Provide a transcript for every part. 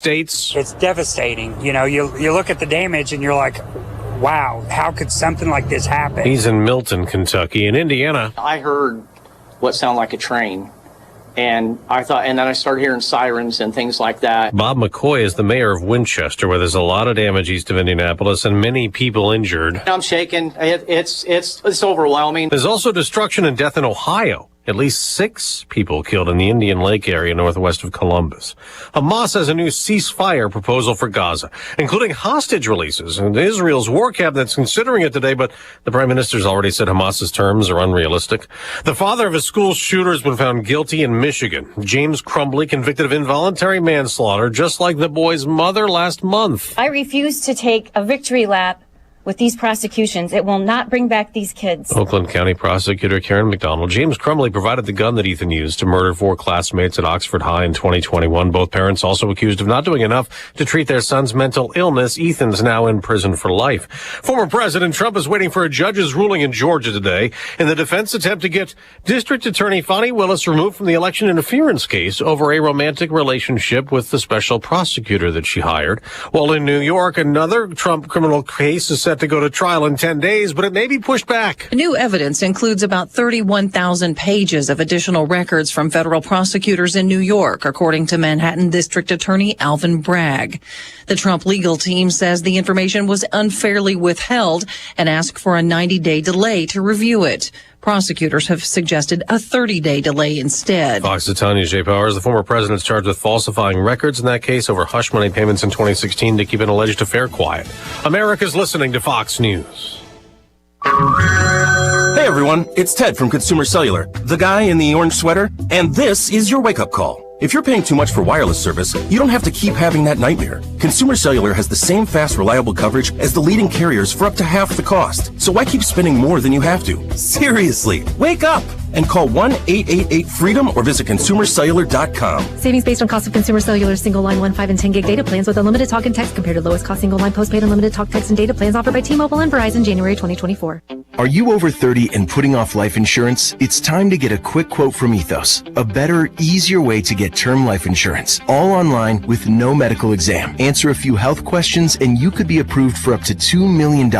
States. It's devastating. You know, you look at the damage and you're like, wow, how could something like this happen? He's in Milton, Kentucky. In Indiana, I heard what sounded like a train. And then I started hearing sirens and things like that. Bob McCoy is the mayor of Winchester, where there's a lot of damage east of Indianapolis and many people injured. I'm shaking. It's overwhelming. There's also destruction and death in Ohio. At least 6 people killed in the Indian Lake area northwest of Columbus. Hamas has a new ceasefire proposal for Gaza, including hostage releases. And Israel's war cabinet's considering it today, but the prime minister's already said Hamas's terms are unrealistic. The father of a school shooter has been found guilty in Michigan. James Crumbly, convicted of involuntary manslaughter, just like the boy's mother last month. I refuse to take a victory lap with these prosecutions. It will not bring back these kids. Oakland County Prosecutor Karen McDonald. James Crumbly provided the gun that Ethan used to murder 4 classmates at Oxford High in 2021. Both parents also accused of not doing enough to treat their son's mental illness. Ethan's now in prison for life. Former President Trump is waiting for a judge's ruling in Georgia today in the defense attempt to get District Attorney Fani Willis removed from the election interference case over a romantic relationship with the special prosecutor that she hired. While in New York, another Trump criminal case is set to go to trial in 10 days, but it may be pushed back. New evidence includes about 31,000 pages of additional records from federal prosecutors in New York, according to Manhattan District Attorney Alvin Bragg. The Trump legal team says the information was unfairly withheld and asked for a 90-day delay to review it. Prosecutors have suggested a 30-day delay instead. Fox's Tanya J. Powers, the former president, is charged with falsifying records in that case over hush money payments in 2016 to keep an alleged affair quiet. America's listening to Fox News. Hey everyone, it's Ted from Consumer Cellular, the guy in the orange sweater, and this is your wake-up call. If you're paying too much for wireless service, you don't have to keep having that nightmare. Consumer Cellular has the same fast, reliable coverage as the leading carriers for up to half the cost. So why keep spending more than you have to? Seriously, wake up and call 1-888-FREEDOM or visit consumercellular.com. Savings based on cost of Consumer Cellular single line 1, 5, and 10 gig data plans with unlimited talk and text compared to lowest cost single line postpaid unlimited talk, text, and data plans offered by T-Mobile and Verizon January 2024. Are you over 30 and putting off life insurance? It's time to get a quick quote from Ethos. A better, easier way to get term life insurance. All online with no medical exam. Answer a few health questions and you could be approved for up to $2 million.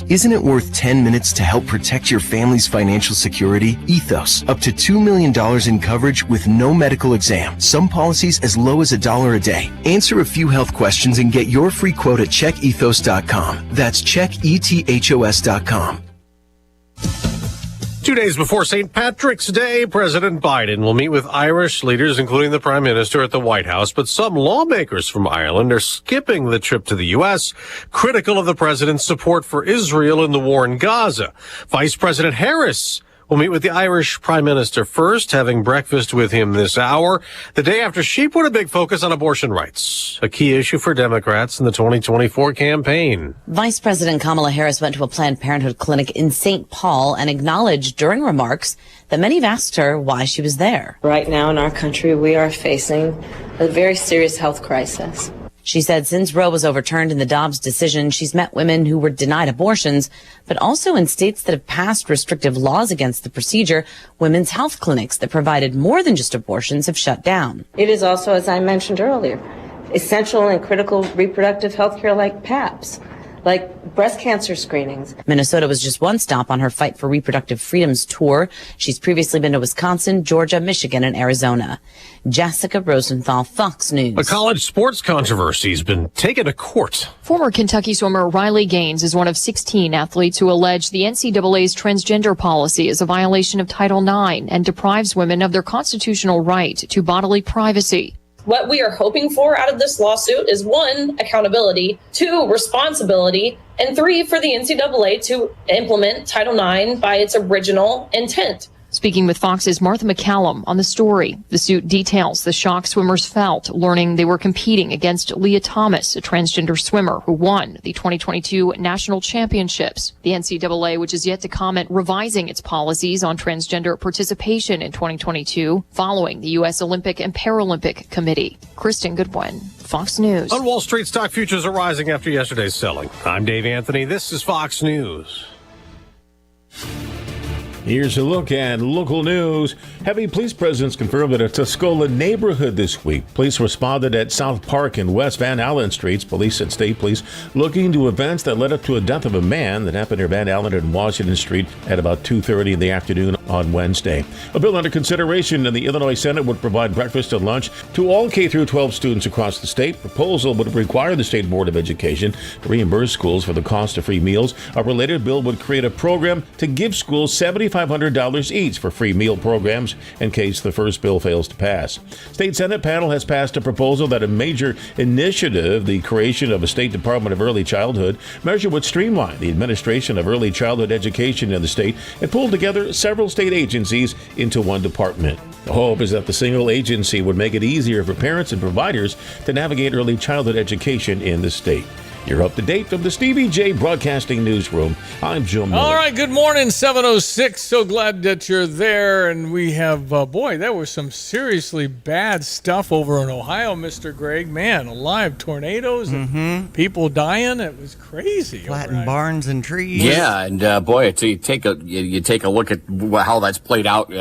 Isn't it worth 10 minutes to help protect your family's financial security? Ethos. Up to $2 million in coverage with no medical exam. Some policies as low as $1 a day. Answer a few health questions and get your free quote at checkethos.com. That's checkethos.com. 2 days before St. Patrick's Day, President Biden will meet with Irish leaders, including the Prime Minister, at the White House. But some lawmakers from Ireland are skipping the trip to the U.S., critical of the president's support for Israel in the war in Gaza. Vice President Harris will meet with the Irish Prime Minister first, having breakfast with him this hour, the day after she put a big focus on abortion rights, a key issue for Democrats in the 2024 campaign. Vice President Kamala Harris went to a Planned Parenthood clinic in St. Paul and acknowledged during remarks that many have asked her why she was there. Right now in our country, we are facing a very serious health crisis. She said since Roe was overturned in the Dobbs decision, she's met women who were denied abortions, but also in states that have passed restrictive laws against the procedure, women's health clinics that provided more than just abortions have shut down. It is also, as I mentioned earlier, essential and critical reproductive health care like PAPs, like breast cancer screenings. Minnesota was just one stop on her Fight for Reproductive Freedoms tour. She's previously been to Wisconsin, Georgia, Michigan, and Arizona. Jessica Rosenthal, Fox News. A college sports controversy has been taken to court. Former Kentucky swimmer Riley Gaines is one of 16 athletes who allege the NCAA's transgender policy is a violation of Title IX and deprives women of their constitutional right to bodily privacy. What we are hoping for out of this lawsuit is 1, accountability, 2, responsibility, and 3, for the NCAA to implement Title IX by its original intent. Speaking with Fox's Martha McCallum on the story, the suit details the shock swimmers felt learning they were competing against Leah Thomas, a transgender swimmer who won the 2022 national championships. The NCAA, which is yet to comment, revising its policies on transgender participation in 2022 following the U.S. Olympic and Paralympic Committee. Kristen Goodwin, Fox News. On Wall Street, stock futures are rising after yesterday's selling. I'm Dave Anthony. This is Fox News. Here's a look at local news. Heavy police presence confirmed at a Tuscola neighborhood this week. Police responded at South Park and West Van Allen Streets. Police and state police looking into events that led up to a death of a man that happened near Van Allen and Washington Street at about 2:30 in the afternoon on Wednesday. A bill under consideration in the Illinois Senate would provide breakfast and lunch to all K-12 students across the state. Proposal would require the State Board of Education to reimburse schools for the cost of free meals. A related bill would create a program to give schools $7,500 each for free meal programs in case the first bill fails to pass. State Senate panel has passed a proposal that a major initiative, the creation of a State Department of Early Childhood measure, would streamline the administration of early childhood education in the state and pull together several state agencies into one department. The hope is that the single agency would make it easier for parents and providers to navigate early childhood education in the state. You're up to date from the Stevie Jay Broadcasting Newsroom. I'm Joe Miller. All right, good morning, 706. So glad that you're there. And we have, boy, there was some seriously bad stuff over in Ohio, Mr. Greg. Man, alive tornadoes and people dying. It was crazy. Flattened barns and trees. Yeah, and boy, you take a look at how that's played out,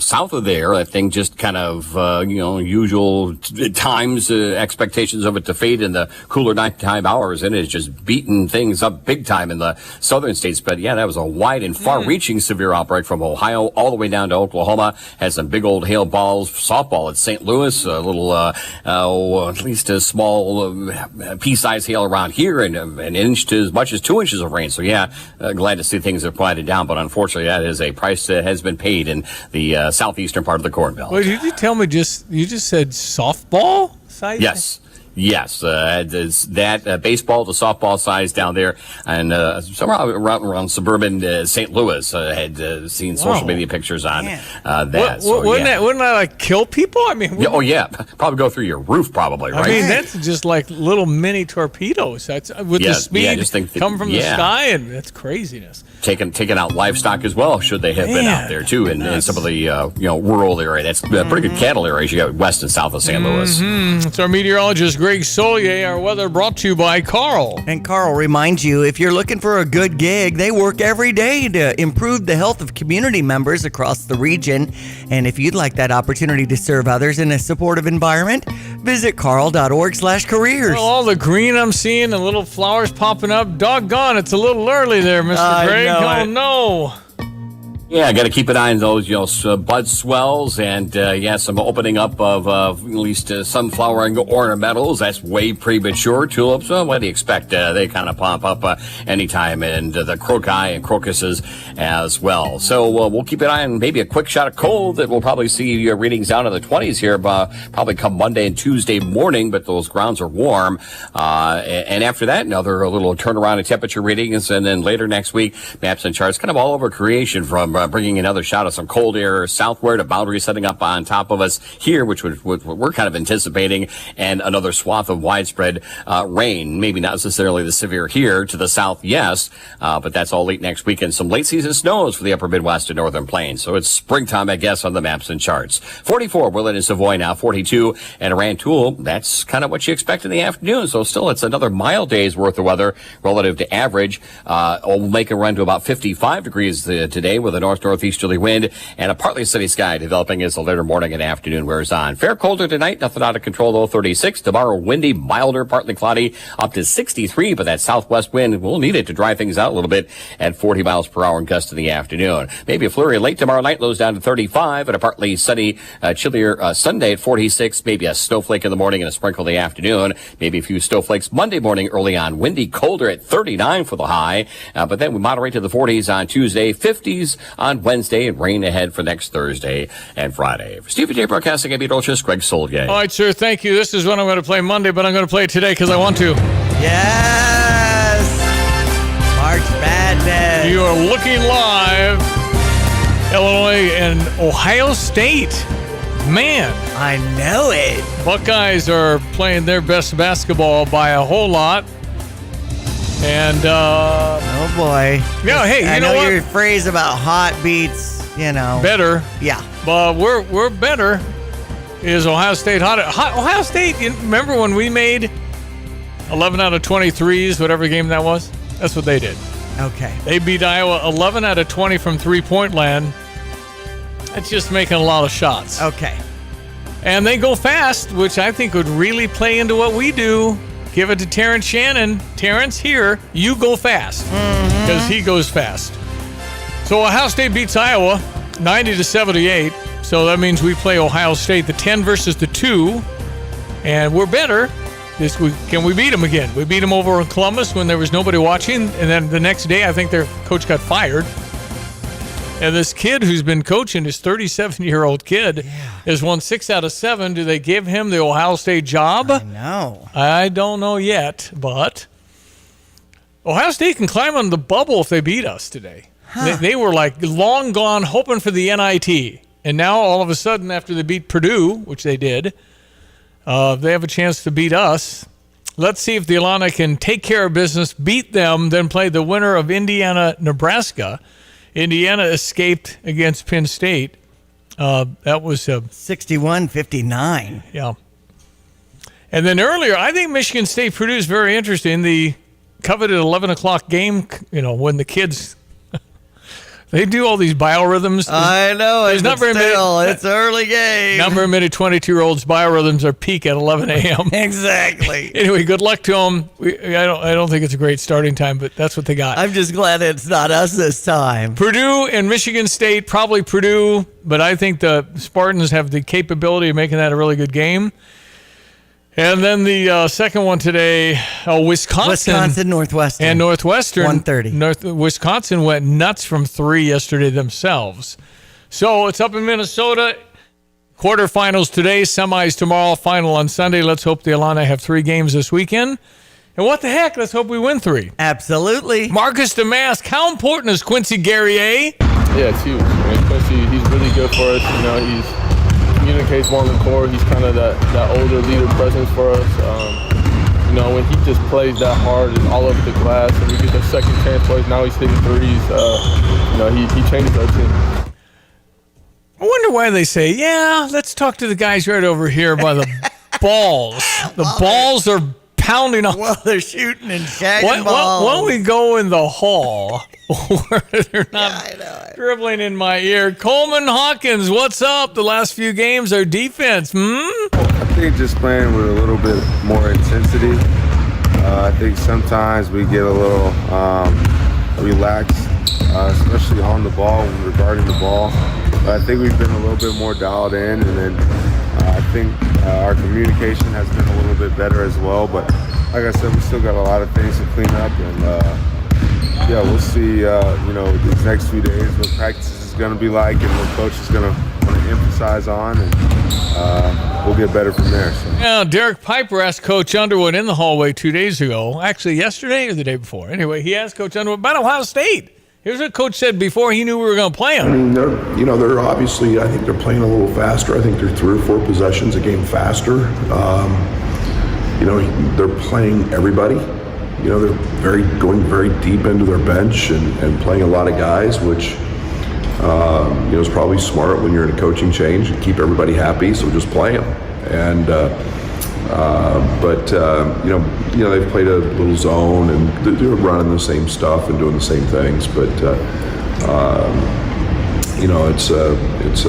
south of there. That thing just kind of, usual times, expectations of it to fade in the cooler nighttime hours. And it's just beating things up big time in the southern states. But yeah, that was a wide and far-reaching severe outbreak from Ohio all the way down to Oklahoma. Had some big old hail balls. Softball at St. Louis, a little, at least a small pea-sized hail around here, and an inch to as much as 2 inches of rain. So yeah, glad to see things have quieted down. But unfortunately, that is a price that has been paid in the southeastern part of the Corn Belt. Wait, did you tell me you just said softball size? Yes, that baseball to softball size down there, and somewhere around suburban St. Louis had seen social media pictures on that. Wouldn't that like kill people? I mean, probably go through your roof, probably. Right? I mean, that's just like little mini torpedoes. That's with the speed coming from the sky, and that's craziness. Taking out livestock as well, should they have been out there too, in some of the rural area. That's pretty good cattle areas you got west and south of St. Louis. It's our meteorologist Greg Solier. Our weather brought to you by Carl. And Carl reminds you, if you're looking for a good gig, they work every day to improve the health of community members across the region. And if you'd like that opportunity to serve others in a supportive environment, visit carl.org/careers. Well, all the green I'm seeing, the little flowers popping up, doggone, it's a little early there, Mr. Greg. Oh, no. Yeah, got to keep an eye on those, bud swells and, some opening up of at least sunflowering ornamentals. That's way premature. Tulips, what do you expect? They kind of pop up anytime, and the crocus and crocuses as well. So we'll keep an eye on maybe a quick shot of cold that we'll probably see readings down in the 20s here, probably come Monday and Tuesday morning, but those grounds are warm. And after that, another little turnaround in temperature readings, and then later next week, maps and charts kind of all over creation from bringing another shot of some cold air southward, a boundary setting up on top of us here, which we're kind of anticipating, and another swath of widespread rain. Maybe not necessarily the severe here to the south, yes, but that's all late next week, and some late season snows for the upper Midwest and northern plains. So it's springtime, I guess, on the maps and charts. 44, we're in Savoy now, 42, and Rantoul, that's kind of what you expect in the afternoon. So still, it's another mild day's worth of weather relative to average. We'll make a run to about 55 degrees today with a northeasterly wind and a partly sunny sky developing as the later morning and afternoon wears on. Fair colder tonight, nothing out of control though, 36. Tomorrow, windy, milder, partly cloudy, up to 63, but that southwest wind, we'll need it to dry things out a little bit at 40 miles per hour in gusts in the afternoon. Maybe a flurry late tomorrow night, lows down to 35, and a partly sunny, chillier Sunday at 46. Maybe a snowflake in the morning and a sprinkle in the afternoon. Maybe a few snowflakes Monday morning early on. Windy, colder at 39 for the high, but then we moderate to the 40s on Tuesday, 50s on Wednesday, and rain ahead for next Thursday and Friday. For Stevie Jay Broadcasting, I'm meteorologist Greg Solier. All right, sir, thank you. This is what I'm going to play Monday, but I'm going to play it today because I want to. Yes! March Madness. You are looking live. Illinois and Ohio State. Man. I know it. Buckeyes are playing their best basketball by a whole lot. And, oh boy. Yeah, hey, I you know what? your phrase about hot beats, better. Yeah. But we're better. Is Ohio State hot? Ohio State, remember when we made 11 out of 23s, whatever game that was? That's what they did. Okay. They beat Iowa 11 out of 20 from three-point land. That's just making a lot of shots. Okay. And they go fast, which I think would really play into what we do. Give it to Terrence Shannon. Terrence, here, you go fast. Because he goes fast. So Ohio State beats Iowa 90-78. So that means we play Ohio State, the 10 versus the 2. And we're better. This week, can we beat them again? We beat them over in Columbus when there was nobody watching, and then the next day I think their coach got fired. And this kid who's been coaching, this 37-year-old kid, has won 6 out of 7. Do they give him the Ohio State job? No. I don't know yet, but Ohio State can climb on the bubble if they beat us today. They were like long gone hoping for the NIT. And now all of a sudden after they beat Purdue, which they did, they have a chance to beat us. Let's see if the Illini can take care of business, beat them, then play the winner of Indiana-Nebraska. Indiana escaped against Penn State. That was 61-59. Yeah. And then earlier, I think Michigan State-Purdue is very interesting. The coveted 11 o'clock game, when the kids... They do all these biorhythms. I know. It's an early game. Number of many 22-year-olds' biorhythms are peak at 11 a.m. Exactly. Anyway, good luck to them. I don't think it's a great starting time, but that's what they got. I'm just glad it's not us this time. Purdue and Michigan State, probably Purdue, but I think the Spartans have the capability of making that a really good game. And then the second one today, Wisconsin, Northwestern. And Northwestern. 1:30. Wisconsin went nuts from 3 yesterday themselves. So it's up in Minnesota. Quarterfinals today, semis tomorrow, final on Sunday. Let's hope the Illini have 3 games this weekend. And what the heck? Let's hope we win 3. Absolutely. Marcus Damask, how important is Quincy Guerrier? Yeah, it's huge. Quincy, he's really good for us. He communicates more on the court. He's kind of that older leader presence for us. When he just plays that hard and all over the glass, and we get the second chance plays, now he's hitting threes. He changes our team. I wonder why they say, let's talk to the guys right over here by the balls. The balls are pounding on. Well, they're shooting and shagging balls. Why don't we go in the hall where they're not dribbling in my ear? Coleman Hawkins, what's up? The last few games, our defense, I think just playing with a little bit more intensity. I think sometimes we get a little relaxed, especially on the ball, regarding the ball. But I think we've been a little bit more dialed in, and then I think our communication has been a little bit better as well. But like I said, we still got a lot of things to clean up, and we'll see. These next few days what practice is going to be like, and what coach is going to want to emphasize on, and we'll get better from there. So. Now, Derek Piper asked Coach Underwood in the hallway 2 days ago, actually yesterday or the day before. Anyway, he asked Coach Underwood about Ohio State. Here's what Coach said before he knew we were going to play them. They're obviously, I think they're playing a little faster. I think they're 3 or 4 possessions a game faster. They're playing everybody. They're going very deep into their bench and playing a lot of guys, which is probably smart when you're in a coaching change and keep everybody happy. So just play them. And they've played a little zone and they're running the same stuff and doing the same things. But it's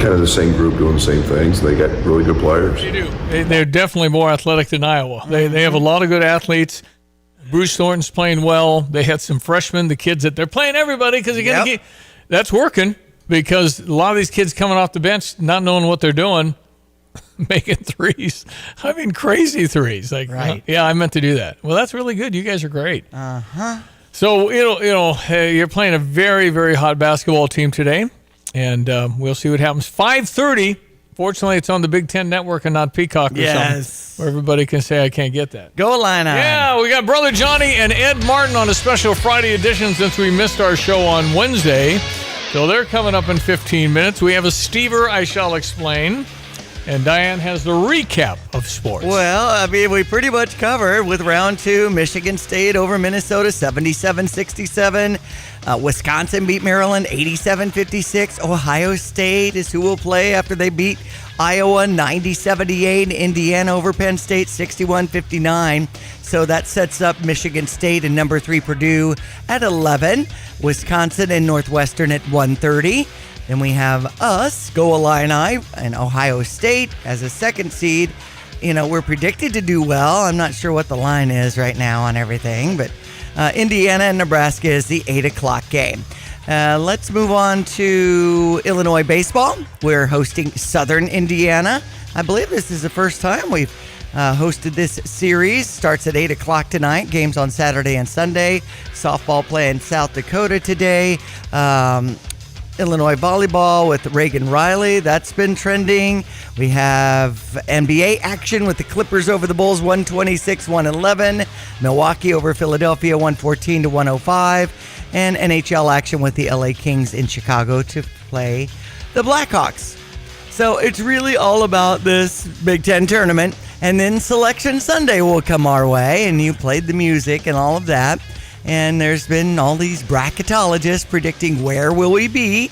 kind of the same group doing the same things. They got really good players. They do. They're definitely more athletic than Iowa. They have a lot of good athletes. Bruce Thornton's playing well. They had some freshmen, the kids that they're playing everybody because they're going to get. That's working because a lot of these kids coming off the bench not knowing what they're doing. Making threes. I mean, crazy threes. Right. I meant to do that. Well, that's really good. You guys are great. So, you're playing a very, very hot basketball team today, and we'll see what happens. 5:30. Fortunately, it's on the Big Ten Network and not Peacock or something, where everybody can say, I can't get that. Go Illini. Yeah, we got Brother Johnny and Ed Martin on a special Friday edition since we missed our show on Wednesday. So they're coming up in 15 minutes. We have a Stever I shall explain. And Diane has the recap of sports. Well, I mean, we pretty much covered with round 2. Michigan State over Minnesota 77-67. Wisconsin beat Maryland 87-56. Ohio State is who will play after they beat Iowa 90-78. Indiana over Penn State 61-59. So that sets up Michigan State and number 3 Purdue at 11. Wisconsin and Northwestern at 1:30. Then we have us, Go Illini, and Ohio State as a 2nd seed. You know, we're predicted to do well. I'm not sure what the line is right now on everything, but Indiana and Nebraska is the 8 o'clock game. Let's move on to Illinois baseball. We're hosting Southern Indiana. I believe this is the first time we've hosted this series. Starts at 8 o'clock tonight. Games on Saturday and Sunday. Softball play in South Dakota today. Illinois volleyball with Reagan Riley. That's been trending. We have NBA action with the Clippers over the Bulls 126-111. Milwaukee over Philadelphia 114-105. And NHL action with the LA Kings in Chicago to play the Blackhawks. So it's really all about this Big Ten tournament. And then Selection Sunday will come our way. And you played the music and all of that. And there's been all these bracketologists predicting where will we be.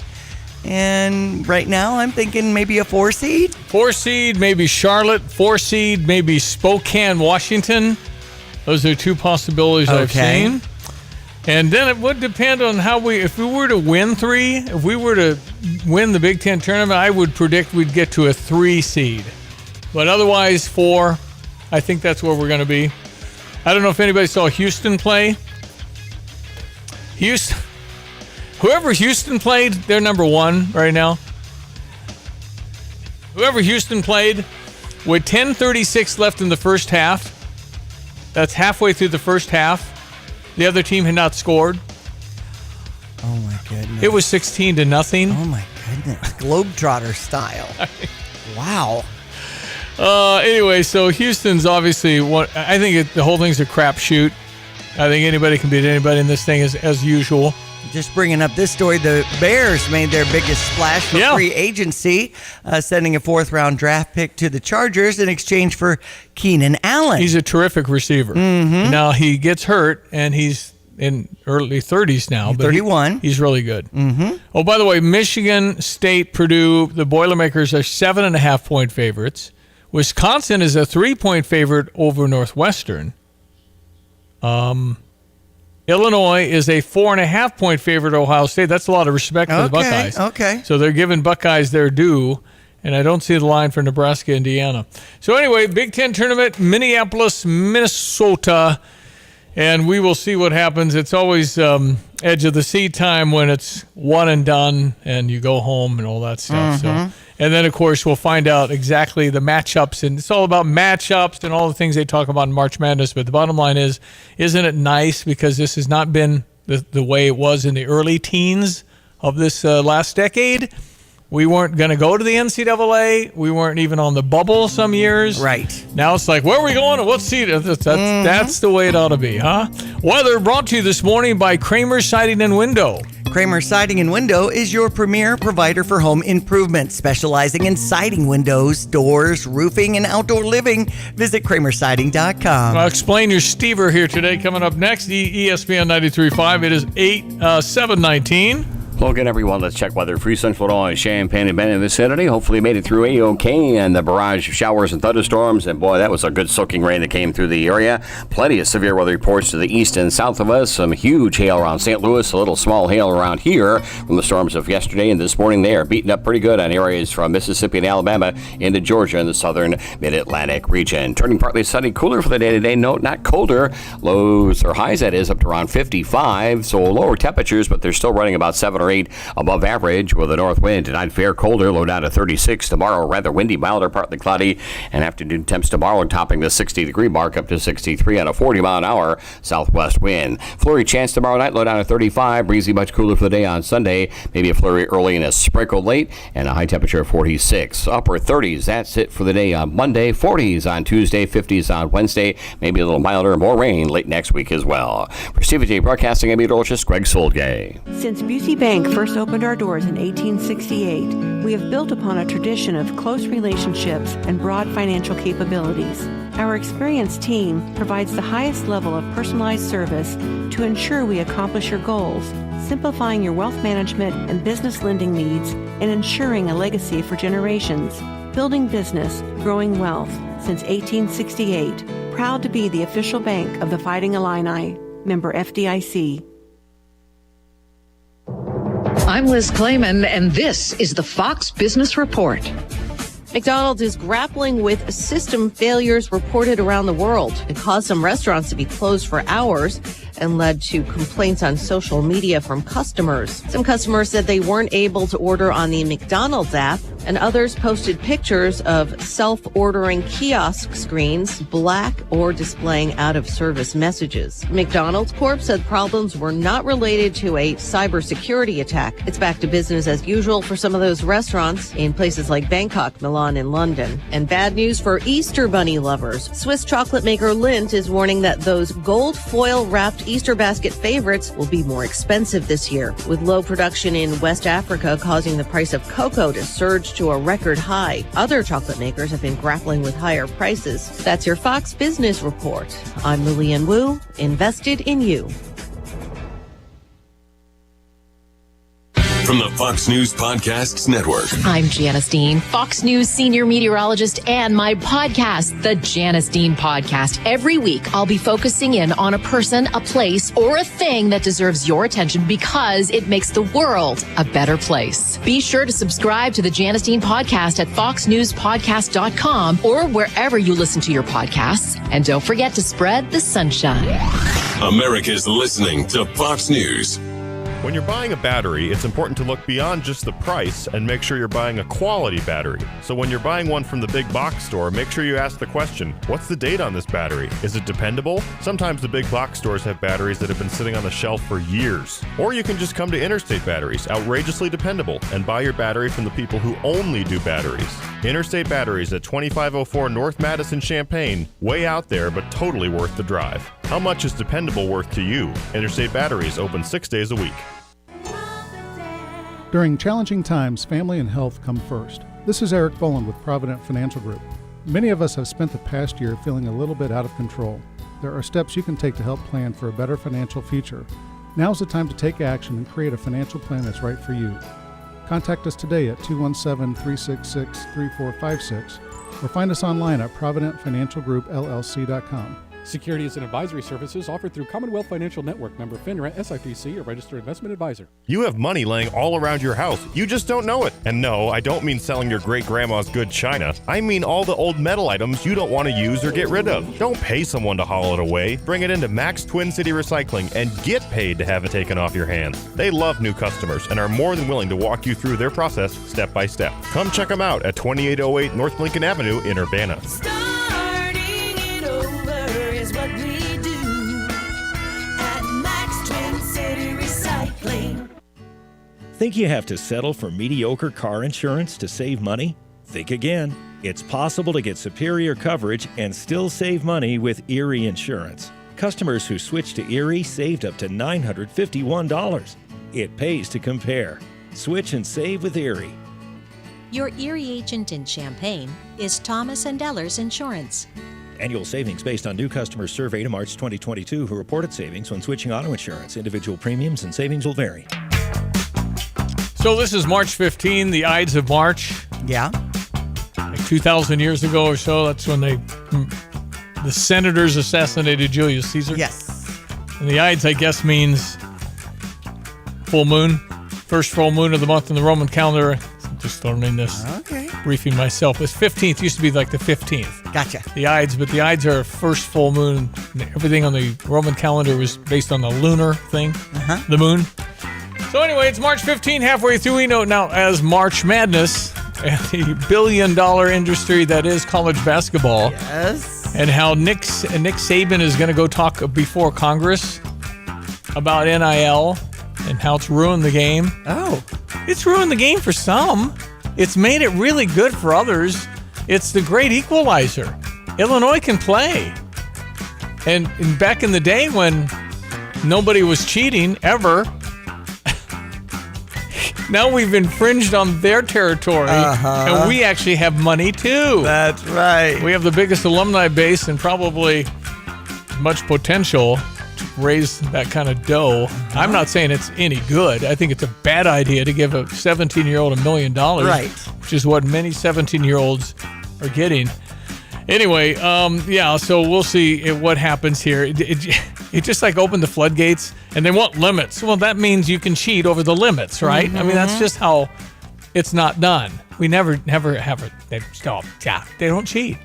And right now I'm thinking maybe a 4 seed. 4 seed, maybe Charlotte. 4 seed, maybe Spokane, Washington. Those are 2 possibilities I've seen. And then it would depend on how if we were to win 3, if we were to win the Big Ten tournament, I would predict we'd get to a 3 seed. But otherwise 4, I think that's where we're going to be. I don't know if anybody saw Houston play. Whoever Houston played, they're number 1 right now. Whoever Houston played, with 10:36 left in the first half, that's halfway through the first half, the other team had not scored. Oh my goodness. It was 16-0. Oh my goodness. Globetrotter style. Wow. Anyway, so Houston's obviously I think the whole thing's a crapshoot. I think anybody can beat anybody in this thing as usual. Just bringing up this story, the Bears made their biggest splash for free agency, sending a 4th-round draft pick to the Chargers in exchange for Keenan Allen. He's a terrific receiver. Mm-hmm. Now, he gets hurt, and he's in early 30s now. He's but 31. He's really good. Mm-hmm. Oh, by the way, Michigan State, Purdue, the Boilermakers are 7.5-point favorites. Wisconsin is a 3-point favorite over Northwestern. Illinois is a 4.5-point favorite at Ohio State. That's a lot of respect for the Buckeyes. Okay. So they're giving Buckeyes their due, and I don't see the line for Nebraska, Indiana. So anyway, Big Ten tournament, Minneapolis, Minnesota, and we will see what happens. It's always edge of the seat time when it's one and done, and you go home and all that stuff. Mm-hmm. So. And then, of course, we'll find out exactly the matchups. And it's all about matchups and all the things they talk about in March Madness. But the bottom line is, isn't it nice? Because this has not been the way it was in the early teens of this last decade. We weren't going to go to the NCAA. We weren't even on the bubble some years. Right. Now it's like, where are we going and what seed? That's the way it ought to be, huh? Weather brought to you this morning by Kramer Siding and Window. Kramer Siding and Window is your premier provider for home improvement, specializing in siding, windows, doors, roofing, and outdoor living. Visit kramersiding.com. I'll explain your Stever here today. Coming up next, ESPN 93.5. It is 7:19. Hello again, everyone. Let's check weather for Central Illinois, Champaign and Bend in the vicinity. Hopefully made it through A-OK and the barrage of showers and thunderstorms. And boy, that was a good soaking rain that came through the area. Plenty of severe weather reports to the east and south of us. Some huge hail around St. Louis, a little small hail around here from the storms of yesterday and this morning. They are beating up pretty good on areas from Mississippi and Alabama into Georgia and the southern mid-Atlantic region. Turning partly sunny, cooler for the day today. No, not colder. Lows or highs, that is, up to around 55. So lower temperatures, but they're still running about 7 or 8 above average with a north wind. Tonight, fair colder, low down to 36. Tomorrow, rather windy, milder, partly cloudy. And afternoon temps tomorrow topping the 60-degree mark up to 63 on a 40-mile-an-hour southwest wind. Flurry chance tomorrow night, low down to 35. Breezy, much cooler for the day on Sunday. Maybe a flurry early and a sprinkle late. And a high temperature of 46. Upper 30s, that's it for the day on Monday. 40s on Tuesday, 50s on Wednesday. Maybe a little milder, more rain late next week as well. For Stevie Jay Broadcasting, I'm meteorologist Greg Solgay. Since Busey Bank Bank first opened our doors in 1868, we have built upon a tradition of close relationships and broad financial capabilities. Our experienced team provides the highest level of personalized service to ensure we accomplish your goals, simplifying your wealth management and business lending needs and ensuring a legacy for generations. Building business, growing wealth since 1868. Proud to be the official bank of the Fighting Illini. Member FDIC. I'm Liz Clayman, and this is the Fox Business Report. McDonald's is grappling with system failures reported around the world. It caused some restaurants to be closed for hours and led to complaints on social media from customers. Some customers said they weren't able to order on the McDonald's app, and others posted pictures of self-ordering kiosk screens, black or displaying out-of-service messages. McDonald's Corp said problems were not related to a cybersecurity attack. It's back to business as usual for some of those restaurants in places like Bangkok, Milan, and London. And bad news for Easter bunny lovers. Swiss chocolate maker Lindt is warning that those gold foil-wrapped Easter basket favorites will be more expensive this year, with low production in West Africa causing the price of cocoa to surge to a record high. Other chocolate makers have been grappling with higher prices. That's your Fox Business Report. I'm Lillian Wu, invested in you. From the Fox News Podcasts Network. I'm Janice Dean, Fox News senior meteorologist, and my podcast, the Janice Dean Podcast. Every week, I'll be focusing in on a person, a place, or a thing that deserves your attention because it makes the world a better place. Be sure to subscribe to the Janice Dean Podcast at foxnewspodcast.com or wherever you listen to your podcasts. And don't forget to spread the sunshine. America's listening to Fox News. When you're buying a battery, it's important to look beyond just the price and make sure you're buying a quality battery. So when you're buying one from the big box store, make sure you ask the question, what's the date on this battery? Is it dependable? Sometimes the big box stores have batteries that have been sitting on the shelf for years. Or you can just come to Interstate Batteries, outrageously dependable, and buy your battery from the people who only do batteries. Interstate Batteries at 2504 North Madison, Champaign, way out there, but totally worth the drive. How much is dependable worth to you? Interstate Batteries open 6 days a week. During challenging times, family and health come first. This is Eric Boland with Provident Financial Group. Many of us have spent the past year feeling a little bit out of control. There are steps you can take to help plan for a better financial future. Now's the time to take action and create a financial plan that's right for you. Contact us today at 217-366-3456 or find us online at providentfinancialgroupllc.com. Securities and advisory services offered through Commonwealth Financial Network, member FINRA, SIPC, a registered investment advisor. You have money laying all around your house. You just don't know it. And no, I don't mean selling your great-grandma's good china. I mean all the old metal items you don't want to use or get rid of. Don't pay someone to haul it away. Bring it into Max Twin City Recycling and get paid to have it taken off your hands. They love new customers and are more than willing to walk you through their process step by step. Come check them out at 2808 North Lincoln Avenue in Urbana. Think you have to settle for mediocre car insurance to save money? Think again. It's possible to get superior coverage and still save money with Erie Insurance. Customers who switched to Erie saved up to $951. It pays to compare. Switch and save with Erie. Your Erie agent in Champaign is Thomas & Ellers Insurance. Annual savings based on new customers surveyed in March 2022 who reported savings when switching auto insurance. Individual premiums and savings will vary. So this is March 15, the Ides of March. Yeah. Like 2,000 years ago or so, that's when the senators assassinated Julius Caesar. Yes. And the Ides, I guess, means full moon. First full moon of the month in the Roman calendar. Just learning this. Okay. Briefing myself. It's 15th. Used to be like the 15th. Gotcha. The Ides, but the Ides are first full moon. Everything on the Roman calendar was based on the lunar thing, the moon. So anyway, it's March 15, halfway through. We know now as March Madness and the billion-dollar industry that is college basketball. Yes. And how Nick Saban is going to go talk before Congress about NIL and how it's ruined the game. Oh. It's ruined the game for some. It's made it really good for others. It's the great equalizer. Illinois can play. And back in the day when nobody was cheating ever, Now we've infringed on their territory, and we actually have money too. That's right. We have the biggest alumni base and probably much potential to raise that kind of dough. I'm not saying it's any good. I think it's a bad idea to give a 17-year-old $1 million, right? Which is what many 17-year-olds are getting. Anyway, so we'll see what happens here. It just like opened the floodgates, and they want limits. Well, that means you can cheat over the limits, right? I mean, that's just how it's not done. We never have it. They don't cheat.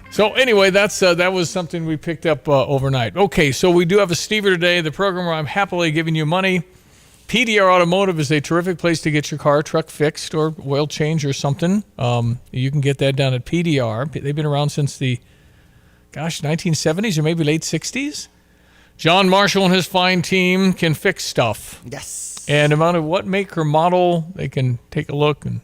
So anyway, that was something we picked up overnight. Okay, so we do have a Stever today, the program where I'm happily giving you money. PDR Automotive is a terrific place to get your car, truck fixed or oil change or something. You can get that done at PDR. They've been around since the, 1970s or maybe late 60s. John Marshall and his fine team can fix stuff. Yes. And no matter what make or model, they can take a look and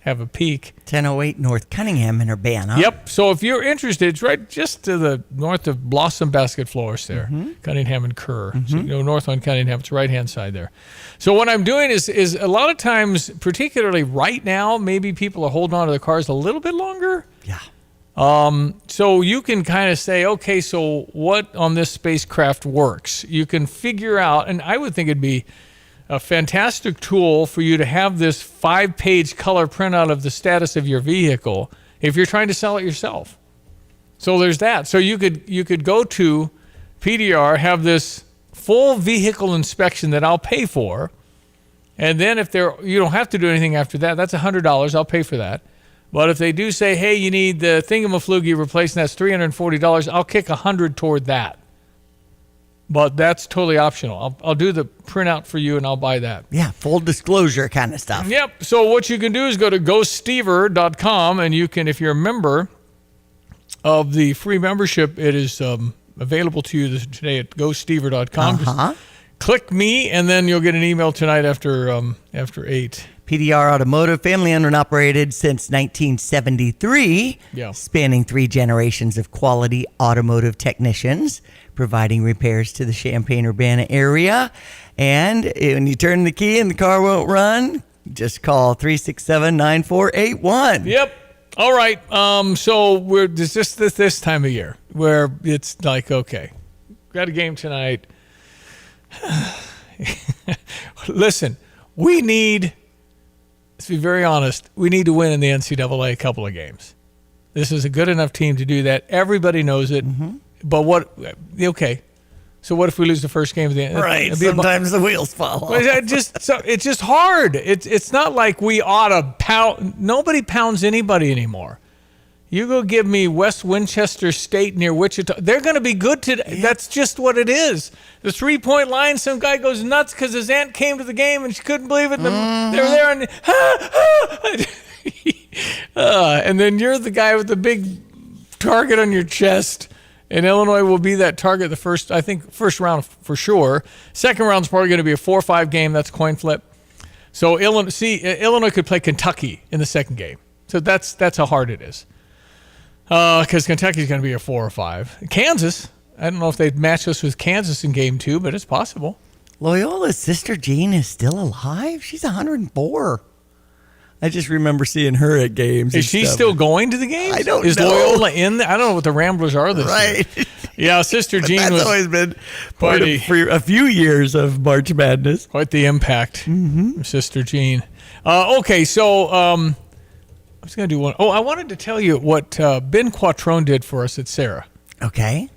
have a peek. 1008 North Cunningham in Urbana. Yep. So if you're interested, it's right just to the north of Blossom Basket Florist there, Cunningham and Kerr. So you go north on Cunningham, it's right-hand side there. So what I'm doing is a lot of times, particularly right now, maybe people are holding on to their cars a little bit longer. Yeah. So you can kind of say, okay, so what on this spacecraft works? You can figure out, and I would think it'd be a fantastic tool for you to have this 5-page color printout of the status of your vehicle if you're trying to sell it yourself. So there's that. So you could go to PDR, have this full vehicle inspection that I'll pay for, and then if you don't have to do anything after that, that's $100. I'll pay for that. But if they do say, hey, you need the thingamaflugie replaced, and that's $340, I'll kick $100 toward that. But that's totally optional. I'll do the printout for you, and I'll buy that. Yeah, full disclosure kind of stuff. Yep. So what you can do is go to GoStever.com, and you can, if you're a member of the free membership, it is available to you today at GoStever.com. Just click me, and then you'll get an email tonight after 8. PDR Automotive, family owned and operated since 1973, spanning 3 generations of quality automotive technicians, providing repairs to the Champaign-Urbana area. And when you turn the key and the car won't run, just call 367-9481. Yep. All right. So we're just this time of year where it's like, okay, got a game tonight. Listen, let's be very honest, we need to win in the NCAA a couple of games. This is a good enough team to do that. Everybody knows it. But so what if we lose the first game of the end? Right, sometimes the wheels fall off. It's just hard. It's not like we ought to pound. Nobody pounds anybody anymore. You go give me West Winchester State near Wichita. They're going to be good today. Yeah. That's just what it is. The 3-point line, some guy goes nuts because his aunt came to the game and she couldn't believe it. And they were there and then you're the guy with the big target on your chest. And Illinois will be that target the first round for sure. Second round's probably going to be a 4-5 game. That's a coin flip. So Illinois could play Kentucky in the second game. So that's how hard it is. Because Kentucky's going to be a 4 or 5. Kansas, I don't know if they'd match us with Kansas in game 2, but it's possible. Loyola's sister Jean is still alive? She's 104. I just remember seeing her at games. Is she still going to the games? I don't know. Is Loyola in there? I don't know what the Ramblers are this year. Yeah, Sister Jean that's always been part of for a few years of March Madness. Quite the impact, Sister Jean. Okay, so I was going to do one. Oh, I wanted to tell you what Ben Quattrone did for us at Sarah. Okay.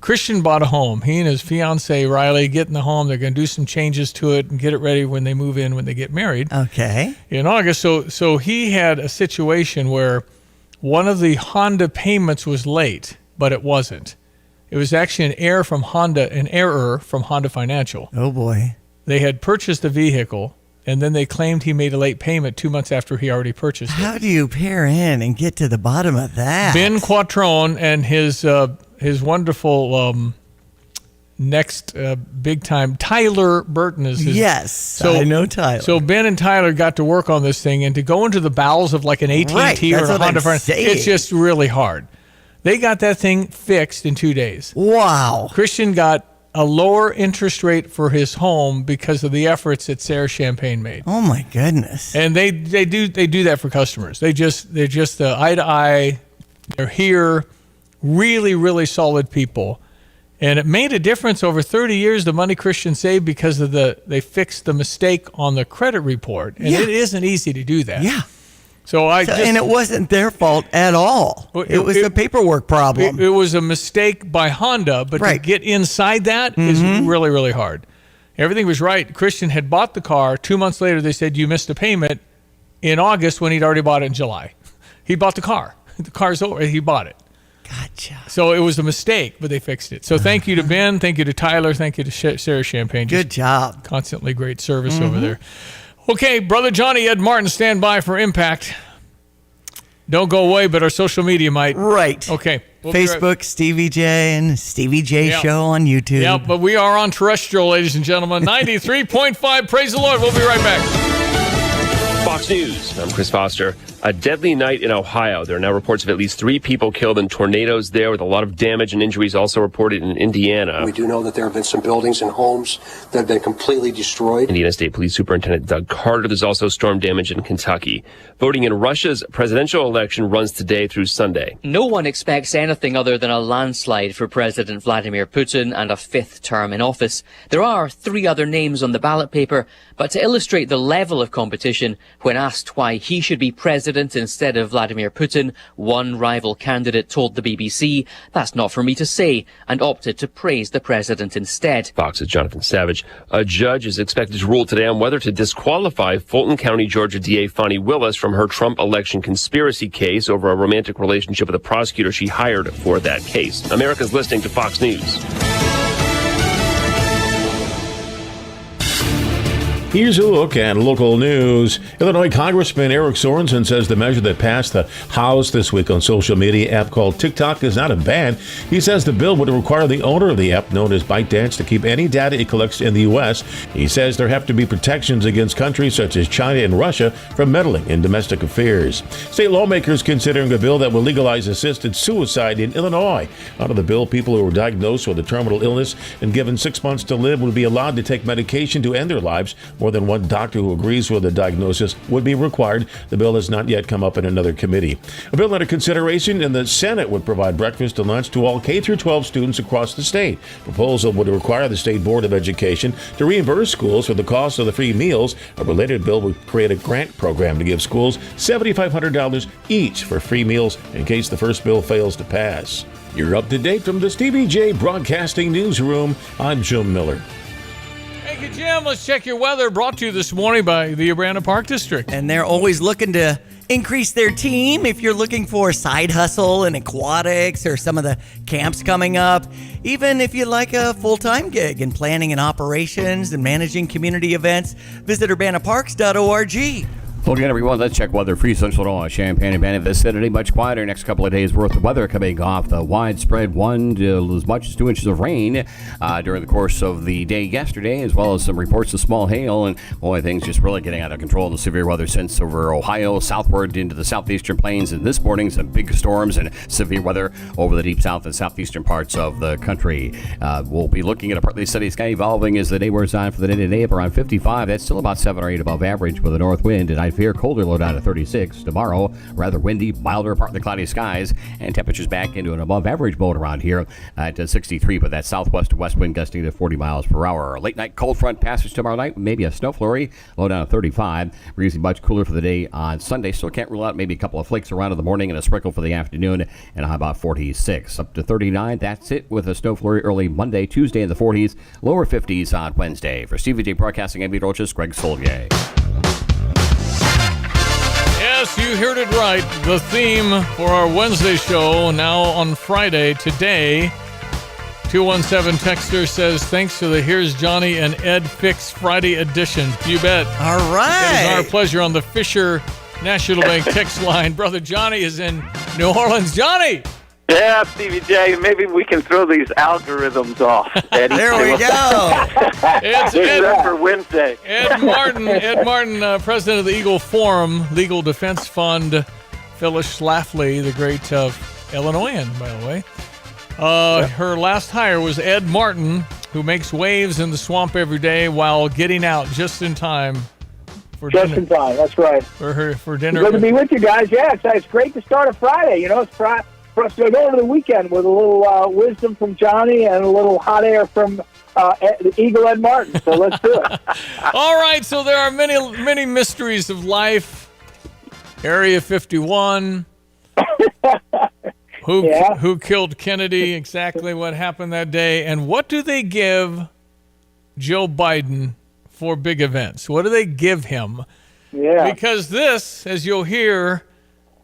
Christian bought a home. He and his fiancee Riley get in the home. They're going to do some changes to it and get it ready when they move in, when they get married. Okay. In August. So he had a situation where one of the Honda payments was late, but it wasn't. It was actually an error from Honda Financial. Oh, boy. They had purchased the vehicle, and then they claimed he made a late payment 2 months after he already purchased it. How do you pair in and get to the bottom of that? Ben Quattrone and his wonderful next big time Tyler Burton is his. Yes, I know Tyler. So Ben and Tyler got to work on this thing, and to go into the bowels of like an AT&T or a Honda, it's just really hard. They got that thing fixed in 2 days. Wow. Christian got a lower interest rate for his home because of the efforts that Sarah Champagne made. Oh my goodness! And they do that for customers. They're just eye to eye. They're here, really, really solid people. And it made a difference over 30 years, the money Christian saved, because of they fixed the mistake on the credit report. And it isn't easy to do that. Yeah. And it wasn't their fault at all. It was a paperwork problem. It was a mistake by Honda, but to get inside that is really, really hard. Everything was right. Christian had bought the car. 2 months later, they said, you missed a payment in August when he'd already bought it in July. He bought the car. The car's over. He bought it. Gotcha. So it was a mistake, but they fixed it. So thank you to Ben. Thank you to Tyler. Thank you to Sarah Champagne. Good job. Constantly great service over there. Okay, Brother Johnny, Ed Martin, stand by for Impact. Don't go away, but our social media might. Right. Okay. We'll Facebook, Stevie J and Stevie Jay Show on YouTube. Yeah, but we are on terrestrial, ladies and gentlemen. 93.5. Praise the Lord. We'll be right back. Fox News. I'm Chris Foster. A deadly night in Ohio. There are now reports of at least 3 people killed in tornadoes there, with a lot of damage and injuries also reported in Indiana. We do know that there have been some buildings and homes that have been completely destroyed. Indiana State Police Superintendent Doug Carter. There's also storm damage in Kentucky. Voting in Russia's presidential election runs today through Sunday. No one expects anything other than a landslide for President Vladimir Putin and a 5th term in office. There are 3 other names on the ballot paper, but to illustrate the level of competition, when asked why he should be president instead of Vladimir Putin, one rival candidate told the BBC, "That's not for me to say," and opted to praise the president instead. Fox's Jonathan Savage. A judge is expected to rule today on whether to disqualify Fulton County, Georgia DA Fonnie Willis from her Trump election conspiracy case over a romantic relationship with a prosecutor she hired for that case. America's listening to Fox News. Here's a look at local news. Illinois Congressman Eric Sorensen says the measure that passed the House this week on social media app called TikTok is not a ban. He says the bill would require the owner of the app, known as ByteDance, to keep any data it collects in the U.S. He says there have to be protections against countries such as China and Russia from meddling in domestic affairs. State lawmakers considering a bill that will legalize assisted suicide in Illinois. Under the bill, people who are diagnosed with a terminal illness and given 6 months to live would be allowed to take medication to end their lives. More than one doctor who agrees with the diagnosis would be required. The bill has not yet come up in another committee. A bill under consideration in the Senate would provide breakfast and lunch to all K-12 students across the state. Proposal would require the State Board of Education to reimburse schools for the cost of the free meals. A related bill would create a grant program to give schools $7,500 each for free meals in case the first bill fails to pass. You're up to date from the Stevie Jay Broadcasting Newsroom. I'm Jim Miller. Thank you, Jim. Let's check your weather, brought to you this morning by the Urbana Park District. And they're always looking to increase their team. If you're looking for a side hustle in aquatics or some of the camps coming up, even if you like a full-time gig in planning and operations and managing community events, visit urbanaparks.org. Well, again, everyone, let's check weather for Central Illinois, Champaign and Banning vicinity. Much quieter next couple of days worth of weather coming off the widespread 1 to as much as 2 inches of rain during the course of the day yesterday, as well as some reports of small hail. And boy, things just really getting out of control in the severe weather since over Ohio, southward into the southeastern plains. And this morning, some big storms and severe weather over the deep south and southeastern parts of the country. We'll be looking at a partly sunny sky evolving as the day wears on for the day today up around 55. That's still about 7 or 8 above average with a north wind. And I fear colder low down to 36. Tomorrow, rather windy, milder, partly cloudy skies, and temperatures back into an above average mode around here at 63, but that southwest to west wind gusting to 40 miles per hour. Late night cold front passage tomorrow night, maybe a snow flurry, low down to 35. Breezy much cooler for the day on Sunday. Still can't rule out maybe a couple of flakes around in the morning and a sprinkle for the afternoon, and high about 46. Up to 39, that's it with a snow flurry early Monday, Tuesday in the 40s, lower 50s on Wednesday. For Stevie Jay Broadcasting, I'm Pete Roches, Greg Solier. Yes, you heard it right. The theme for our Wednesday show now on Friday today. 217 texter says, thanks to the Here's Johnny and Ed Fix Friday edition. You bet. All right. It is our pleasure on the Fisher National Bank text line. Brother Johnny is in New Orleans. Johnny! Yeah, Stevie J, maybe we can throw these algorithms off, Eddie. There we go. It's Ed for Wednesday. Ed Martin, president of the Eagle Forum Legal Defense Fund. Phyllis Schlafly, the great Illinoisan, by the way. Her last hire was Ed Martin, who makes waves in the swamp every day while getting out just in time for Just dinner. in time, that's right. For dinner. Good to be with you guys. Yeah, it's great to start a Friday. You know, it's for us to go into the weekend with a little wisdom from Johnny and a little hot air from the Eagle Ed Martin. So let's do it. All right, so there are many mysteries of life. Area 51. Who killed Kennedy? Exactly what happened that day. And what do they give Joe Biden for big events? What do they give him? Yeah. Because this, as you'll hear,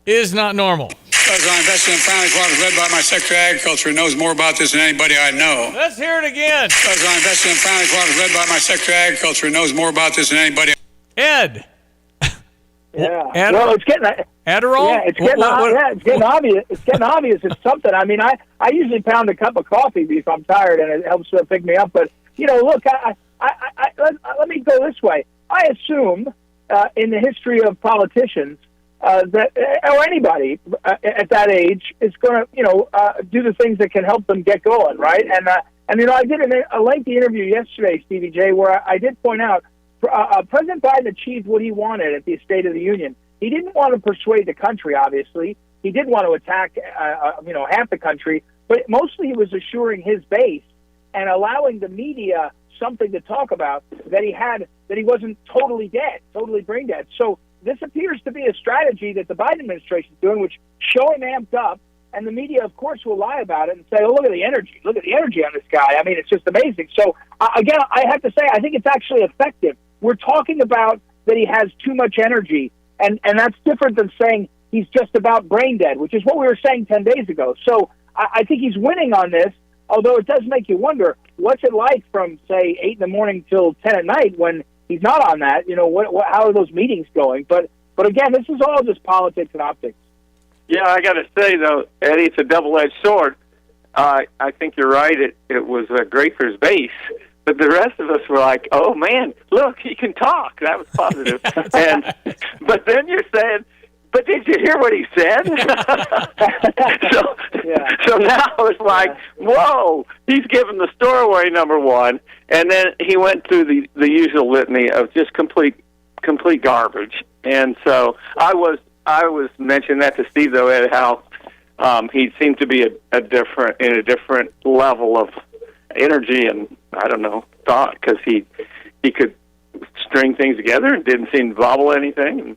is not normal. Because I invested in family farms led by my Secretary of Agriculture who knows more about this than anybody I know. Let's hear it again. Because I invested in family farms led by my Secretary of Agriculture who knows more about this than anybody. Ed. Yeah. Well, it's getting Adderall. Yeah, it's getting obvious. It's getting obvious. It's something. I mean, I usually pound a cup of coffee if I'm tired, and it helps pick me up. But look, let me go this way. I assume in the history of politicians that or anybody at that age is going to do the things that can help them get going, right? And I did a lengthy interview yesterday, Stevie Jay, where I did point out President Biden achieved what he wanted at the State of the Union. He didn't want to persuade the country, obviously. He did want to attack, half the country, but mostly he was assuring his base and allowing the media something to talk about that he wasn't totally dead, totally brain dead. So this appears to be a strategy that the Biden administration is doing, which show him amped up, and the media, of course, will lie about it and say, oh, look at the energy. Look at the energy on this guy. I mean, it's just amazing. So, again, I have to say, I think it's actually effective. We're talking about that he has too much energy, and that's different than saying he's just about brain dead, which is what we were saying 10 days ago. So I think he's winning on this, although it does make you wonder, what's it like from, say, 8 in the morning till 10 at night when he's not on that? How are those meetings going? But again, this is all just politics and optics. Yeah, I got to say, though, Eddie, it's a double-edged sword. I think you're right. It was great for his base. But the rest of us were like, oh, man, look, he can talk. That was positive. But then you're saying, but did you hear what he said? So now it's like, whoa, he's giving the store away, number one. And then he went through the usual litany of just complete garbage. And so I was mentioning that to Steve, though, Ed, how he seemed to be in a different level of energy and, I don't know, thought, because he could string things together and didn't seem to wobble anything.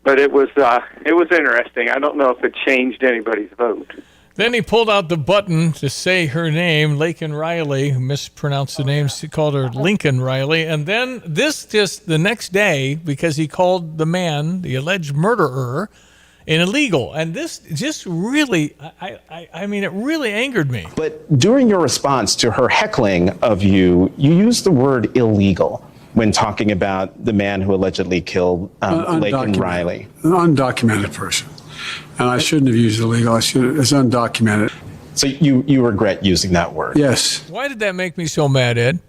But it was interesting. I don't know if it changed anybody's vote. Then he pulled out the button to say her name, Laken Riley, who mispronounced the name. He called her Lincoln Riley. And then the next day, because he called the man, the alleged murderer, an illegal. And this just really, it really angered me. But during your response to her heckling of you, you used the word illegal when talking about the man who allegedly killed Laken Riley. An undocumented person. And I shouldn't have used illegal. It's undocumented. So you regret using that word? Yes. Why did that make me so mad, Ed?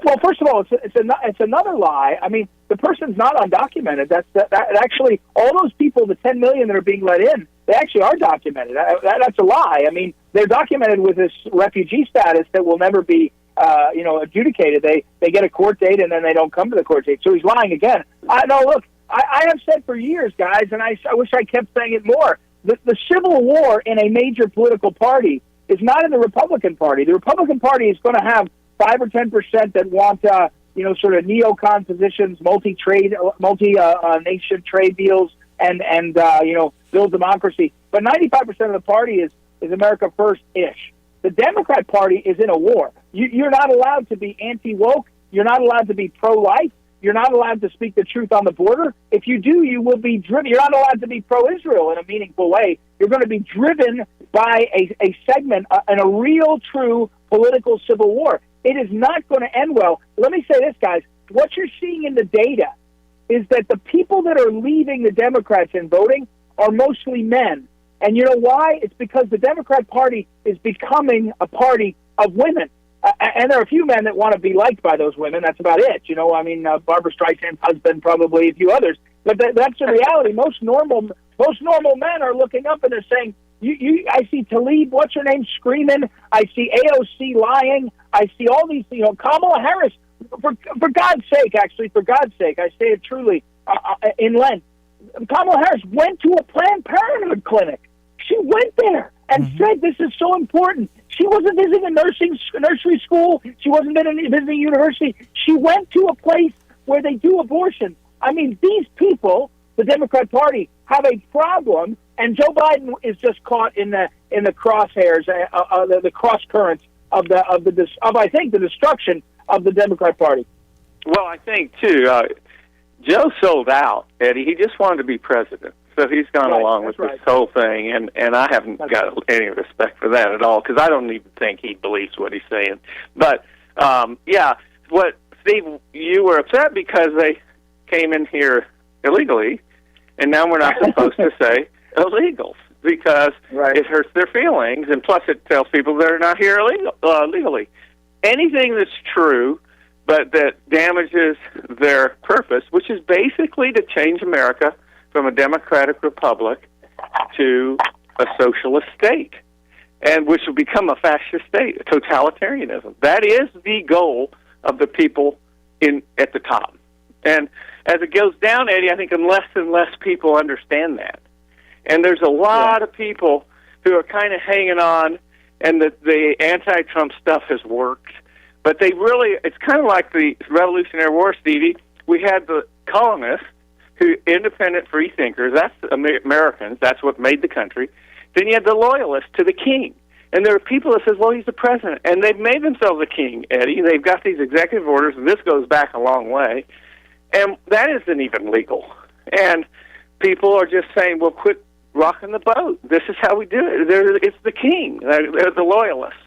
Well, first of all, it's another lie. I mean, the person's not undocumented. That actually, all those people, the 10 million that are being let in, they actually are documented. That's a lie. I mean, they're documented with this refugee status that will never be, adjudicated. They get a court date and then they don't come to the court date. So he's lying again. Look, I have said for years, guys, and I wish I kept saying it more. The civil war in a major political party is not in the Republican Party. The Republican Party is going to have 5 or 10% that want, sort of neocon positions, multi-nation trade deals, and build democracy. But 95% of the party is America First-ish. The Democrat Party is in a war. You're not allowed to be anti-woke. You're not allowed to be pro-life. You're not allowed to speak the truth on the border. If you do, you will be driven. You're not allowed to be pro-Israel in a meaningful way. You're going to be driven by a segment and a real, true political civil war. It is not going to end well. Let me say this, guys. What you're seeing in the data is that the people that are leaving the Democrats and voting are mostly men. And you know why? It's because the Democrat Party is becoming a party of women. And there are a few men that want to be liked by those women. That's about it. Barbara Streisand's husband, probably a few others. But that's the reality. Most normal men are looking up and they're saying, I see Tlaib, what's her name, screaming. I see AOC lying. I see all these, Kamala Harris, for God's sake, I say it truly, in Lent. Kamala Harris went to a Planned Parenthood clinic. She went there and said this is so important. She wasn't visiting a nursery school. She wasn't visiting a university. She went to a place where they do abortion. I mean, these people, the Democrat Party, have a problem, and Joe Biden is just caught in the crosshairs, the cross currents of I think the destruction of the Democrat Party. Well, I think too, Joe sold out, Eddie. He just wanted to be president, so he's gone along with this whole thing, and I haven't got any respect for that at all, because I don't even think he believes what he's saying. But what Steve, you were upset because they came in here illegally, and now we're not supposed to say illegals because it hurts their feelings, and plus it tells people they're not here legally. Anything that's true but that damages their purpose, which is basically to change America from a democratic republic to a socialist state, and which will become a fascist state, a totalitarianism. That is the goal of the people at the top. And as it goes down, Eddie, I think less and less people understand that. And there's a lot of people who are kind of hanging on, and the anti-Trump stuff has worked. But it's kind of like the Revolutionary War, Stevie. We had the colonists, independent free thinkers, that's Americans, that's what made the country. Then you had the loyalists to the king. And there are people that says, well, he's the president. And they've made themselves a king, Eddie. They've got these executive orders, and this goes back a long way. And that isn't even legal. And people are just saying, well, quit rocking the boat. This is how we do it. It's the king. They're the loyalists.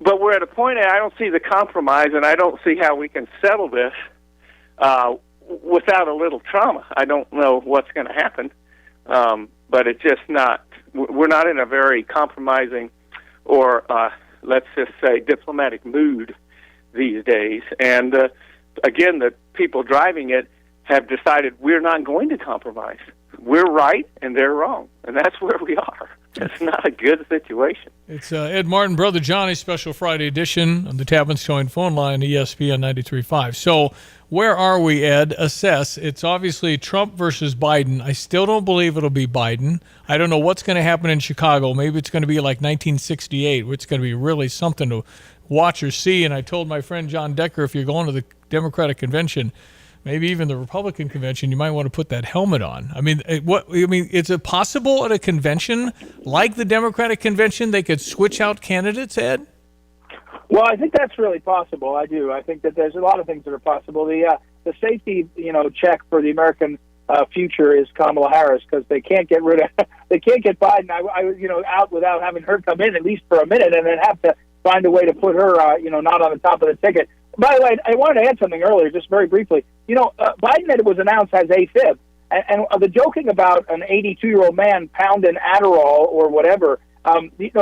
But we're at a point, I don't see the compromise, and I don't see how we can settle this without a little trauma. I don't know what's going to happen, but it's just not. We're not in a very compromising or, let's just say, diplomatic mood these days. And, again, the people driving it have decided we're not going to compromise. We're right, and they're wrong. And that's where we are. It's not a good situation. It's Ed Martin, Brother Johnny, special Friday edition on the Tapman's Towing phone line, ESPN 93.5. So where are we, Ed? Assess. It's obviously Trump versus Biden. I still don't believe it'll be Biden. I don't know what's going to happen in Chicago. Maybe it's going to be like 1968, where it's going to be really something to watch or see. And I told my friend John Decker, if you're going to the Democratic convention, maybe even the Republican convention, you might want to put that helmet on. I mean, is it possible at a convention like the Democratic convention they could switch out candidates, Ed? Well, I think that's really possible. I do. I think that there's a lot of things that are possible. The safety, check for the American future is Kamala Harris, because they can't get Biden out without having her come in at least for a minute, and then have to find a way to put her not on the top of the ticket. By the way, I wanted to add something earlier, just very briefly. Biden was announced as AFib, and the joking about an 82-year-old man pounding Adderall or whatever. This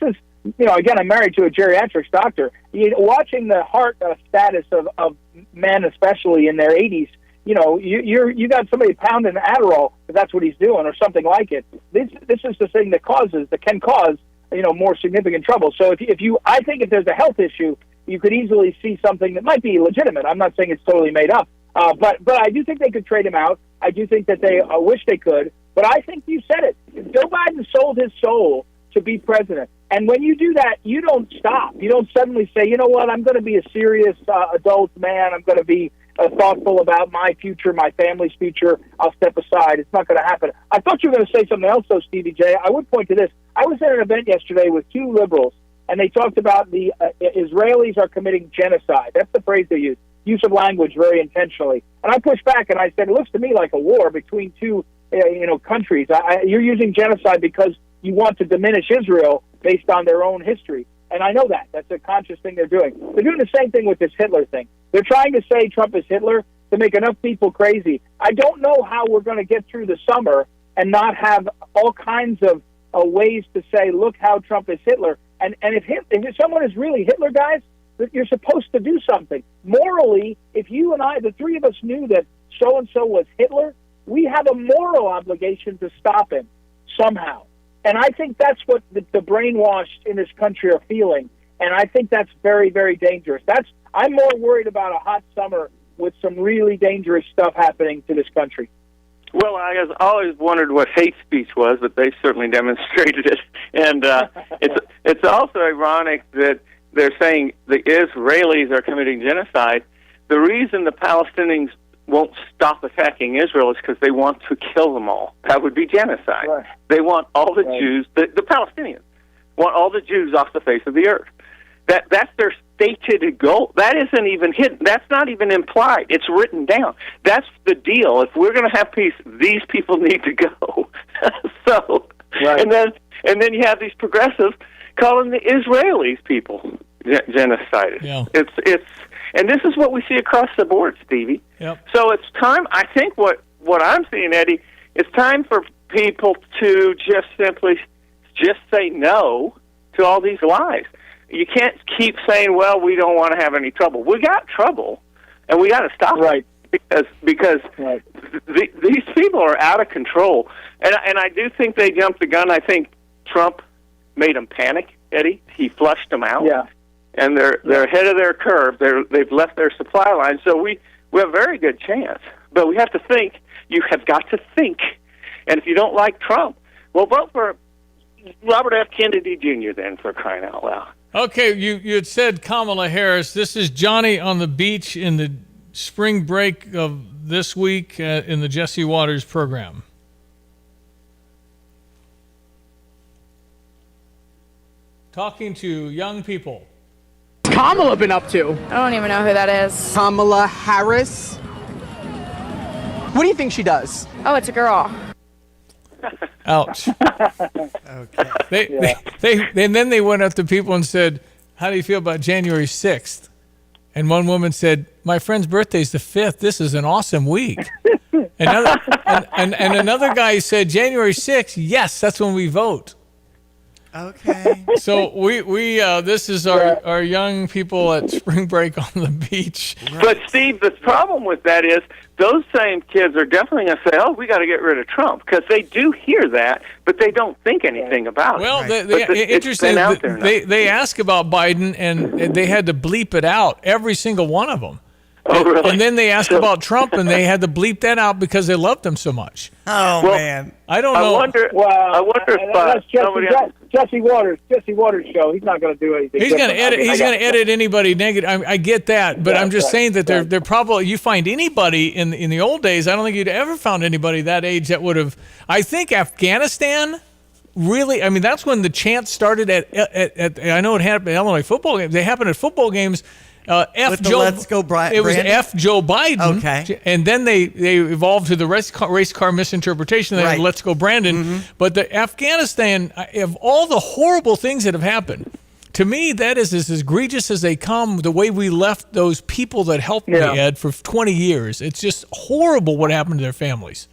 is, again, I'm married to a geriatrics doctor. Watching the heart status of men, especially in their 80s, you got somebody pounding Adderall, if that's what he's doing, or something like it. This is the thing that can cause more significant trouble. So I think if there's a health issue, you could easily see something that might be legitimate. I'm not saying it's totally made up, but I do think they could trade him out. I do think that they wish they could, but I think you said it. Joe Biden sold his soul to be president, and when you do that, you don't stop. You don't suddenly say, you know what, I'm going to be a serious adult man. I'm going to be thoughtful about my future, my family's future. I'll step aside. It's not going to happen. I thought you were going to say something else, though, Stevie J. I would point to this. I was at an event yesterday with two liberals, and they talked about the Israelis are committing genocide. That's the phrase they use. Use of language very intentionally. And I pushed back, and I said, it looks to me like a war between two countries. You're using genocide because you want to diminish Israel based on their own history. And I know that. That's a conscious thing they're doing. They're doing the same thing with this Hitler thing. They're trying to say Trump is Hitler to make enough people crazy. I don't know how we're going to get through the summer and not have all kinds of ways to say, look how Trump is Hitler. And if someone is really Hitler, guys, you're supposed to do something. Morally, if you and I, the three of us, knew that so-and-so was Hitler, we have a moral obligation to stop him somehow. And I think that's what the brainwashed in this country are feeling. And I think that's very, very dangerous. I'm more worried about a hot summer with some really dangerous stuff happening to this country. Well, I have always wondered what hate speech was, but they certainly demonstrated it. And it's also ironic that they're saying the Israelis are committing genocide. The reason the Palestinians won't stop attacking Israel is because they want to kill them all. That would be genocide. Right. They want all the Jews, the Palestinians, want all the Jews off the face of the earth. That's their stated goal. That isn't even hidden. That's not even implied. It's written down. That's the deal. If we're going to have peace, these people need to go. So, right. and then you have these progressives calling the Israelis people genocided. Yeah. And this is what we see across the board, Stevie. Yep. So it's time. I think what I'm seeing, Eddie, it's time for people to just simply say no to all these lies. You can't keep saying, well, we don't want to have any trouble. We got trouble, and we got to stop it because these people are out of control. And I do think they jumped the gun. I think Trump made them panic, Eddie. He flushed them out. Yeah. And they're ahead of their curve. They've left their supply line. So we have a very good chance. But we have to think. You have got to think. And if you don't like Trump, well, vote for Robert F. Kennedy Jr. then, for crying out loud. Okay, you had said Kamala Harris. This is Johnny on the beach in the spring break of this week in the Jesse Waters program. Talking to young people. What's Kamala been up to? I don't even know who that is. Kamala Harris? What do you think she does? Oh, it's a girl. Ouch. Okay. And then they went up to people and said, how do you feel about January 6th? And one woman said, my friend's birthday's the 5th. This is an awesome week. And another guy said, January 6th, yes, that's when we vote. Okay. So we this is our young people at spring break on the beach. But Steve, the problem with that is those same kids are definitely going to say, "Oh, we got to get rid of Trump," because they do hear that, but they don't think anything about it. Well, It's interesting. been out there now. They asked about Biden, and they had to bleep it out, every single one of them. Oh, really? And then they asked about Trump, and they had to bleep that out because they loved him so much. Oh, man. I don't know. I wonder if that's somebody else. Jesse Waters show. He's not going to do anything. He's going to edit. He's going to edit anybody negative. I get that, but I'm just saying that they're probably. You find anybody in the old days. I don't think you'd ever found anybody that age that would have. I think Afghanistan. Really, I mean, that's when the chants started at I know it happened at Illinois football games. They happened at football games. Let's go, It was F. Joe Biden. Okay. And then they evolved to the race car misinterpretation. They had Let's Go Brandon. Mm-hmm. But the Afghanistan, of all the horrible things that have happened, to me, that is as egregious as they come, the way we left those people that helped me, Ed, for 20 years. It's just horrible what happened to their families.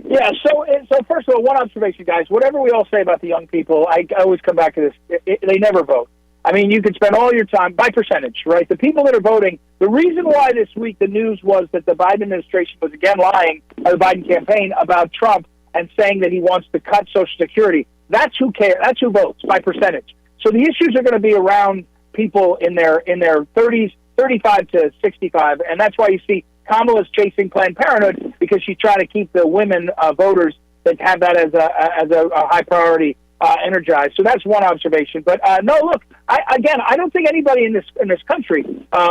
Yeah, so first of all, one observation, guys. Whatever we all say about the young people, I always come back to this. They never vote. I mean, you could spend all your time, by percentage, right? The people that are voting, the reason why this week the news was that the Biden administration was again lying, or the Biden campaign, about Trump and saying that he wants to cut Social Security. That's who cares. That's who votes, by percentage. So the issues are going to be around people in their 30s, 35 to 65, and that's why you see Kamala's chasing Planned Parenthood, because she's trying to keep the women voters that have that as a high priority energized. So that's one observation. But no, look, I don't think anybody in this country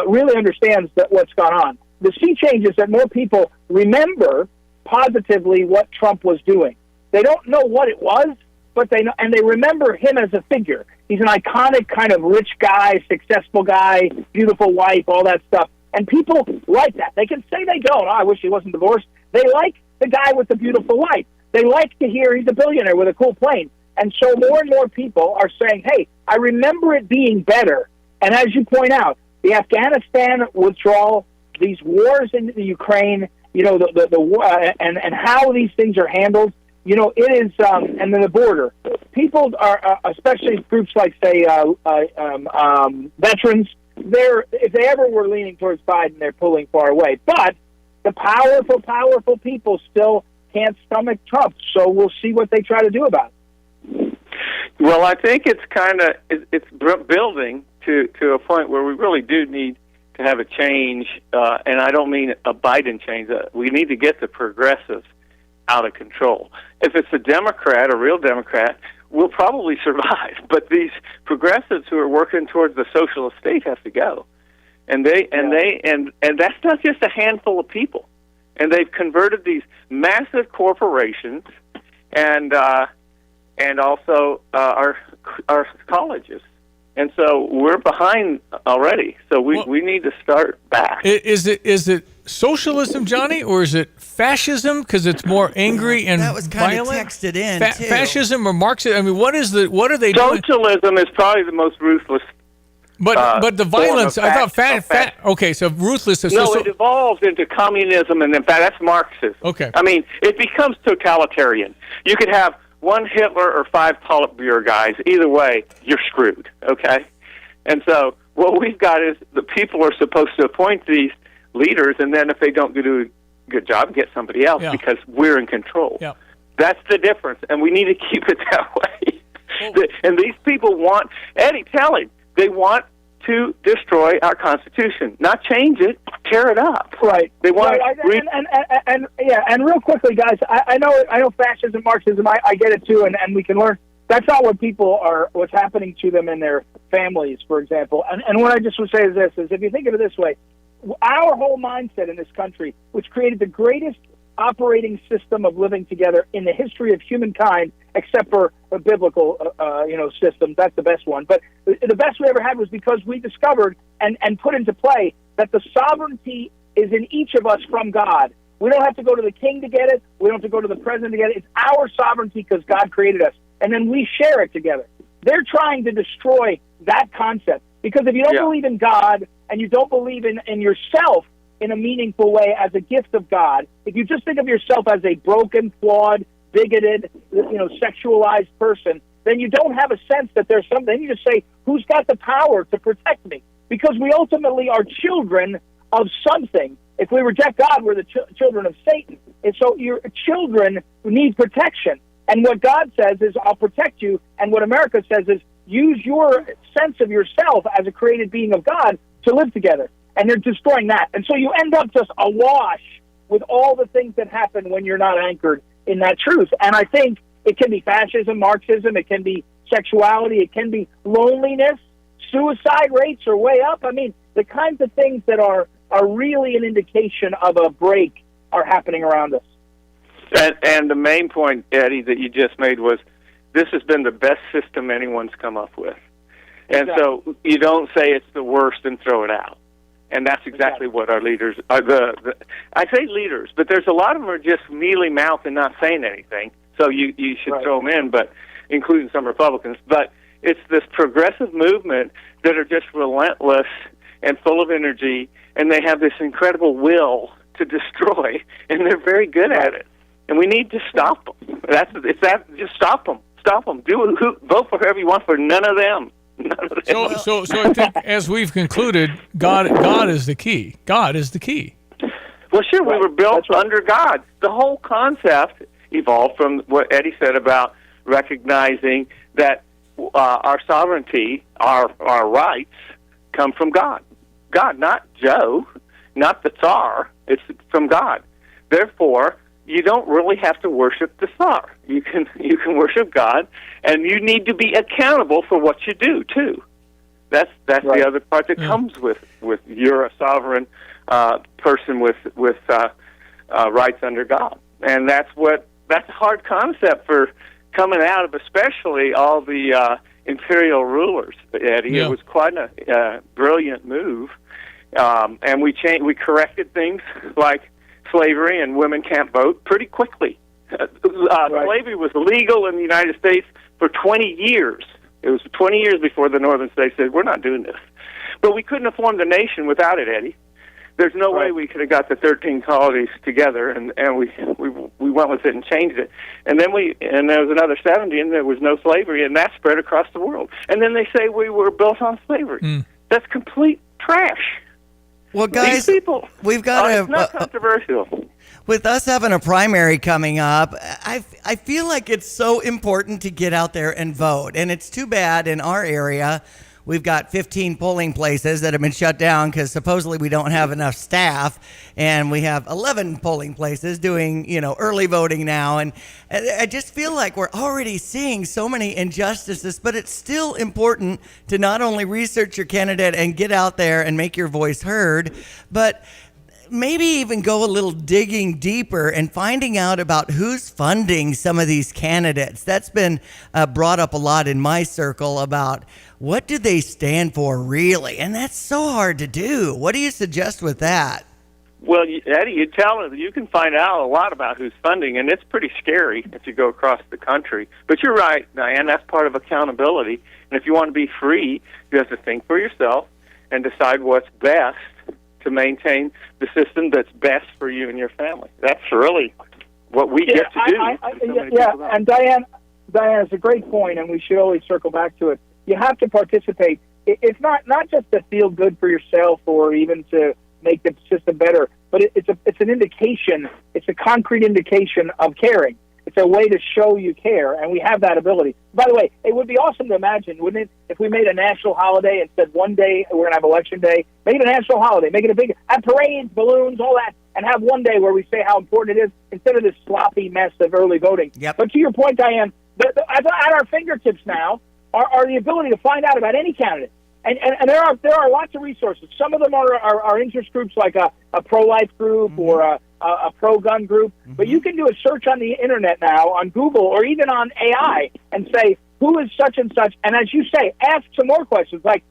really understands what's gone on. The sea change is that more people remember positively what Trump was doing. They don't know what it was, but they remember him as a figure. He's an iconic kind of rich guy, successful guy, beautiful wife, all that stuff. And people like that. They can say they don't. Oh, I wish he wasn't divorced. They like the guy with the beautiful wife. They like to hear he's a billionaire with a cool plane. And so more and more people are saying, hey, I remember it being better. And as you point out, the Afghanistan withdrawal, these wars in the Ukraine, you know, the war, and how these things are handled, you know, it is, and then the border. People are, especially groups like, say, veterans, if they ever were leaning towards Biden, they're pulling far away. But the powerful people still can't stomach Trump. So we'll see what they try to do about it. Well, I think it's building to a point where we really do need to have a change, and I don't mean a Biden change. We need to get the progressives out of control. If it's a Democrat, a real Democrat, we'll probably survive. But these progressives who are working towards the socialist state have to go, and that's not just a handful of people. And they've converted these massive corporations and also our colleges. And so we're behind already. So we need to start back. Is it socialism, Johnny, or is it fascism? Because it's more angry and that was kind of violent. texted in too. Fascism or Marxism? I mean, what are they doing? Socialism is probably the most ruthless. But the violence, I thought okay, so ruthless. It evolves into communism, and in fact, that's Marxism. Okay. I mean, it becomes totalitarian. You could have one Hitler or 5 Politburo guys. Either way, you're screwed, okay? And so what we've got is the people are supposed to appoint these leaders, and then if they don't do a good job, get somebody else because we're in control. Yeah. That's the difference, and we need to keep it that way. And these people want, Eddie, tell him, they want to destroy our Constitution, not change it, tear it up. Right. They want and real quickly, guys, I know fascism, Marxism, I get it too, and we can learn. That's not what people are, what's happening to them in their families, for example. And what I just would say is this, is if you think of it this way, our whole mindset in this country, which created the greatest operating system of living together in the history of humankind, except for a biblical, system. That's the best one. But the best we ever had was because we discovered and put into play that the sovereignty is in each of us from God. We don't have to go to the king to get it. We don't have to go to the president to get it. It's our sovereignty because God created us. And then we share it together. They're trying to destroy that concept. Because if you don't believe in God and you don't believe in yourself in a meaningful way as a gift of God, if you just think of yourself as a broken, flawed, bigoted, sexualized person, then you don't have a sense that there's something. Then you just say, who's got the power to protect me? Because we ultimately are children of something. If we reject God, we're the children of Satan. And so your children need protection. And what God says is, I'll protect you. And what America says is, use your sense of yourself as a created being of God to live together. And they're destroying that. And so you end up just awash with all the things that happen when you're not anchored in that truth. And I think it can be fascism, Marxism, it can be sexuality, it can be loneliness, suicide rates are way up. I mean, the kinds of things that are really an indication of a break are happening around us. And the main point, Eddie, that you just made was this has been the best system anyone's come up with. And so you don't say it's the worst and throw it out. And that's exactly what our leaders are. I say leaders, but there's a lot of them are just mealy-mouthed and not saying anything. So you should throw them in, but including some Republicans. But it's this progressive movement that are just relentless and full of energy, and they have this incredible will to destroy, and they're very good at it. And we need to stop them. Just stop them. Stop them. Vote for whoever you want, for none of them. So I think, as we've concluded, God is the key. God is the key. Well, sure, we were built under God. The whole concept evolved from what Eddie said about recognizing that our sovereignty, our rights, come from God. God, not Joe, not the Tsar. It's from God. Therefore, you don't really have to worship the Tsar. You can worship God, and you need to be accountable for what you do too. That's the other part that comes with you're a sovereign person with rights under God, and that's a hard concept for coming out of, especially all the imperial rulers. Eddie, it was quite a brilliant move, and we corrected things like slavery and women can't vote pretty quickly. Slavery was legal in the United States for 20 years. It was 20 years before the northern states said, we're not doing this. But we couldn't have formed a nation without it, Eddie. There's no way we could have got the 13 colonies together, and we went with it and changed it. And then there was another 70, and there was no slavery, and that spread across the world. And then they say we were built on slavery. That's complete trash. Well, guys, these people, we've got it's not controversial. with us having a primary coming up, I feel like it's so important to get out there and vote. And it's too bad in our area, we've got 15 polling places that have been shut down because supposedly we don't have enough staff. And we have 11 polling places doing, early voting now. And I just feel like we're already seeing so many injustices, but it's still important to not only research your candidate and get out there and make your voice heard, but maybe even go a little digging deeper and finding out about who's funding some of these candidates. That's been brought up a lot in my circle about what do they stand for really? And that's so hard to do. What do you suggest with that? Well, Eddie, you can find out a lot about who's funding, and it's pretty scary if you go across the country. But you're right, Diane, that's part of accountability. And if you want to be free, you have to think for yourself and decide what's best to maintain the system that's best for you and your family. That's really what we get to do. And Diane, it's a great point, and we should always circle back to it. You have to participate. It's not just to feel good for yourself or even to make the system better, but it's an indication. It's a concrete indication of caring. It's a way to show you care, and we have that ability. By the way, it would be awesome to imagine, wouldn't it, if we made a national holiday and said one day we're going to have election day, make it a national holiday, make it a big, have parades, balloons, all that, and have one day where we say how important it is instead of this sloppy mess of early voting. Yep. But to your point, Diane, at our fingertips now are the ability to find out about any candidate. And there are lots of resources. Some of them are interest groups like a pro-life group or a pro-gun group. Mm-hmm. But you can do a search on the Internet now, on Google, or even on AI, and say, who is such and such? And as you say, ask some more questions, like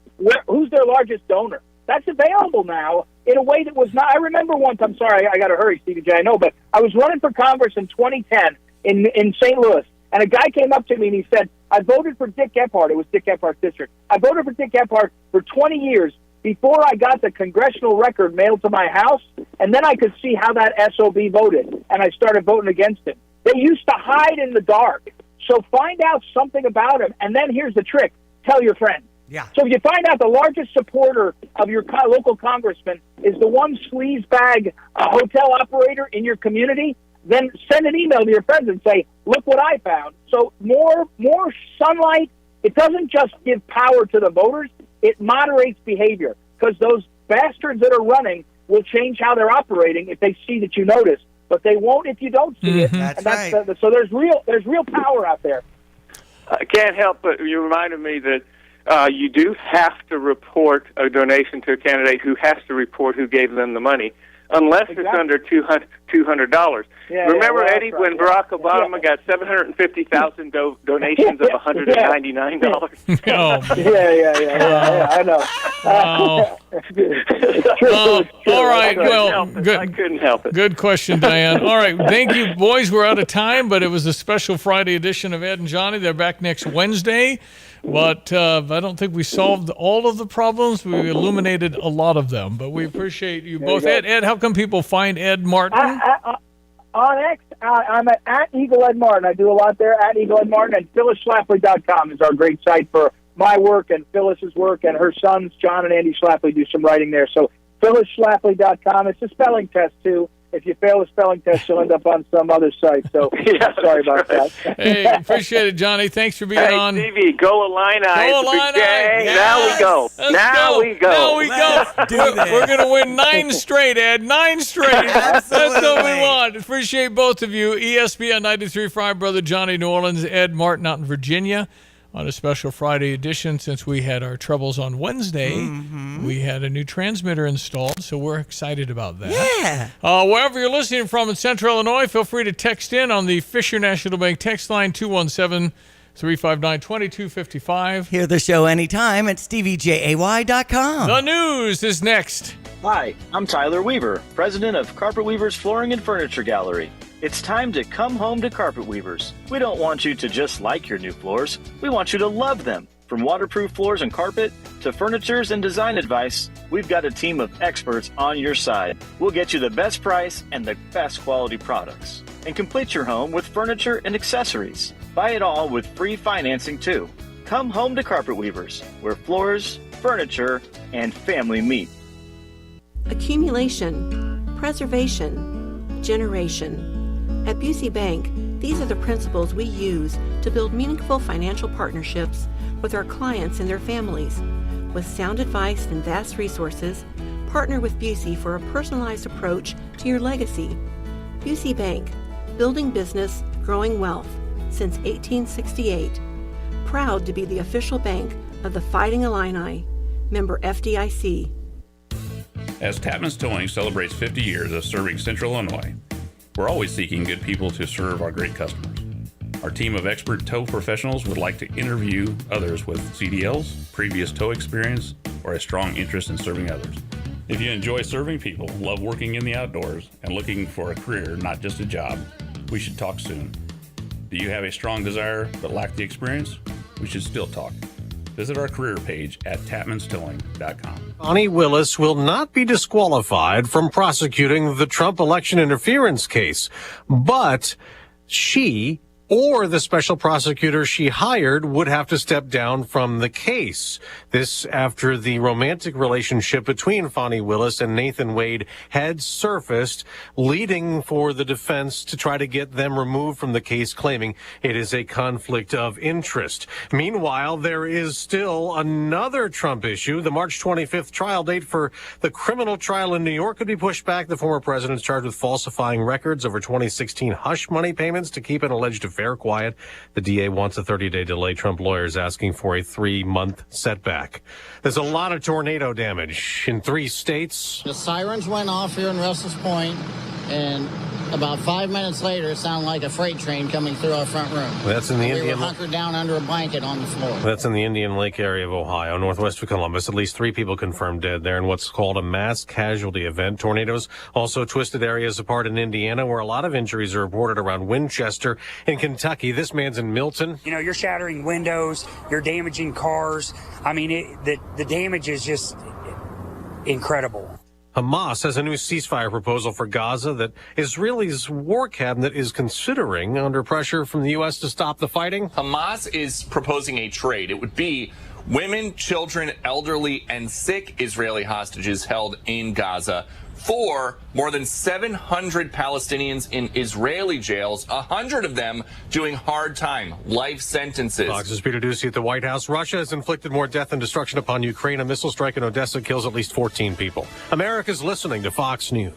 who's their largest donor? That's available now in a way that was not. I remember once, I'm sorry, I got to hurry, Stevie Jay, I know, but I was running for Congress in 2010 in St. Louis. And a guy came up to me and he said, I voted for Dick Gephardt. It was Dick Gephardt's district. I voted for Dick Gephardt for 20 years before I got the congressional record mailed to my house, and then I could see how that SOB voted, and I started voting against him. They used to hide in the dark. So find out something about him, and then here's the trick. Tell your friends. Yeah. So if you find out the largest supporter of your local congressman is the one sleazebag hotel operator in your community, then send an email to your friends and say, look what I found. So more sunlight, it doesn't just give power to the voters, it moderates behavior, because those bastards that are running will change how they're operating if they see that you notice, but they won't if you don't see it. That's right. So there's real power out there. I can't help but you reminded me that you do have to report a donation to a candidate who has to report who gave them the money, unless it's under $200. Remember, Eddie, when Barack Obama got 750,000 donations of $199? Yeah, I know. Wow. All right, well, good. I couldn't help it. Good question, Diane. All right, thank you, boys. We're out of time, but it was a special Friday edition of Ed and Johnny. They're back next Wednesday. But I don't think we solved all of the problems. We illuminated a lot of them. But we appreciate you both. Ed, how can people find Ed Martin? On X, I'm at Eagle Ed Martin. I do a lot there, at Eagle Ed Martin. And PhyllisSchlafly.com is our great site for my work and Phyllis's work. And her sons, John and Andy Schlafly, do some writing there. So PhyllisSchlafly.com. It's a spelling test, too. If you fail a spelling test, you'll end up on some other site. So sorry about that. Hey, appreciate it, Johnny. Thanks for being on. Stevie, go Illini. Go Illini. Yes. Now we go. Now we go. We're going to win 9 straight, Ed. 9 straight. That's what we want. Appreciate both of you. ESPN 93.5, Brother Johnny New Orleans, Ed Martin out in Virginia. On a special Friday edition, since we had our troubles on Wednesday, we had a new transmitter installed, so we're excited about that. Yeah. Wherever you're listening from in Central Illinois, feel free to text in on the Fisher National Bank text line 217-359-2255. Hear the show anytime at StevieJay.com. The news is next. Hi, I'm Tyler Weaver, president of Carpet Weavers Flooring and Furniture Gallery. It's time to come home to Carpet Weavers. We don't want you to just like your new floors. We want you to love them. From waterproof floors and carpet to furnitures and design advice, we've got a team of experts on your side. We'll get you the best price and the best quality products. And complete your home with furniture and accessories. Buy it all with free financing too. Come home to Carpet Weavers, where floors, furniture, and family meet. Accumulation, preservation, generation. At Busey Bank, these are the principles we use to build meaningful financial partnerships with our clients and their families. With sound advice and vast resources, partner with Busey for a personalized approach to your legacy. Busey Bank, building business, growing wealth, since 1868. Proud to be the official bank of the Fighting Illini. Member FDIC. As Tapman's Towing celebrates 50 years of serving Central Illinois, we're always seeking good people to serve our great customers. Our team of expert tow professionals would like to interview others with CDLs, previous tow experience, or a strong interest in serving others. If you enjoy serving people, love working in the outdoors, and looking for a career, not just a job, we should talk soon. Do you have a strong desire but lack the experience? We should still talk. Visit our career page at tapmanstowing.com. Fani Willis will not be disqualified from prosecuting the Trump election interference case, but she or the special prosecutor she hired would have to step down from the case. This after the romantic relationship between Fani Willis and Nathan Wade had surfaced, leading for the defense to try to get them removed from the case, claiming it is a conflict of interest. Meanwhile, there is still another Trump issue. The March 25th trial date for the criminal trial in New York could be pushed back. The former president is charged with falsifying records over 2016 hush money payments to keep an alleged affair quiet. The DA wants a 30-day delay. Trump lawyers asking for a 3-month setback. There's a lot of tornado damage in 3 states. The sirens went off here in Russell's Point, and about 5 minutes later, it sounded like a freight train coming through our front room. That's in the We were hunkered down under a blanket on the floor. That's in the Indian Lake area of Ohio, northwest of Columbus. At least 3 people confirmed dead there in what's called a mass casualty event. Tornadoes also twisted areas apart in Indiana, where a lot of injuries are reported around Winchester. In Kentucky, this man's in Milton. You know, you're shattering windows, you're damaging cars. I mean, the damage is just incredible. Hamas has a new ceasefire proposal for Gaza that Israel's war cabinet is considering under pressure from the U.S. to stop the fighting. Hamas is proposing a trade. It would be women, children, elderly, and sick Israeli hostages held in Gaza for more than 700 Palestinians in Israeli jails, 100 of them doing hard time, life sentences. Fox's Peter Doocy at the White House. Russia has inflicted more death and destruction upon Ukraine. A missile strike in Odessa kills at least 14 people. America's listening to Fox News.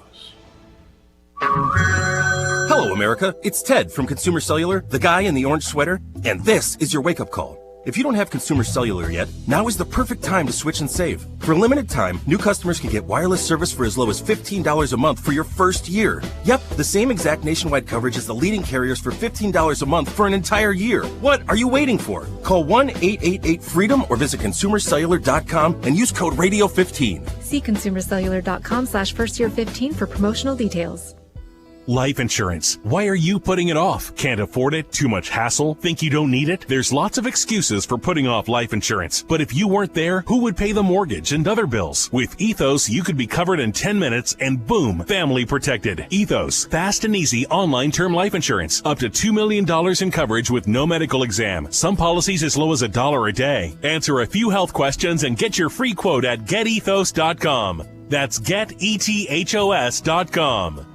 Hello, America. It's Ted from Consumer Cellular, the guy in the orange sweater, and this is your wake-up call. If you don't have Consumer Cellular yet, now is the perfect time to switch and save. For a limited time, new customers can get wireless service for as low as $15 a month for your first year. Yep, the same exact nationwide coverage as the leading carriers for $15 a month for an entire year. What are you waiting for? Call 1-888-FREEDOM or visit consumercellular.com and use code RADIO15. See consumercellular.com/firstyear15 for promotional details. Life insurance. Why are you putting it off? Can't afford it? Too much hassle? Think you don't need it? There's lots of excuses for putting off life insurance. But if you weren't there, who would pay the mortgage and other bills? With Ethos, you could be covered in 10 minutes and boom, family protected. Ethos, fast and easy online term life insurance. Up to $2 million in coverage with no medical exam. Some policies as low as $1 a day. Answer a few health questions and get your free quote at getethos.com. That's getethos.com.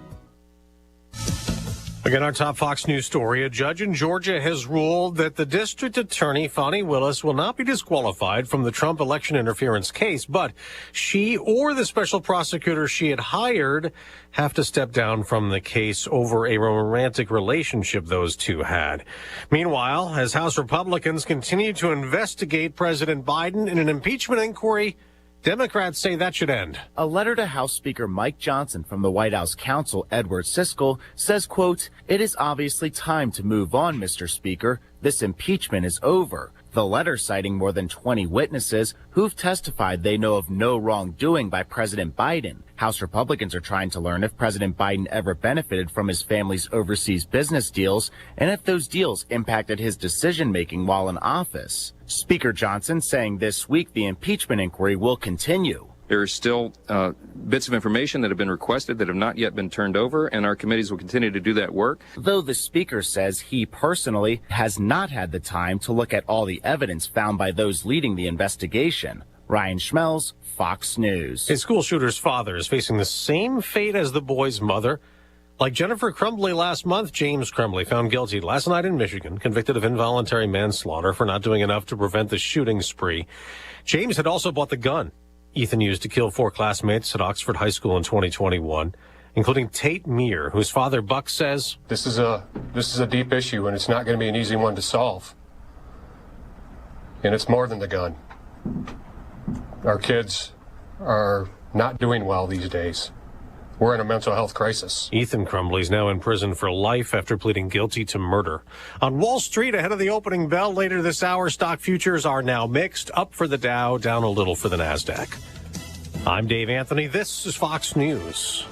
Again, our top Fox News story. A judge in Georgia has ruled that the district attorney, Fani Willis, will not be disqualified from the Trump election interference case, but she or the special prosecutor she had hired have to step down from the case over a romantic relationship those two had. Meanwhile, as House Republicans continue to investigate President Biden in an impeachment inquiry, Democrats say that should end. A letter to House Speaker Mike Johnson from the White House counsel Edward Siskel says, quote, "It is obviously time to move on, Mr. Speaker. This impeachment is over." The letter citing more than 20 witnesses who've testified they know of no wrongdoing by President Biden. House Republicans are trying to learn if President Biden ever benefited from his family's overseas business deals and if those deals impacted his decision-making while in office. Speaker Johnson saying this week the impeachment inquiry will continue. There are still bits of information that have been requested that have not yet been turned over, and our committees will continue to do that work. Though the speaker says he personally has not had the time to look at all the evidence found by those leading the investigation. Ryan Schmelz, Fox News. A school shooter's father is facing the same fate as the boy's mother. Like Jennifer Crumbley last month, James Crumbley found guilty last night in Michigan, convicted of involuntary manslaughter for not doing enough to prevent the shooting spree. James had also bought the gun Ethan used to kill 4 classmates at Oxford High School in 2021, including Tate Meir, whose father, Buck, says, This is a deep issue, and it's not going to be an easy one to solve. And it's more than the gun. Our kids are not doing well these days. We're in a mental health crisis. Ethan Crumbley's now in prison for life after pleading guilty to murder. On Wall Street, ahead of the opening bell later this hour, stock futures are now mixed, up for the Dow, down a little for the NASDAQ. I'm Dave Anthony. This is Fox News.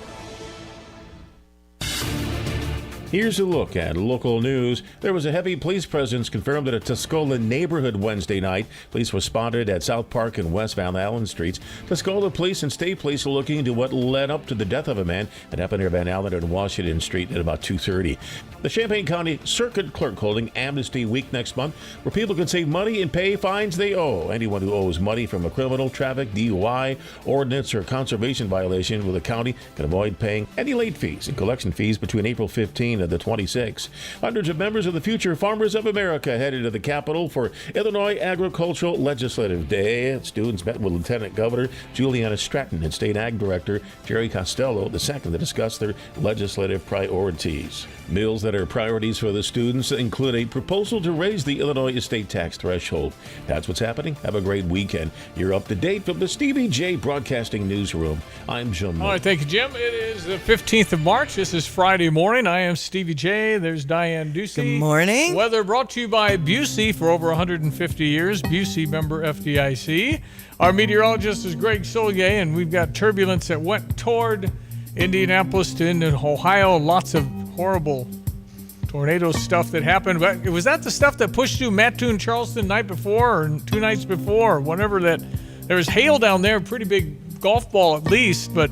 Here's a look at local news. There was a heavy police presence confirmed at a Tuscola neighborhood Wednesday night. Police were spotted at South Park and West Van Allen Streets. Tuscola police and state police are looking into what led up to the death of a man that happened near Van Allen and Washington Street at about 2:30. The Champaign County Circuit Clerk holding Amnesty Week next month, where people can save money and pay fines they owe. Anyone who owes money from a criminal, traffic, DUI, ordinance, or conservation violation with the county can avoid paying any late fees and collection fees between April 15 and the 26th. Hundreds of members of the Future Farmers of America headed to the Capitol for Illinois Agricultural Legislative Day. Students met with Lieutenant Governor Juliana Stratton and State Ag Director Jerry Costello II to discuss their legislative priorities. Bills that are priorities for the students include a proposal to raise the Illinois estate tax threshold. That's what's happening. Have a great weekend. You're up to date from the Stevie Jay Broadcasting Newsroom. I'm Jim. All right, thank you, Jim. It is the 15th of March. This is Friday morning. I am Stevie Jay. There's Diane Ducey. Good morning. Weather brought to you by Busey for over 150 years. Busey member FDIC. Our meteorologist is Greg Solier, and we've got turbulence that went toward Indianapolis to into Ohio. Lots of horrible tornado stuff that happened. But was that the stuff that pushed through Mattoon, Charleston night before, or 2 nights before, or whatever? That there was hail down there, pretty big golf ball at least. But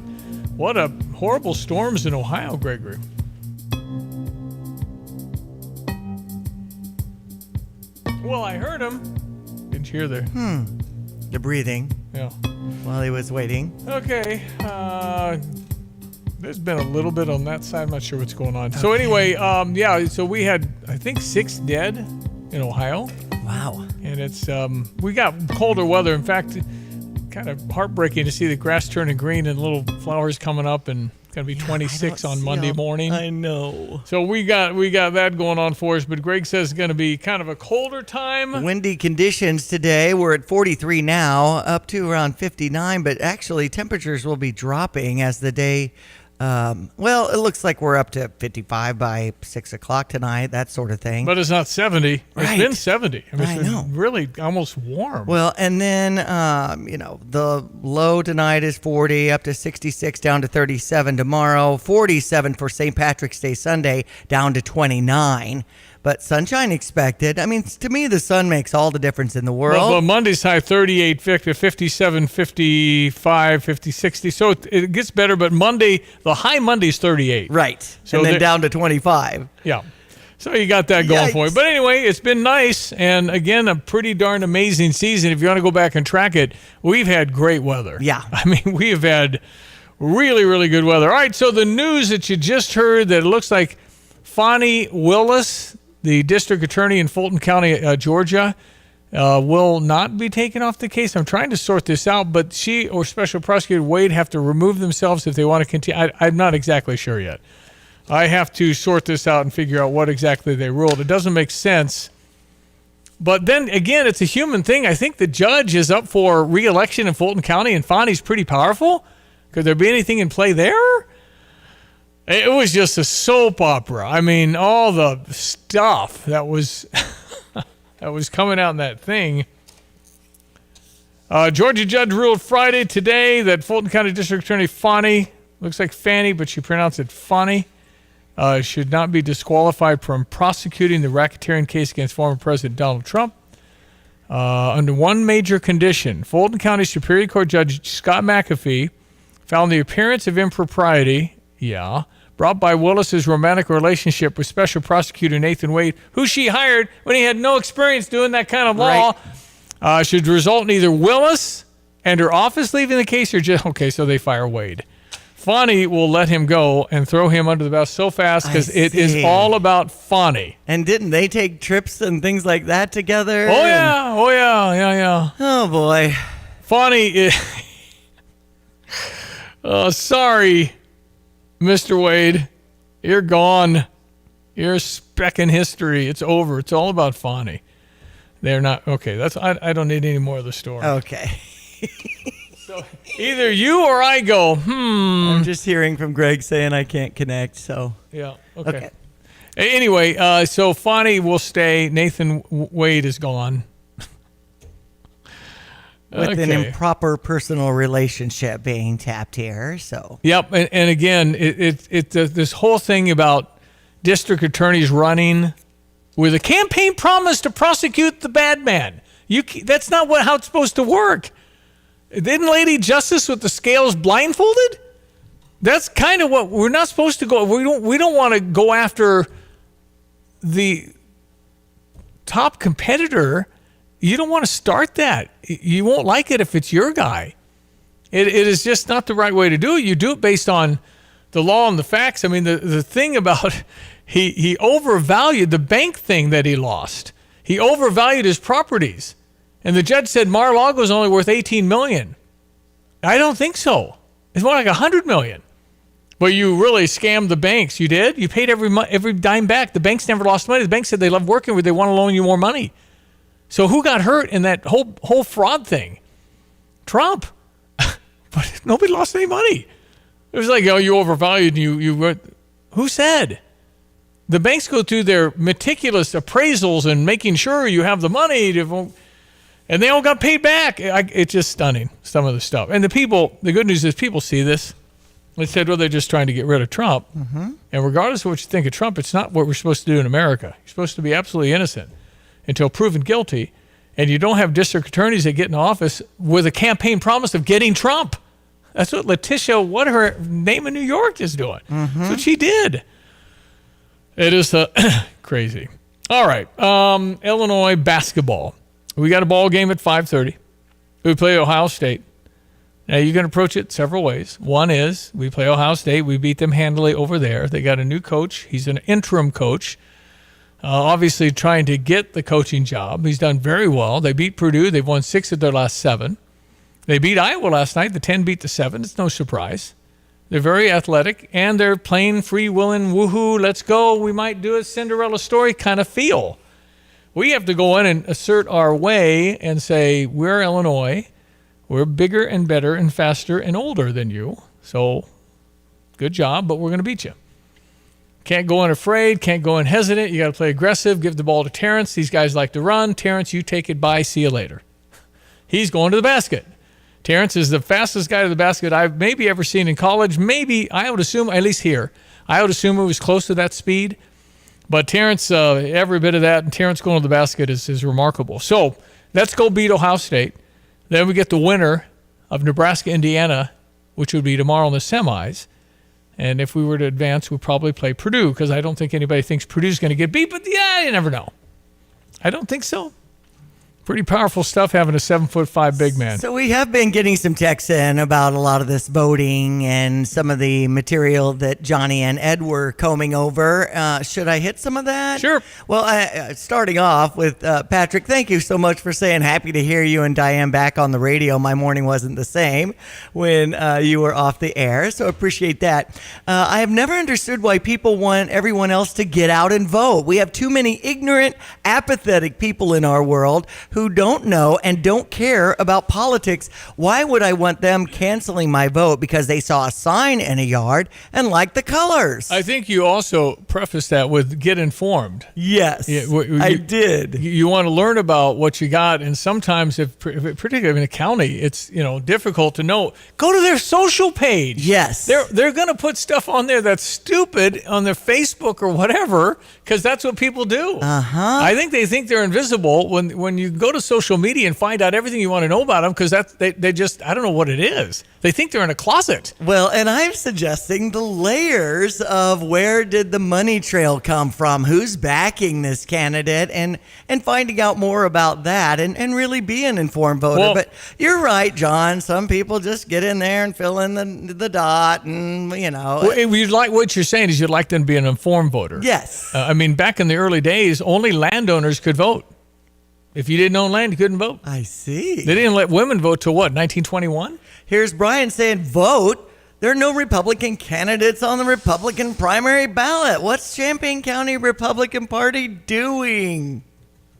what a horrible storms in Ohio, Gregory. Well, I heard him. Didn't you hear The breathing. Yeah. While he was waiting. Okay. There's been a little bit on that side. I'm not sure what's going on. So anyway, so we had, I think, 6 dead in Ohio. Wow. And it's, we got colder weather. In fact, kind of heartbreaking to see the grass turning green and little flowers coming up, and it's going to be 26 on Monday morning. I know. So we got that going on for us, but Greg says it's going to be kind of a colder time. Windy conditions today. We're at 43 now, up to around 59, but actually temperatures will be dropping as the day. It looks like we're up to 55 by 6 o'clock tonight, that sort of thing. But it's not 70. Right. It's been 70. I mean, I know. Been really almost warm. Well, and then, the low tonight is 40, up to 66, down to 37 tomorrow, 47 for St. Patrick's Day Sunday, down to 29. But sunshine expected. I mean, to me, the sun makes all the difference in the world. Well, Monday's high 38, 57, 55, 50, 60. So it gets better, but the high Monday's 38. Right. So and then down to 25. Yeah. So you got that going for you. But anyway, it's been nice. And again, a pretty darn amazing season. If you want to go back and track it, we've had great weather. Yeah. I mean, we have had really, really good weather. All right. So the news that you just heard, that it looks like Fani Willis, the district attorney in Fulton County, Georgia, will not be taken off the case. I'm trying to sort this out, but she or Special Prosecutor Wade have to remove themselves if they want to continue. I'm not exactly sure yet. I have to sort this out and figure out what exactly they ruled. It doesn't make sense. But then, again, it's a human thing. I think the judge is up for re-election in Fulton County, and Fani's pretty powerful. Could there be anything in play there? It was just a soap opera. I mean, all the stuff that was that was coming out in that thing. Georgia judge ruled Friday today that Fulton County District Attorney Fani, looks like Fanny, but she pronounced it Fani, should not be disqualified from prosecuting the racketeering case against former President Donald Trump under one major condition. Fulton County Superior Court Judge Scott McAfee found the appearance of impropriety, brought by Willis's romantic relationship with Special Prosecutor Nathan Wade, who she hired when he had no experience doing that kind of law, should result in either Willis and her office leaving the case, or just, so they fire Wade. Fonnie will let him go and throw him under the bus so fast because it is all about Fonnie. And didn't they take trips and things like that together? Oh, yeah. Oh, boy. Fonnie is... sorry, Mr. Wade. You're gone. You're a speck in history. It's over. It's all about Fonnie. They're not... Okay, I don't need any more of the story. Okay. So either you or I go, I'm just hearing from Greg saying I can't connect, so... Yeah, okay. Anyway, so Fonnie will stay. Nathan Wade is gone. With an improper personal relationship being tapped here, so... Yep, and again, this whole thing about district attorneys running with a campaign promise to prosecute the bad man. That's not how it's supposed to work. Didn't Lady Justice with the scales blindfolded? That's kind of what we're not supposed to go. We don't want to go after the top competitor. You don't want to start that. You won't like it if it's your guy. It is just not the right way to do it. You do it based on the law and the facts. I mean, the thing about he overvalued the bank thing that he lost. He overvalued his properties. And the judge said Mar-a-Lago's only worth $18 million. I don't think so. It's more like $100 million. But you really scammed the banks. You did? You paid every dime back. The banks never lost money. The banks said they love working with you. They want to loan you more money. So who got hurt in that whole fraud thing? Trump. But nobody lost any money. It was like, oh, you overvalued. Who said? The banks go through their meticulous appraisals and making sure you have the money to... And they all got paid back. It's just stunning, some of the stuff. And the good news is people see this. They said, well, they're just trying to get rid of Trump. Mm-hmm. And regardless of what you think of Trump, it's not what we're supposed to do in America. You're supposed to be absolutely innocent until proven guilty. And you don't have district attorneys that get in office with a campaign promise of getting Trump. That's what Letitia, what her name in New York is doing. Mm-hmm. That's what she did. It is crazy. All right. Illinois basketball. We got a ball game at 5:30. We play Ohio State. Now, you can approach it several ways. One is we play Ohio State. We beat them handily over there. They got a new coach. He's an interim coach, obviously trying to get the coaching job. He's done very well. They beat Purdue. They've won 6 of their last 7. They beat Iowa last night. The 10 beat the 7. It's no surprise. They're very athletic, and they're playing free-willing, woohoo, let's go, we might do a Cinderella story kind of feel. We have to go in and assert our way and say, we're Illinois. We're bigger and better and faster and older than you. So good job, but we're going to beat you. Can't go in afraid, can't go in hesitant. You got to play aggressive, give the ball to Terrence. These guys like to run. Terrence, you take it by, see you later. He's going to the basket. Terrence is the fastest guy to the basket I've maybe ever seen in college. Maybe, I would assume, at least here, I would assume it was close to that speed. But Terrence, every bit of that, and Terrence going to the basket is remarkable. So let's go beat Ohio State. Then we get the winner of Nebraska-Indiana, which would be tomorrow in the semis. And if we were to advance, we'd probably play Purdue, because I don't think anybody thinks Purdue's going to get beat. But yeah, you never know. I don't think so. Pretty powerful stuff having a 7'5" big man. So we have been getting some texts in about a lot of this voting and some of the material that Johnny and Ed were combing over. Should I hit some of that? Sure. Well, starting off with Patrick, thank you so much for saying happy to hear you and Diane back on the radio. My morning wasn't the same when you were off the air, so appreciate that. I have never understood why people want everyone else to get out and vote. We have too many ignorant, apathetic people in our world who don't know and don't care about politics. Why would I want them canceling my vote because they saw a sign in a yard and liked the colors? I think you also preface that with get informed. Yes, I did. You want to learn about what you got, and sometimes, particularly in a county, it's difficult to know. Go to their social page. Yes, they're going to put stuff on there that's stupid on their Facebook or whatever, because that's what people do. Uh-huh. I think they think they're invisible when you go go to social media and find out everything you want to know about them because they just, I don't know what it is. They think they're in a closet. Well, and I'm suggesting the layers of where did the money trail come from, who's backing this candidate, and finding out more about that and really be an informed voter. Well, but you're right, John. Some people just get in there and fill in the dot and, you know. Well, you'd like, what you're saying is you'd like them to be an informed voter. Yes. I mean, back in the early days, only landowners could vote. If you didn't own land, you couldn't vote. I see. They didn't let women vote till what, 1921? Here's Brian saying, vote. There are no Republican candidates on the Republican primary ballot. What's Champaign County Republican Party doing?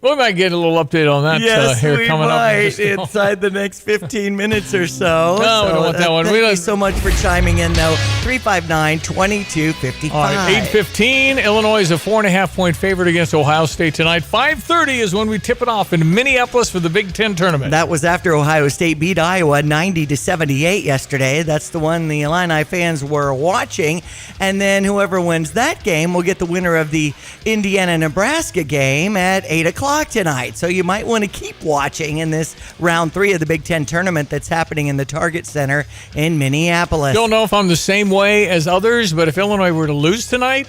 We might get a little update on that here we coming might, up. inside the next 15 minutes or so. No, we don't want that one. Thank you so much for chiming in, though. 359-2255. All right, 8:15. Illinois is a 4.5-point favorite against Ohio State tonight. 5:30 is when we tip it off in Minneapolis for the Big Ten tournament. That was after Ohio State beat Iowa 90-78 yesterday. That's the one the Illini fans were watching. And then whoever wins that game will get the winner of the Indiana-Nebraska game at 8 o'clock tonight. So you might want to keep watching in this round 3 of the Big Ten tournament that's happening in the Target Center in Minneapolis. Don't know if I'm the same way as others, but if Illinois were to lose tonight,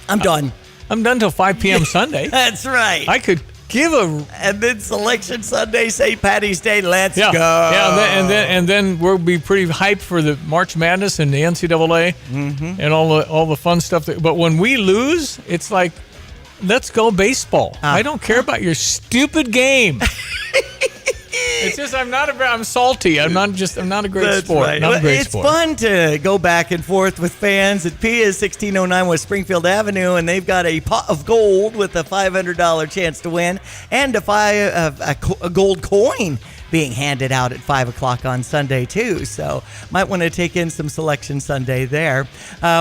I'm done. I'm done till 5 p.m. Sunday. That's right. I could give a... And then Selection Sunday, St. Patty's Day, let's go. Yeah, and then we'll be pretty hyped for the March Madness and the NCAA and all the fun stuff. But when we lose, it's like, let's go baseball. I don't care about your stupid game. It's just I'm salty. I'm not a great That's sport. Right. Not a great it's sport. fun to go back and forth with fans at PIA's 1609 West Springfield Avenue, and they've got a pot of gold with a $500 chance to win and a gold coin being handed out at 5 o'clock on Sunday, too. So might want to take in some Selection Sunday there.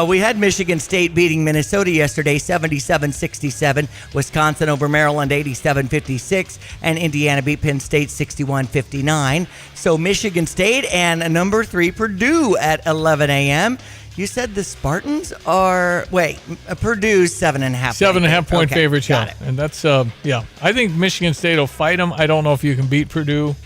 We had Michigan State beating Minnesota yesterday, 77-67. Wisconsin over Maryland, 87-56. And Indiana beat Penn State, 61-59. So Michigan State and number 3 Purdue at 11 a.m. You said the Spartans are, Purdue's 7.5. 7.5 point favorites, got it. And that's, I think Michigan State will fight them. I don't know if you can beat Purdue.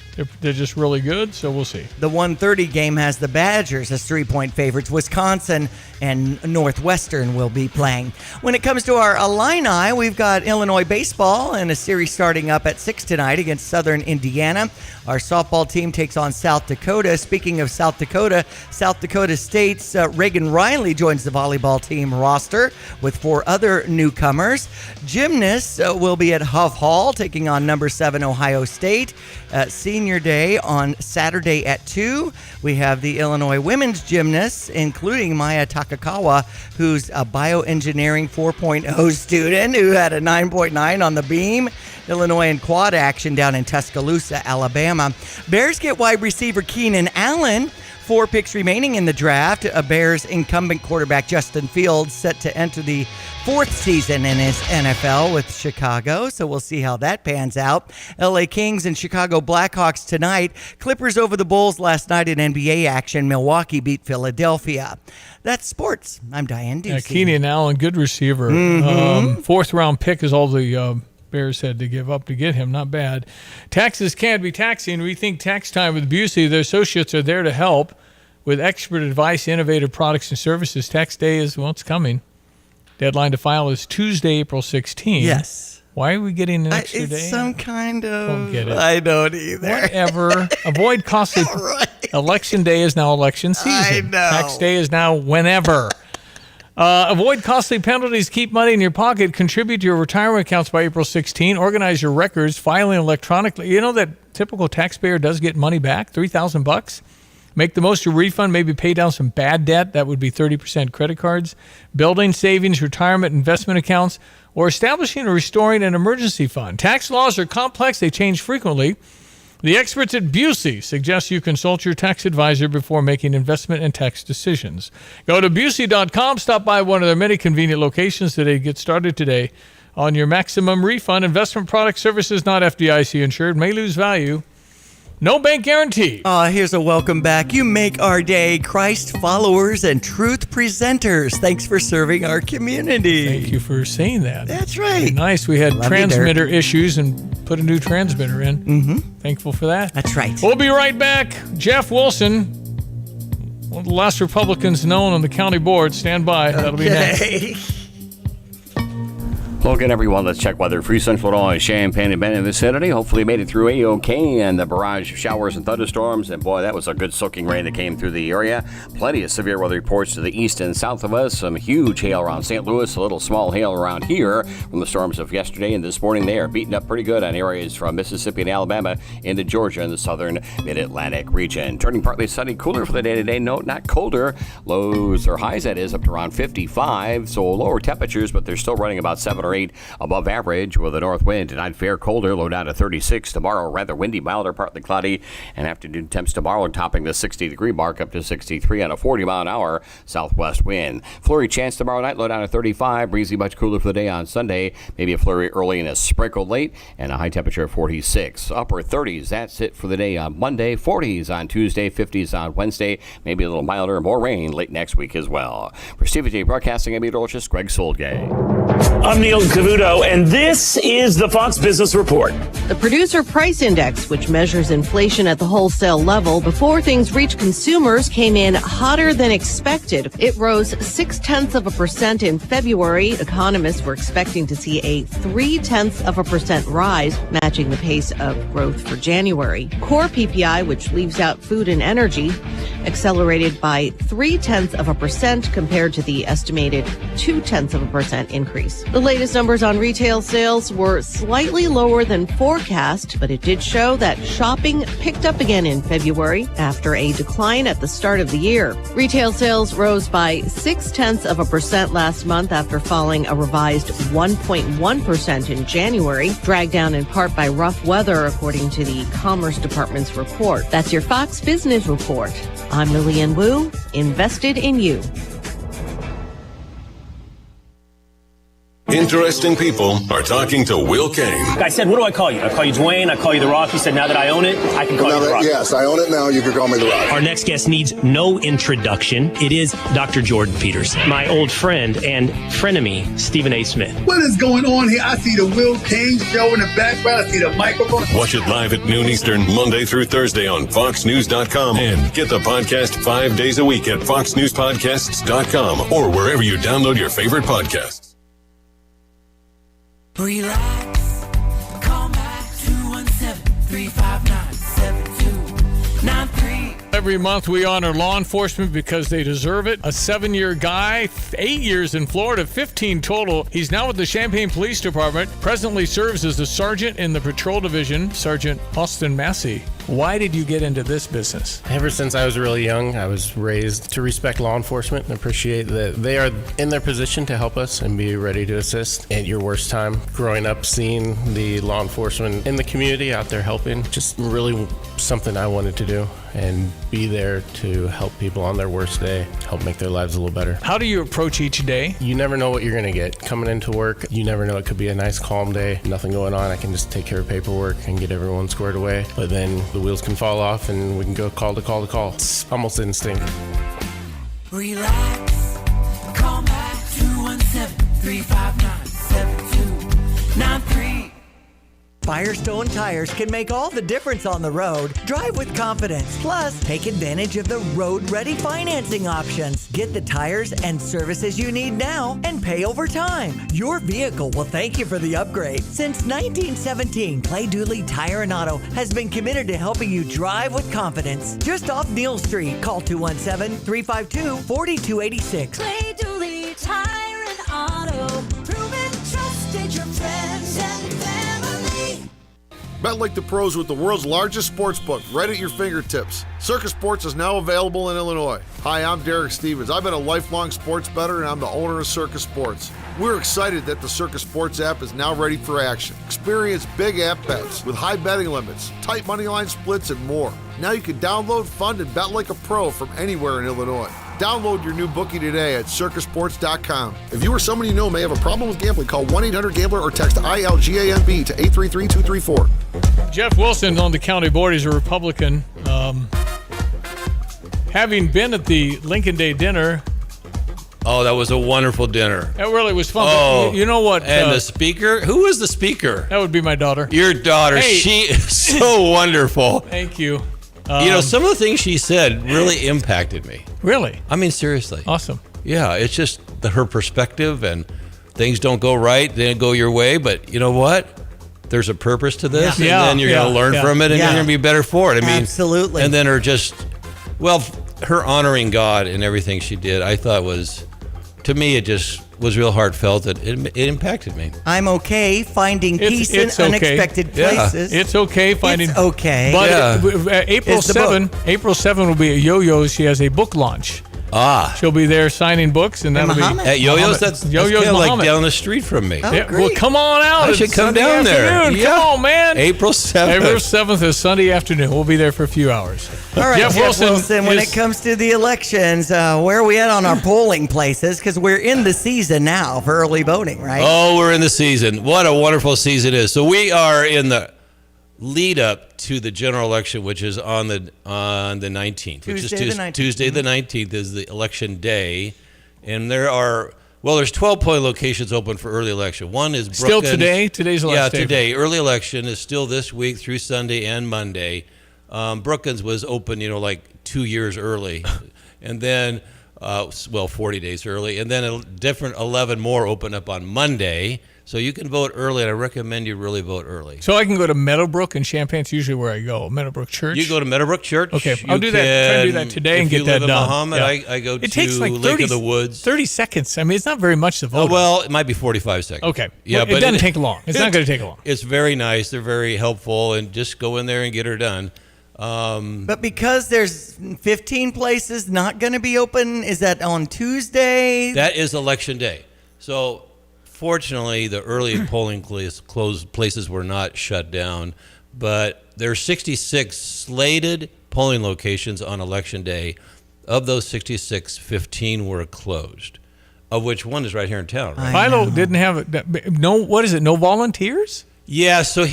They're just really good, so we'll see. The 1:30 game has the Badgers as 3-point favorites. Wisconsin and Northwestern will be playing. When it comes to our Illini, we've got Illinois baseball and a series starting up at 6 tonight against Southern Indiana. Our softball team takes on South Dakota. Speaking of South Dakota State's Reagan Riley joins the volleyball team roster with 4 other newcomers. Gymnasts will be at Huff Hall taking on number 7 Ohio State. Senior Day on Saturday at 2. We have the Illinois women's gymnasts, including Maya Takakawa, who's a bioengineering 4.0 student who had a 9.9 on the beam. Illinois in quad action down in Tuscaloosa, Alabama. Bears get wide receiver Keenan Allen. 4 picks remaining in the draft. Bears incumbent quarterback Justin Fields set to enter the 4th season in his NFL with Chicago, so we'll see how that pans out. LA Kings and Chicago Blackhawks tonight. Clippers over the Bulls last night in NBA action. Milwaukee beat Philadelphia. That's sports. I'm Diane Ducey. Yeah, Keenan Allen, good receiver. 4th round pick is all the Bears had to give up to get him. Not bad. Taxes can be taxing. We think Tax Time with Busey. Their associates are there to help with expert advice, innovative products and services. Tax day is, it's coming. Deadline to file is Tuesday, April 16th. Yes. Why are we getting an extra day? It's some kind of... Don't get it. I don't either. Whatever. Avoid costly... Right. Election day is now election season. I know. Tax day is now whenever. Avoid costly penalties. Keep money in your pocket. Contribute to your retirement accounts by April 16. Organize your records. Filing electronically. You know that typical taxpayer does get money back, $3,000. Make the most of your refund. Maybe pay down some bad debt. That would be 30% credit cards. Building savings, retirement, investment accounts, or establishing or restoring an emergency fund. Tax laws are complex. They change frequently. The experts at Busey suggest you consult your tax advisor before making investment and tax decisions. Go to Busey.com. Stop by one of their many convenient locations today. Get started today on your maximum refund. Investment product services not FDIC insured. May lose value. No bank guarantee. Here's a welcome back. You make our day. Christ followers and truth presenters. Thanks for serving our community. Thank you for saying that. That's right. Very nice. We had transmitter issues and put a new transmitter in. Mm-hmm. Thankful for that. That's right. We'll be right back. Jeff Wilson, one of the last Republicans known on the county board. Stand by. That'll be next. Well, again, everyone, let's check weather. Free Central Illinois, Champaign and Benton vicinity. Hopefully made it through A-OK, and the barrage of showers and thunderstorms. And boy, that was a good soaking rain that came through the area. Plenty of severe weather reports to the east and south of us. Some huge hail around St. Louis, a little small hail around here from the storms of yesterday and this morning. They are beating up pretty good on areas from Mississippi and Alabama into Georgia and the southern mid-Atlantic region. Turning partly sunny, cooler for the day today. No, not colder. Lows or highs, that is, up to around 55. So lower temperatures, but they're still running about 7 or 8 above average with a north wind. Tonight, fair colder, low down to 36. Tomorrow, rather windy, milder, partly cloudy, and afternoon temps tomorrow topping the 60-degree mark up to 63 on a 40-mile-an-hour southwest wind. Flurry chance tomorrow night, low down to 35. Breezy, much cooler for the day on Sunday. Maybe a flurry early and a sprinkle late, and a high temperature of 46. Upper 30s, that's it for the day on Monday. 40s on Tuesday, 50s on Wednesday. Maybe a little milder, more rain late next week as well. For Stevie Jay Broadcasting, I'm meteorologist Greg Soldgay. I'm Neil Cavuto, and this is the Fox Business Report. The Producer Price Index, which measures inflation at the wholesale level before things reach consumers, came in hotter than expected. It rose 0.6% in February. Economists were expecting to see a 0.3% rise, matching the pace of growth for January. Core PPI, which leaves out food and energy, accelerated by 0.3% compared to the estimated 0.2% increase. The latest numbers on retail sales were slightly lower than forecast, but it did show that shopping picked up again in February after a decline at the start of the year. Retail sales rose by 0.6% last month after falling a revised 1.1% in January, dragged down in part by rough weather, according to the Commerce Department's report. That's your Fox Business Report. I'm Lillian Wu, invested in you. Interesting people are talking to Will Kane. I said, what do I call you? I call you Dwayne. I call you The Rock. He said, now that I own it, I can call you The Rock. Yes, I own it now. You can call me The Rock. Our next guest needs no introduction. It is Dr. Jordan Peterson, my old friend and frenemy, Stephen A. Smith. What is going on here? I see the Will Kane Show in the background. I see the microphone. Watch it live at noon Eastern, Monday through Thursday on FoxNews.com. And get the podcast 5 days a week at FoxNewsPodcasts.com or wherever you download your favorite podcasts. Relax. Call back 217-359-7293. Every month we honor law enforcement because they deserve it. A 7-year guy, 8 years in Florida, 15 total. He's now with the Champaign Police Department. Presently serves as a sergeant in the patrol division, Sergeant Austin Massey. Why did you get into this business? Ever since I was really young, I was raised to respect law enforcement and appreciate that they are in their position to help us and be ready to assist at your worst time. Growing up, seeing the law enforcement in the community out there helping, just really something I wanted to do and be there to help people on their worst day, help make their lives a little better. How do you approach each day? You never know what you're going to get. Coming into work, you never know. It could be a nice, calm day, nothing going on. I can just take care of paperwork and get everyone squared away. But then the wheels can fall off and we can go call to call to call. It's almost instinct. Relax. Call back 217-359-7293. Firestone Tires can make all the difference on the road. Drive with confidence. Plus, take advantage of the road-ready financing options. Get the tires and services you need now and pay over time. Your vehicle will thank you for the upgrade. Since 1917, Clay Dooley Tire and Auto has been committed to helping you drive with confidence. Just off Neal Street, call 217-352-4286. Clay Dooley Tire and Auto. Proven trusted, your friends and family. Bet like the pros with the world's largest sports book right at your fingertips. Circus Sports is now available in Illinois. Hi, I'm Derek Stevens. I've been a lifelong sports bettor and I'm the owner of Circus Sports. We're excited that the Circus Sports app is now ready for action. Experience big app bets with high betting limits, tight money line splits, and more. Now you can download, fund, and bet like a pro from anywhere in Illinois. Download your new bookie today at circusports.com. If you or someone you know may have a problem with gambling, call 1-800-GAMBLER or text ILGAMB to 833-234. Jeff Wilson on the county board. He's a Republican. Having been at the Lincoln Day dinner, Oh, that was a wonderful dinner. That really was fun. Oh, But you know what? And the speaker? Who was the speaker? That would be my daughter. Your daughter. Hey. She is so wonderful. Thank you. Some of the things she said really impacted me. Really? I mean, seriously. Awesome. Yeah, it's just her perspective, and things don't go right, they don't go your way, but you know what? There's a purpose to this, and then you're going to learn from it, and you're going to be better for it. I mean, absolutely. And then her honoring God and everything she did, I thought was, to me, it just was real heartfelt. It impacted me. I'm okay finding peace in unexpected places. It's okay finding. It's okay. But April 7 will be at Yo-Yo's. She has a book launch. She'll be there signing books, and that'll be at Yo-Yo's. That's Yo-Yo's kind of like Muhammad. down the street from me. Well, come on out. I should It's come Sunday down there. afternoon. Yeah. Come on, man. April 7th. April 7th is Sunday afternoon. We'll be there for a few hours. All right, Jeff Wilson, when it comes to the elections, where are we at on our polling places? Because we're in the season now for early voting, right? Oh, we're in the season. What a wonderful season it is. So we are in the lead up to the general election, which is on the 19th. Tuesday the 19th is the election day. And there's 12 polling locations open for early election. One is Brookens. Still today? Today's the last day. Yeah, today. Early election is still this week through Sunday and Monday. Brookens was open, like 2 years early. And then, 40 days early. And then a different 11 more open up on Monday. So you can vote early, and I recommend you really vote early. So I can go to Meadowbrook and Champaign's usually where I go. Meadowbrook Church. You go to Meadowbrook Church. Okay, I'll do that. Try and do that today and get that done. If you live in Muhammad, Yeah. I go It to takes like Lake of the Woods. 30 seconds. I mean, it's not very much to vote. Oh, well, it might be 45 seconds. Okay. Yeah, Well, but it doesn't take long. It's not going to take long. It's very nice. They're very helpful, and just go in there and get her done. But because there's 15 places not going to be open, is that on Tuesday? That is election day. So fortunately, the early polling places were not shut down, but there are 66 slated polling locations on election day. Of those 66, 15 were closed, of which one is right here in town. Right? Philo didn't have no. What is it? No volunteers? Yeah. So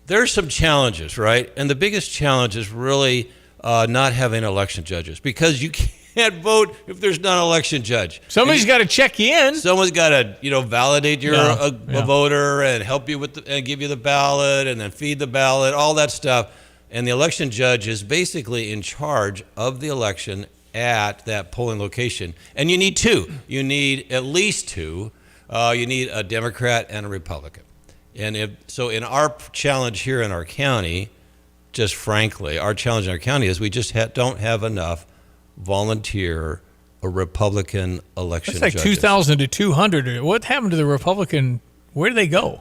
there's some challenges, right? And the biggest challenge is really not having election judges, because you can't vote if there's not an election judge. Somebody's got to check you in. Someone's got to, validate you're a voter and help you with and give you the ballot and then feed the ballot, all that stuff. And the election judge is basically in charge of the election at that polling location. And you need two. You need at least two. You need a Democrat and a Republican. And so in our challenge here in our county, just frankly, our challenge in our county is we just don't have enough volunteer or Republican election That's like judges. 2,000 to 200. What happened to the Republican? Where did they go?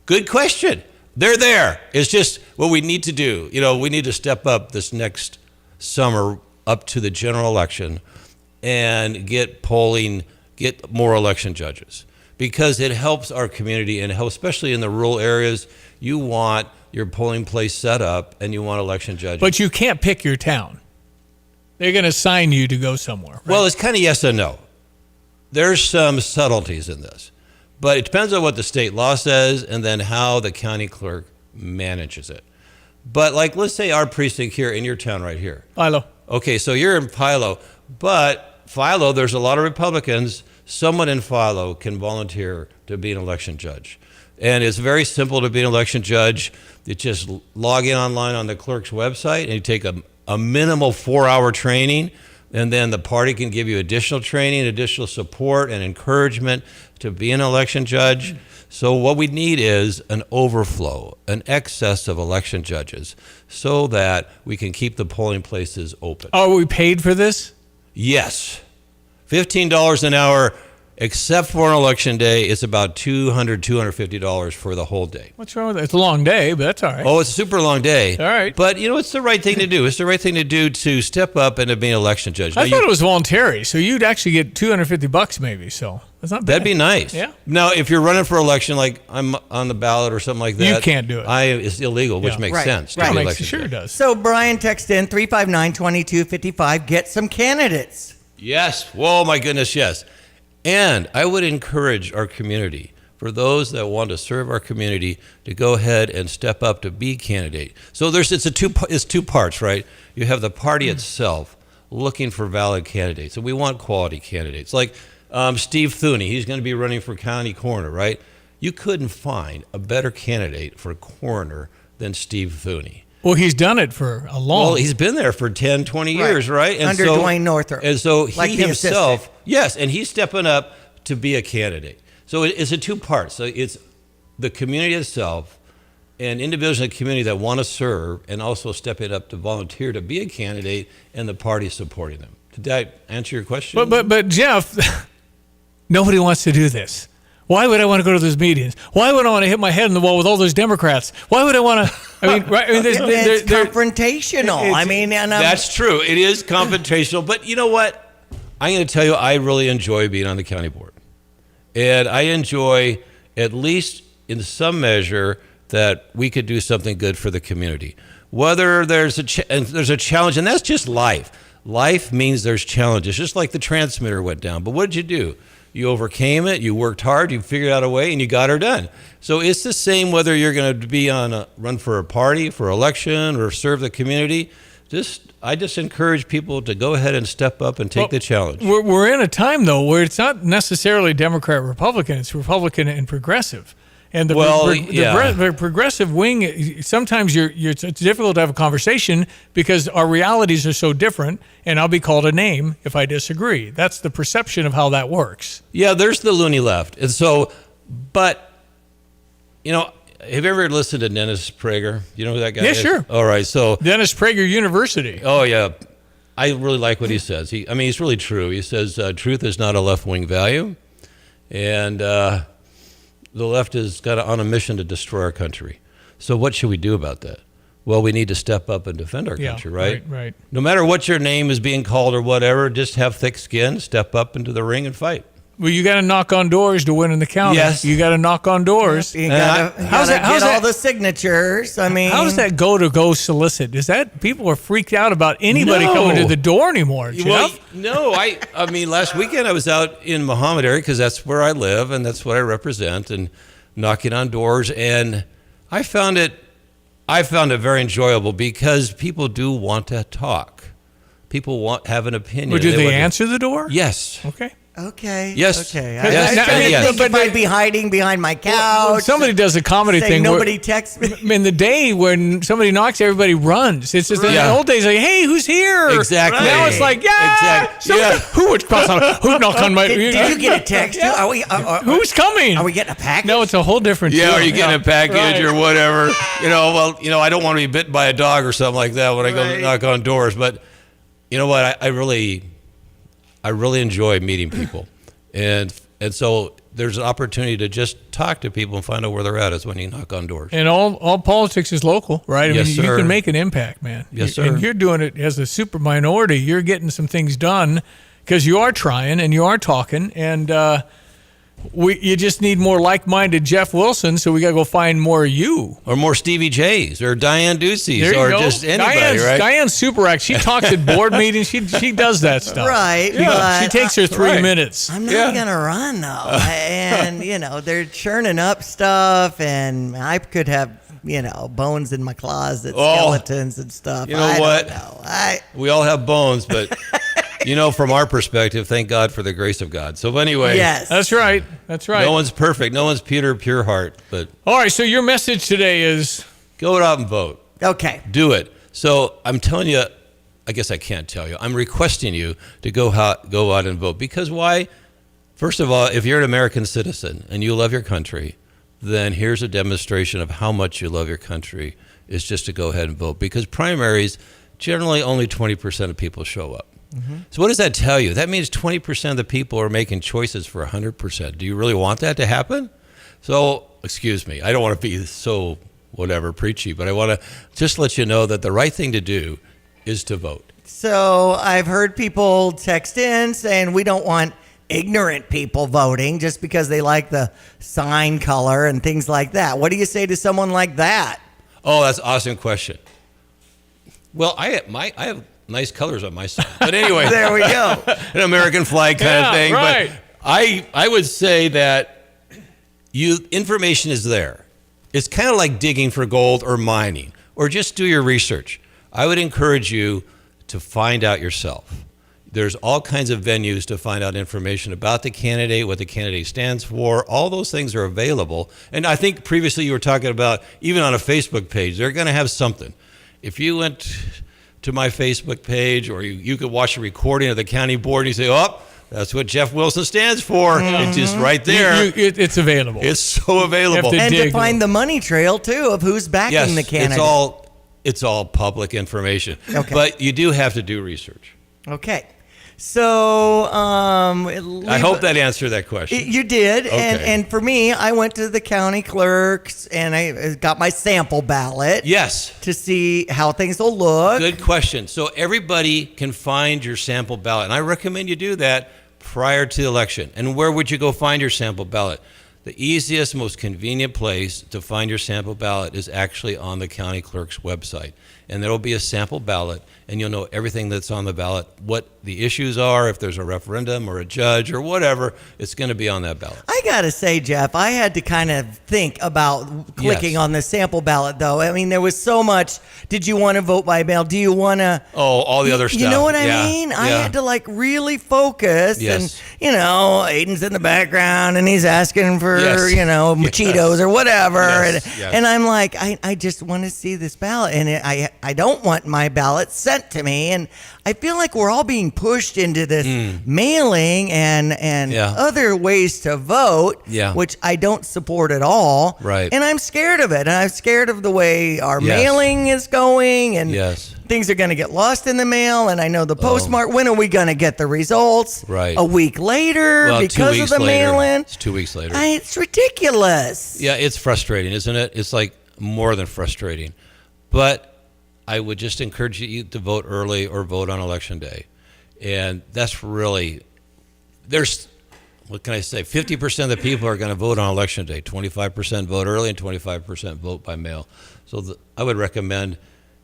Good question. They're there. It's just what we need to do. We need to step up this next summer up to the general election and get more election judges, because it helps our community and especially in the rural areas. You want your polling place set up and you want election judges. But you can't pick your town. They're going to assign you to go somewhere. Right? Well, it's kind of yes and no. There's some subtleties in this, but it depends on what the state law says and then how the county clerk manages it. But let's say our precinct here in your town right here. Philo. Okay, so you're in Philo, but Philo, there's a lot of Republicans. Someone in Philo can volunteer to be an election judge. And it's very simple to be an election judge. You just log in online on the clerk's website and you take a minimal 4-hour training, and then the party can give you additional training, additional support and encouragement to be an election judge. So what we need is an overflow, an excess of election judges, so that we can keep the polling places open. Are we paid for this? Yes. $15 an hour, except for an election day. It's about $200, $250 for the whole day. What's wrong with it? It's a long day, but that's all right. Oh, it's a super long day. All right. But, it's the right thing to do. It's the right thing to do to step up and to be an election judge. I thought it was voluntary, so you'd actually get $250 maybe, so that's not bad. That'd be nice. Yeah. Now, if you're running for election, like I'm on the ballot or something like that. You can't do it. It's illegal, which makes sense. To be election Sure judge. does. So Brian, text in 359-2255. Get some candidates. Yes. Whoa, my goodness, yes. And I would encourage our community, for those that want to serve our community, to go ahead and step up to be candidate. So it's two parts, right? You have the party itself, looking for valid candidates, and we want quality candidates. Like Steve Thuney, he's going to be running for county coroner, right? You couldn't find a better candidate for coroner than Steve Thuney. Well, he's done it for a long. Well, he's been there for 10, 20 years, right? Under Dwayne Northrup. And so like he the himself, assistant. yes, and he's stepping up to be a candidate. So it's a two-part. So it's the community itself and individuals in the community that want to serve and also stepping up to volunteer to be a candidate and the party supporting them. Did I answer your question? But Jeff, nobody wants to do this. Why would I want to go to those meetings? Why would I want to hit my head in the wall with all those Democrats? Why would I want to? I mean, right? I mean, it's confrontational. I mean, and that's true. It is confrontational. But you know what? I'm going to tell you, I really enjoy being on the county board, and I enjoy, at least in some measure, that we could do something good for the community. Whether there's a challenge, and that's just life. Life means there's challenges, just like the transmitter went down. But what did you do? You overcame it, you worked hard, you figured out a way, and you got her done. So it's the same whether you're going to be on a run for a party, for election, or serve the community. I just encourage people to go ahead and step up and take the challenge. We're in a time, though, where it's not necessarily Democrat, Republican. It's Republican and progressive. And the progressive wing, sometimes it's difficult to have a conversation because our realities are so different, and I'll be called a name if I disagree. That's the perception of how that works. Yeah, there's the loony left. And so, but, you know, have you ever listened to Dennis Prager? You know who that guy is? Yeah, sure. All right, so. Dennis Prager University. Oh, yeah. I really like what he says. He's really true. He says truth is not a left-wing value, and the left is on a mission to destroy our country. So what should we do about that? Well, we need to step up and defend our country, right? Right. No matter what your name is being called or whatever, just have thick skin, step up into the ring and fight. Well, you got to knock on doors to win in the county. Yes. You got to knock on doors. You got to get all the signatures. I mean, how does that go solicit? Is that people are freaked out about anybody coming to the door anymore? Jeff? No, I mean, last weekend I was out in Muhammad area because that's where I live and that's what I represent, and knocking on doors, and I found it very enjoyable because people do want to talk. People have an opinion. Well, did they answer the door? Yes. Okay. Yes. Okay. Yes. I think if I'd be hiding behind my couch. Well, somebody does a comedy thing. Nobody texts me. In the day when somebody knocks, everybody runs. It's just in the old days, like, hey, who's here? Exactly. Now it's like, who would cross on? Who knocked on my? Did you get a text? Yeah. Are we? Who's coming? Are we getting a package? No, it's a whole different. Yeah, deal. are you getting a package or whatever? I don't want to be bitten by a dog or something like that when I go knock on doors. But you know what? I really enjoy meeting people. And so there's an opportunity to just talk to people and find out where they're at is when you knock on doors. And all politics is local, right? Yes, you sir. can make an impact, man. Yes, sir. And you're doing it as a super minority. You're getting some things done because you are trying and you are talking. And you just need more like-minded Jeff Wilson, so we got to go find more of you. Or more Stevie J's or Diane Ducey's There you or go. just anybody, right? Diane's super act. She talks at board meetings. She does that stuff. Right. Yeah. She takes her 3 minutes. I'm not going to run, though. And, they're churning up stuff, and I could have, bones in my closet, skeletons and stuff. You know what? Don't know. We all have bones, but... from our perspective, thank God for the grace of God. So anyway. Yes. That's right. No one's perfect. No one's Peter Pure Heart. But all right, so your message today is? Go out and vote. Okay. Do it. So I'm telling you, I guess I can't tell you. I'm requesting you to go out and vote. Because why? First of all, if you're an American citizen and you love your country, then here's a demonstration of how much you love your country is just to go ahead and vote. Because primaries, generally only 20% of people show up. Mm-hmm. So what does that tell you? That means 20% of the people are making choices for 100%. Do you really want that to happen? So, excuse me, I don't want to be so preachy, but I want to just let you know that the right thing to do is to vote. So I've heard people text in saying we don't want ignorant people voting just because they like the sign color and things like that. What do you say to someone like that? Oh, that's an awesome question. Well, I have nice colors on my side. But anyway. There we go. An American flag kind of thing. Right. But I would say that information is there. It's kind of like digging for gold or mining, or just do your research. I would encourage you to find out yourself. There's all kinds of venues to find out information about the candidate, what the candidate stands for. All those things are available. And I think previously you were talking about even on a Facebook page, they're going to have something. If you went to my Facebook page, or you could watch a recording of the county board and you say, oh, that's what Jeff Wilson stands for. It's just right there. It's available. It's so available. And to find the money trail, too, of who's backing the candidate. It's all public information. Okay. But you do have to do research. Okay. So, I hope that answered that question. You did. Okay. And for me, I went to the county clerks and I got my sample ballot. Yes. To see how things will look. Good question. So everybody can find your sample ballot. And I recommend you do that prior to the election. And where would you go find your sample ballot? The easiest, most convenient place to find your sample ballot is actually on the county clerk's website. And there will be a sample ballot, and you'll know everything that's on the ballot, what the issues are, if there's a referendum or a judge or whatever, it's going to be on that ballot. I got to say, Jeff, I had to kind of think about clicking on the sample ballot, though. I mean, there was so much. Did you want to vote by mail? Do you want to? Oh, all the other stuff. You know what I mean? I had to really focus. Yes. And, Aiden's in the background and he's asking for, Cheetos or whatever. Yes. And I'm like, I just want to see this ballot. And I don't want my ballot sent to me. And I feel like we're all being pushed into this mailing and other ways to vote, which I don't support at all. Right. And I'm scared of it. And I'm scared of the way our mailing is going. And things are going to get lost in the mail. And I know the postmark. When are we going to get the results? Right. A week later because of the mail-in? It's 2 weeks later. It's ridiculous. Yeah, it's frustrating, isn't it? It's like more than frustrating. But I would just encourage you to vote early or vote on election day. And that's really, what can I say? 50% of the people are going to vote on election day. 25% vote early and 25% vote by mail. So I would recommend,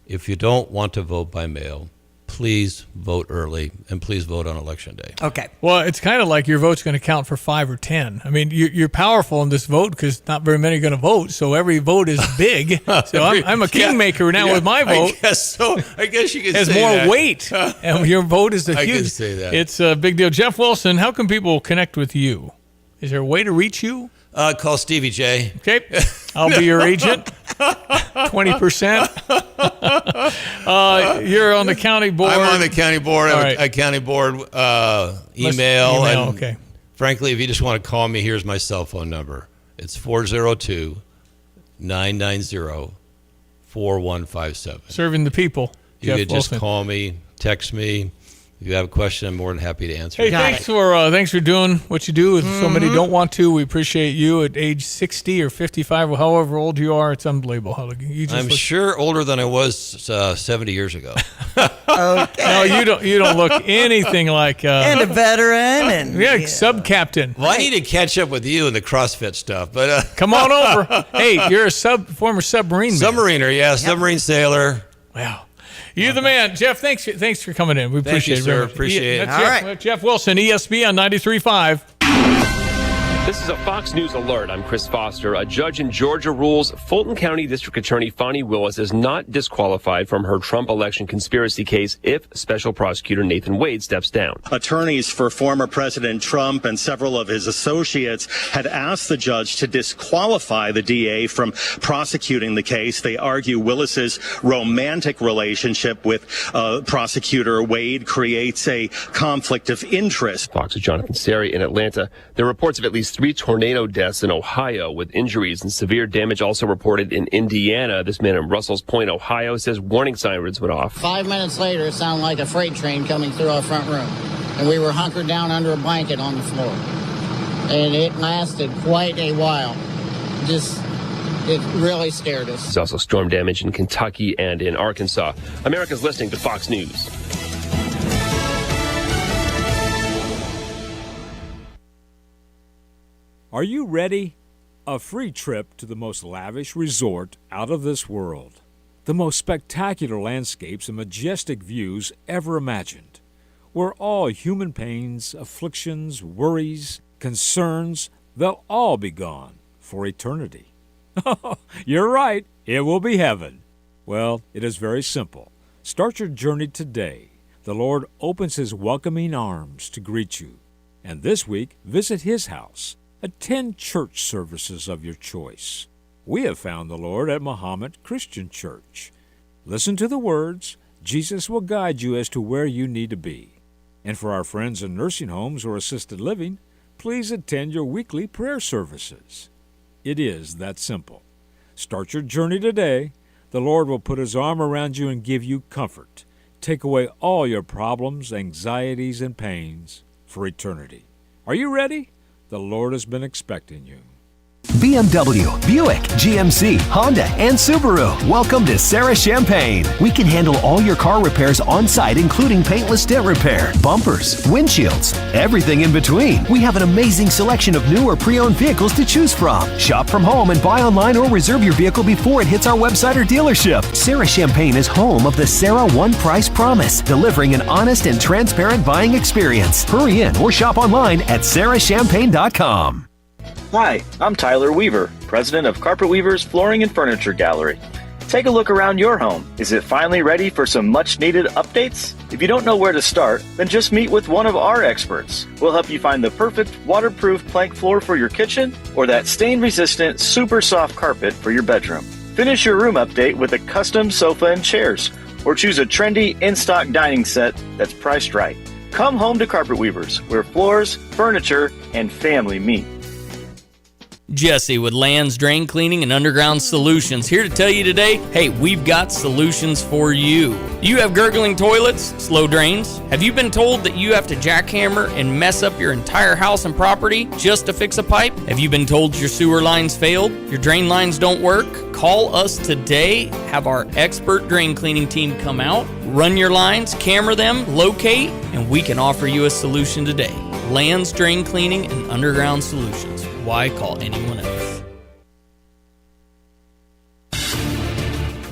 if you don't want to vote by mail, please vote early and please vote on election day. Okay. Well, it's kind of like your vote's going to count for 5 or 10. I mean, you're powerful in this vote because not very many are going to vote, so every vote is big. So I'm a kingmaker now with my vote. I guess so. I guess you can has say more that. weight, and your vote is I huge. can say that. It's a big deal. Jeff Wilson, how can people connect with you? Is there a way to reach you? Call Stevie Jay. Okay. I'll be your agent. 20%. You're on the county board. I'm on the county board. All I have right. a county board email. And okay. frankly, if you just want to call me, here's my cell phone number. It's 402-990-4157. Serving the people. You Jeff could just Wilson. call me, text me. If you have a question, I'm more than happy to answer. Hey, it. thanks for doing what you do. If so many don't want to, we appreciate you at age 60 or 55 or however old you are. It's unbelievable how you just I'm sure older than I was 70 years ago. Okay. No, you don't look anything like and a veteran and sub-captain. Well, I need to catch up with you in the CrossFit stuff, but come on over. Hey, you're a former submarine man. Submariner, yeah, submarine sailor. Wow. You're the man. Jeff, thanks for coming in. We appreciate you, it. very sir. much. Appreciate it. That's Jeff Wilson, ESPN 93.5. This is a Fox News alert. I'm Chris Foster. A judge in Georgia rules Fulton County District Attorney Fonnie Willis is not disqualified from her Trump election conspiracy case if Special Prosecutor Nathan Wade steps down. Attorneys for former President Trump and several of his associates had asked the judge to disqualify the DA from prosecuting the case. They argue Willis's romantic relationship with Prosecutor Wade creates a conflict of interest. Fox's Jonathan Seri in Atlanta. There are reports of at least 3 tornado deaths in Ohio with injuries and severe damage also reported in Indiana. This man in Russell's Point, Ohio, says warning sirens went off. 5 minutes later, it sounded like a freight train coming through our front room. And we were hunkered down under a blanket on the floor. And it lasted quite a while. It really scared us. There's also storm damage in Kentucky and in Arkansas. America's listening to Fox News. Are you ready? A free trip to the most lavish resort out of this world. The most spectacular landscapes and majestic views ever imagined. Where all human pains, afflictions, worries, concerns, they'll all be gone for eternity. You're right, it will be heaven. Well, it is very simple. Start your journey today the Lord opens His welcoming arms to greet you. And this week, visit His house. Attend church services of your choice. We have found the Lord at Muhammad Christian Church. Listen to the words. Jesus will guide you as to where you need to be. And for our friends in nursing homes or assisted living, please attend your weekly prayer services. It is that simple. Start your journey today. The Lord will put His arm around you and give you comfort. Take away all your problems, anxieties, and pains for eternity. Are you ready? The Lord has been expecting you. BMW, Buick, GMC, Honda, and Subaru. Welcome to Sarah Champagne. We can handle all your car repairs on site, including paintless dent repair, bumpers, windshields, everything in between. We have an amazing selection of new or pre-owned vehicles to choose from. Shop from home and buy online or reserve your vehicle before it hits our website or dealership. Sarah Champagne is home of the Sarah One Price Promise, delivering an honest and transparent buying experience. Hurry in or shop online at sarahchampagne.com. Hi, I'm Tyler Weaver, president of Carpet Weavers Flooring and Furniture Gallery. Take a look around your home. Is it finally ready for some much-needed updates? If you don't know where to start, then just meet with one of our experts. We'll help you find the perfect waterproof plank floor for your kitchen or that stain-resistant, super soft carpet for your bedroom. Finish your room update with a custom sofa and chairs, or choose a trendy in-stock dining set that's priced right. Come home to Carpet Weavers, where floors, furniture, and family meet. Jesse with Lands Drain Cleaning and Underground Solutions here to tell you today, hey, we've got solutions for you. You have gurgling toilets, slow drains? Have you been told that you have to jackhammer and mess up your entire house and property just to fix a pipe? Have you been told your sewer lines failed? Your drain lines don't work? Call us today. Have our expert drain cleaning team come out, run your lines, camera them, locate, and we can offer you a solution today. Lands Drain Cleaning and Underground Solutions. Why call anyone else?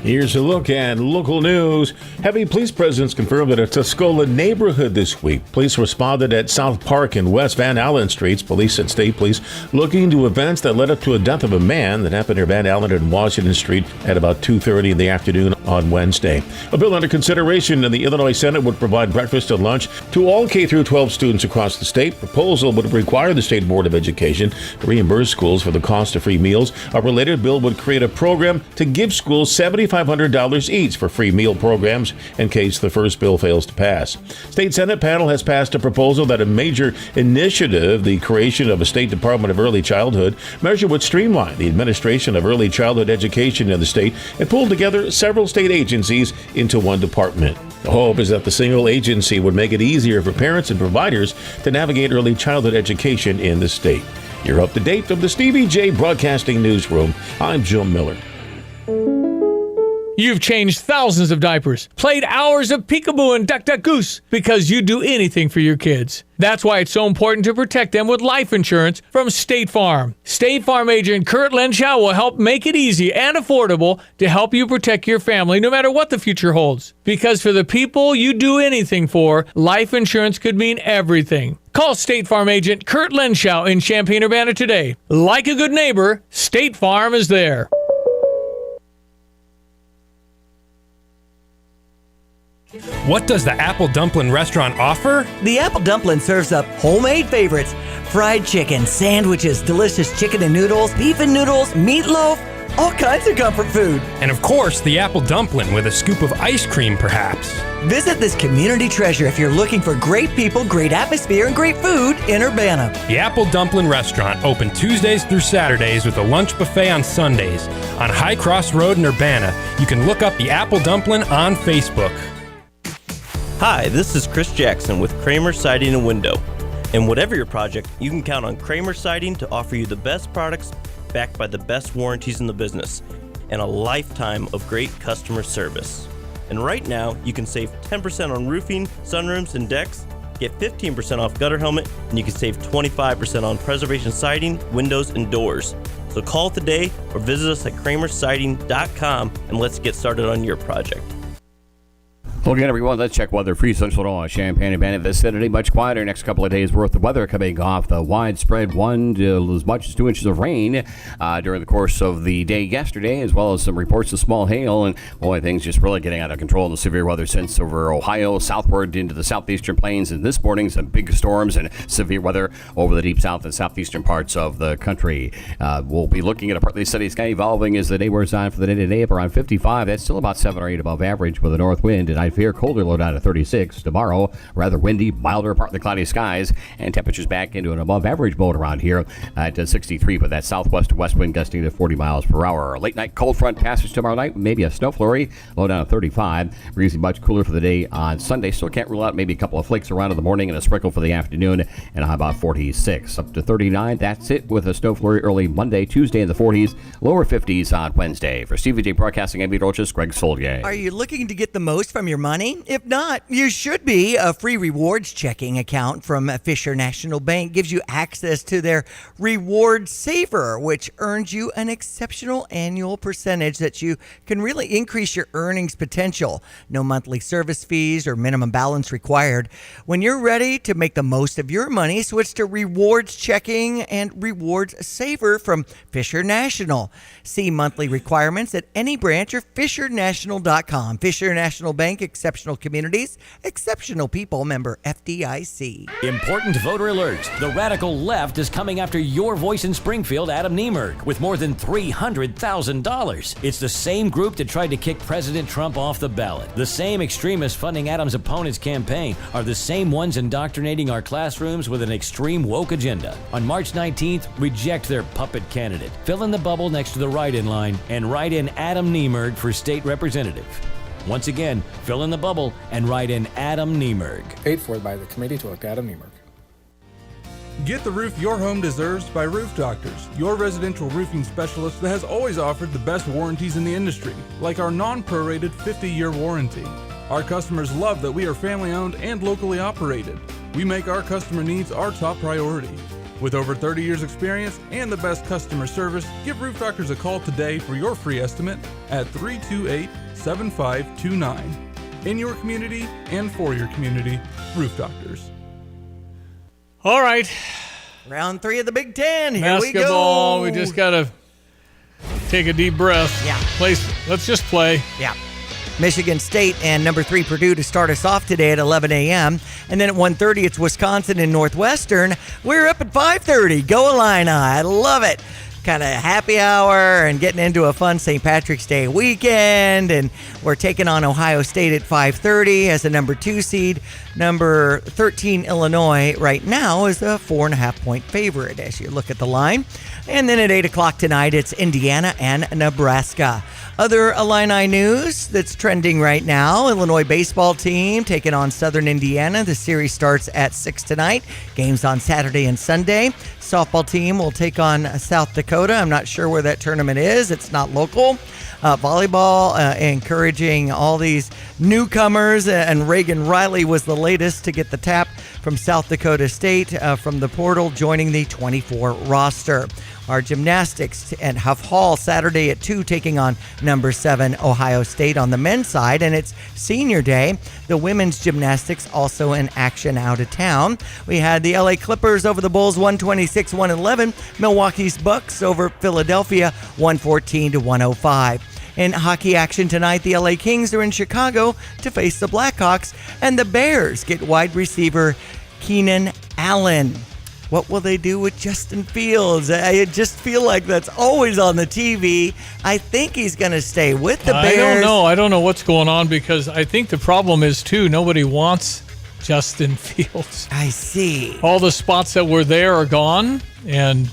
Here's a look at local news. Heavy police presence confirmed at a Tuscola neighborhood this week. Police responded at South Park and West Van Allen Streets. Police and state police looking into events that led up to a death of a man that happened near Van Allen and Washington Street at about 2:30 in the afternoon on Wednesday. A bill under consideration in the Illinois Senate would provide breakfast and lunch to all K-12 students across the state. Proposal would require the State Board of Education to reimburse schools for the cost of free meals. A related bill would create a program to give schools $7,500 each for free meal programs in case the first bill fails to pass. State Senate panel has passed a proposal that a major initiative, the creation of a State Department of Early Childhood measure, would streamline the administration of early childhood education in the state and pull together several state agencies into one department. The hope is that the single agency would make it easier for parents and providers to navigate early childhood education in the state. You're up to date from the Stevie Jay Broadcasting Newsroom. I'm Jim Miller. You've changed thousands of diapers, played hours of peekaboo and duck duck goose because you do anything for your kids. That's why it's so important to protect them with life insurance from State Farm. State Farm agent Kurt Lenschow will help make it easy and affordable to help you protect your family no matter what the future holds. Because for the people you do anything for, life insurance could mean everything. Call State Farm agent Kurt Lenschow in Champaign-Urbana today. Like a good neighbor, State Farm is there. What does the Apple Dumpling restaurant offer? The Apple Dumpling serves up homemade favorites, fried chicken, sandwiches, delicious chicken and noodles, beef and noodles, meatloaf, all kinds of comfort food. And of course, the Apple Dumpling with a scoop of ice cream, perhaps. Visit this community treasure if you're looking for great people, great atmosphere, and great food in Urbana. The Apple Dumpling Restaurant, open Tuesdays through Saturdays with a lunch buffet on Sundays. On High Cross Road in Urbana, you can look up the Apple Dumpling on Facebook. Hi, this is Chris Jackson with Kramer Siding and Window. And whatever your project, you can count on Kramer Siding to offer you the best products backed by the best warranties in the business and a lifetime of great customer service. And right now, you can save 10% on roofing, sunrooms, and decks, get 15% off gutter helmet, and you can save 25% on preservation siding, windows, and doors. So call today or visit us at kramersiding.com and let's get started on your project. Well, again, everyone, let's check weather. Free Central Illinois, Champaign-Urbana vicinity. Much quieter. Next couple of days worth of weather coming off the widespread 1 to as much as 2 inches of rain during the course of the day yesterday, as well as some reports of small hail. And boy, things just really getting out of control in the severe weather since over Ohio, southward into the southeastern plains. And this morning, some big storms and severe weather over the deep south and southeastern parts of the country. We'll be looking at a partly sunny sky evolving as the day wears on for the day today up around 55. That's still about 7 or 8 above average with a north wind. And I fear colder low down to 36. Tomorrow, rather windy, milder, partly cloudy skies, and temperatures back into an above average mode around here at 63, but that southwest to west wind gusting to 40 miles per hour. Late night cold front passage tomorrow night, maybe a snow flurry, low down to 35. Breezy much cooler for the day on Sunday. Still can't rule out maybe a couple of flakes around in the morning and a sprinkle for the afternoon, and how about 46 up to 39. That's it with a snow flurry early Monday, Tuesday in the 40s, lower 50s on Wednesday. For Stevie Jay Broadcasting, I'm Pete Roches, Greg Solier. Are you looking to get the most from your money? If not, you should be. A free rewards checking account from Fisher National Bank gives you access to their Reward Saver, which earns you an exceptional annual percentage that you can really increase your earnings potential. No monthly service fees or minimum balance required. When you're ready to make the most of your money, switch to rewards checking and Rewards Saver from Fisher National. See monthly requirements at any branch or fishernational.com. Fisher National Bank, exceptional communities, exceptional people, member FDIC. Important voter alert. The radical left is coming after your voice in Springfield, Adam Niemerg, with more than $300,000. It's the same group that tried to kick President Trump off the ballot. The same extremists funding Adam's opponent's campaign are the same ones indoctrinating our classrooms with an extreme woke agenda. On March 19th, reject their puppet candidate. Fill in the bubble next to the write-in line and write in Adam Niemerg for state representative. Once again, fill in the bubble and write in Adam Niemerg. Paid for by the Committee to elect Adam Niemerg. Get the roof your home deserves by Roof Doctors, your residential roofing specialist that has always offered the best warranties in the industry, like our non-prorated 50-year warranty. Our customers love that we are family-owned and locally operated. We make our customer needs our top priority. With over 30 years experience and the best customer service, give Roof Doctors a call today for your free estimate at 328-7529. In your community and for your community, Roof Doctors. All right. Round 3 of the Big Ten. Here Basketball. we go. We just got to take a deep breath. Yeah. Let's just play. Yeah. Michigan State and number 3 Purdue to start us off today at 11 a.m. And then at 1:30, it's Wisconsin and Northwestern. We're up at 5:30. Go Illini. I love it. Kind of happy hour and getting into a fun St. Patrick's Day weekend. And we're taking on Ohio State at 5:30 as a number 2 seed. Number 13 Illinois right now is a 4.5-point favorite as you look at the line. And then at 8 o'clock tonight, it's Indiana and Nebraska. Other Illini news that's trending right now, Illinois baseball team taking on Southern Indiana. The series starts at 6 tonight. Games on Saturday and Sunday. Softball team will take on South Dakota. I'm not sure where that tournament is. It's not local. Volleyball, encouraging all these newcomers, and Reagan Riley was the latest to get the tap from South Dakota State from the portal, joining the 24 roster. Our gymnastics at Huff Hall Saturday at 2, taking on number 7 Ohio State on the men's side, and it's senior day. The women's gymnastics also in action out of town. We had the LA Clippers over the Bulls 126-111, Milwaukee's Bucks over Philadelphia 114-105. In hockey action tonight, the LA Kings are in Chicago to face the Blackhawks, and the Bears get wide receiver Keenan Allen. What will they do with Justin Fields? I just feel like that's always on the TV. I think he's going to stay with the Bears. I don't know what's going on, because I think the problem is, too, nobody wants Justin Fields. I see. All the spots that were there are gone, and...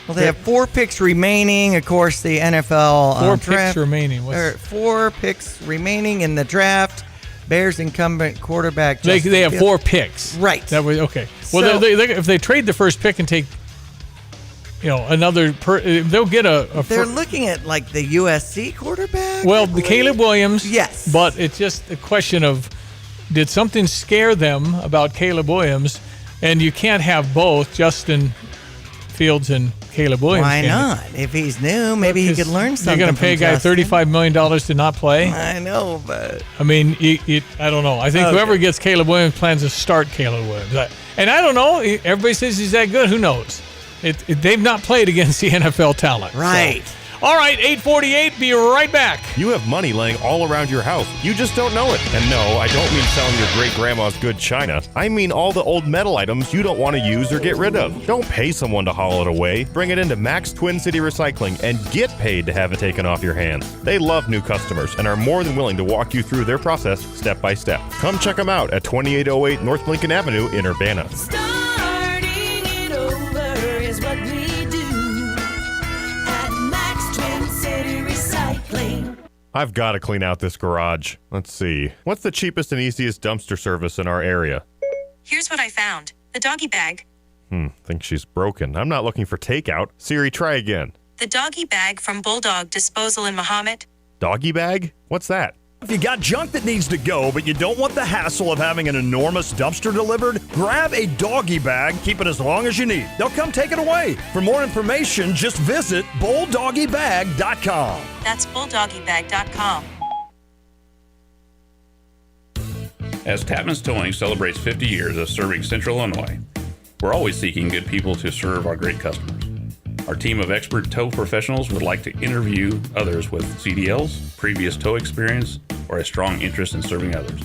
Well, they have 4 picks remaining. Of course, the NFL 4 draft. picks remaining. 4 picks remaining in the draft. Bears incumbent quarterback. They have Fields. 4 picks. Right. That was okay. Well, So- if they trade the first pick and take, another, they'll get They're looking at like the USC quarterback. Well, the Caleb Williams. Yes. But it's just a question of, did something scare them about Caleb Williams? And you can't have both, Justin Fields and Caleb Williams. Why not? If he's new, maybe he could learn something. You're going to pay a guy $35 million to not play? I know, but... I mean, I don't know. I think whoever gets Caleb Williams plans to start Caleb Williams. And I don't know. Everybody says he's that good. Who knows? They've not played against the NFL talent. Right. So. All right, 8:48. Be right back. You have money laying all around your house. You just don't know it. And no, I don't mean selling your great-grandma's good china. I mean all the old metal items you don't want to use or get rid of. Don't pay someone to haul it away. Bring it into Max Twin City Recycling and get paid to have it taken off your hands. They love new customers and are more than willing to walk you through their process step by step. Come check them out at 2808 North Lincoln Avenue in Urbana. Starting it over is what we do at Max Twin City Recycling. I've got to clean out this garage. Let's see. What's the cheapest and easiest dumpster service in our area? Here's what I found. The doggy bag. Think she's broken. I'm not looking for takeout. Siri, try again. The doggy bag from Bulldog Disposal in Mahomet. Doggy bag? What's that? If you got junk that needs to go, but you don't want the hassle of having an enormous dumpster delivered, grab a doggy bag, keep it as long as you need. They'll come take it away. For more information, just visit bulldoggybag.com. That's bulldoggybag.com. As Tapman's Towing celebrates 50 years of serving Central Illinois, we're always seeking good people to serve our great customers. Our team of expert tow professionals would like to interview others with CDLs, previous tow experience, or a strong interest in serving others.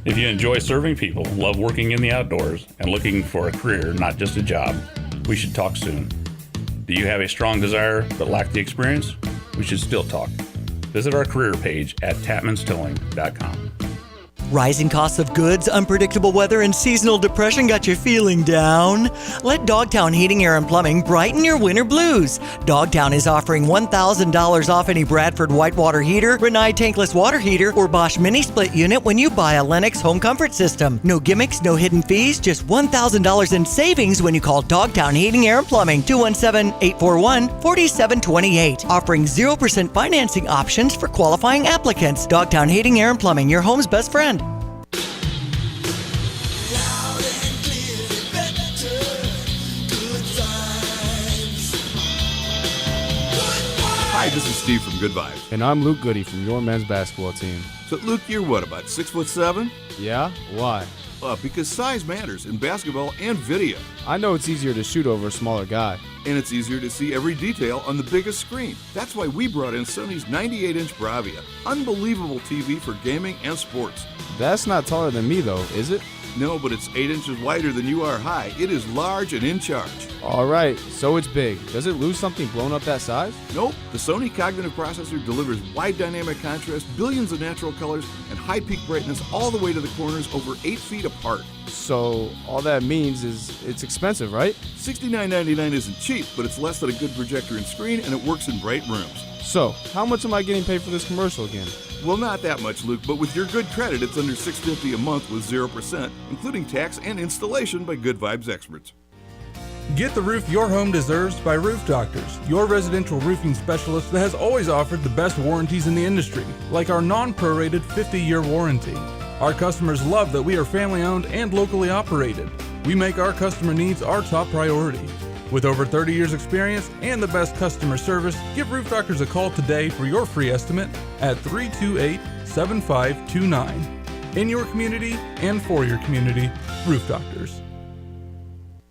If you enjoy serving people, love working in the outdoors, and looking for a career, not just a job, we should talk soon. Do you have a strong desire but lack the experience? We should still talk. Visit our career page at tapmanstowing.com. Rising costs of goods, unpredictable weather, and seasonal depression got you feeling down? Let Dogtown Heating, Air, and Plumbing brighten your winter blues. Dogtown is offering $1,000 off any Bradford whitewater heater, Rinnai tankless water heater, or Bosch mini split unit when you buy a Lennox home comfort system. No gimmicks, no hidden fees, just $1,000 in savings when you call Dogtown Heating, Air, and Plumbing, 217-841-4728. Offering 0% financing options for qualifying applicants. Dogtown Heating, Air, and Plumbing, your home's best friend. Hi, this is Steve from Good Vibes. And I'm Luke Goody from your men's basketball team. So, Luke, you're what, about 6'7"? Yeah? Why? Because size matters in basketball and video. I know it's easier to shoot over a smaller guy. And it's easier to see every detail on the biggest screen. That's why we brought in Sony's 98-inch Bravia. Unbelievable TV for gaming and sports. That's not taller than me, though, is it? No, but it's 8 inches wider than you are high. It is large and in charge. All right, so it's big. Does it lose something blown up that size? Nope. The Sony Cognitive Processor delivers wide dynamic contrast, billions of natural colors, and high peak brightness all the way to the corners over 8 feet apart. So all that means is it's expensive, right? $69.99 isn't cheap, but it's less than a good projector and screen, and it works in bright rooms. So, how much am I getting paid for this commercial again? Well, not that much, Luke, but with your good credit, it's under $650 a month with 0%, including tax and installation by Good Vibes experts. Get the roof your home deserves by Roof Doctors, your residential roofing specialist that has always offered the best warranties in the industry, like our non-prorated 50-year warranty. Our customers love that we are family-owned and locally operated. We make our customer needs our top priority. With over 30 years experience and the best customer service, give Roof Doctors a call today for your free estimate at 328-7529. In your community and for your community, Roof Doctors.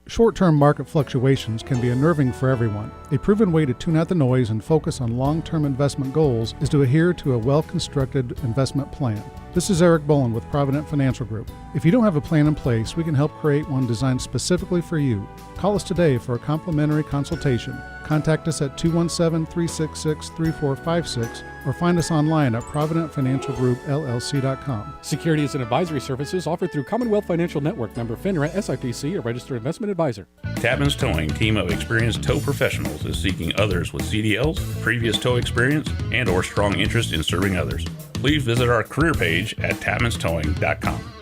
Short-term market fluctuations can be unnerving for everyone. A proven way to tune out the noise and focus on long-term investment goals is to adhere to a well-constructed investment plan. This is Eric Boland with Provident Financial Group. If you don't have a plan in place, we can help create one designed specifically for you. Call us today for a complimentary consultation. Contact us at 217-366-3456 or find us online at providentfinancialgroupllc.com. Securities and advisory services offered through Commonwealth Financial Network, member FINRA, SIPC, a registered investment advisor. Tapman's Towing team of experienced tow professionals is seeking others with CDLs, previous tow experience, and or strong interest in serving others. Please visit our career page at tapmanstowing.com.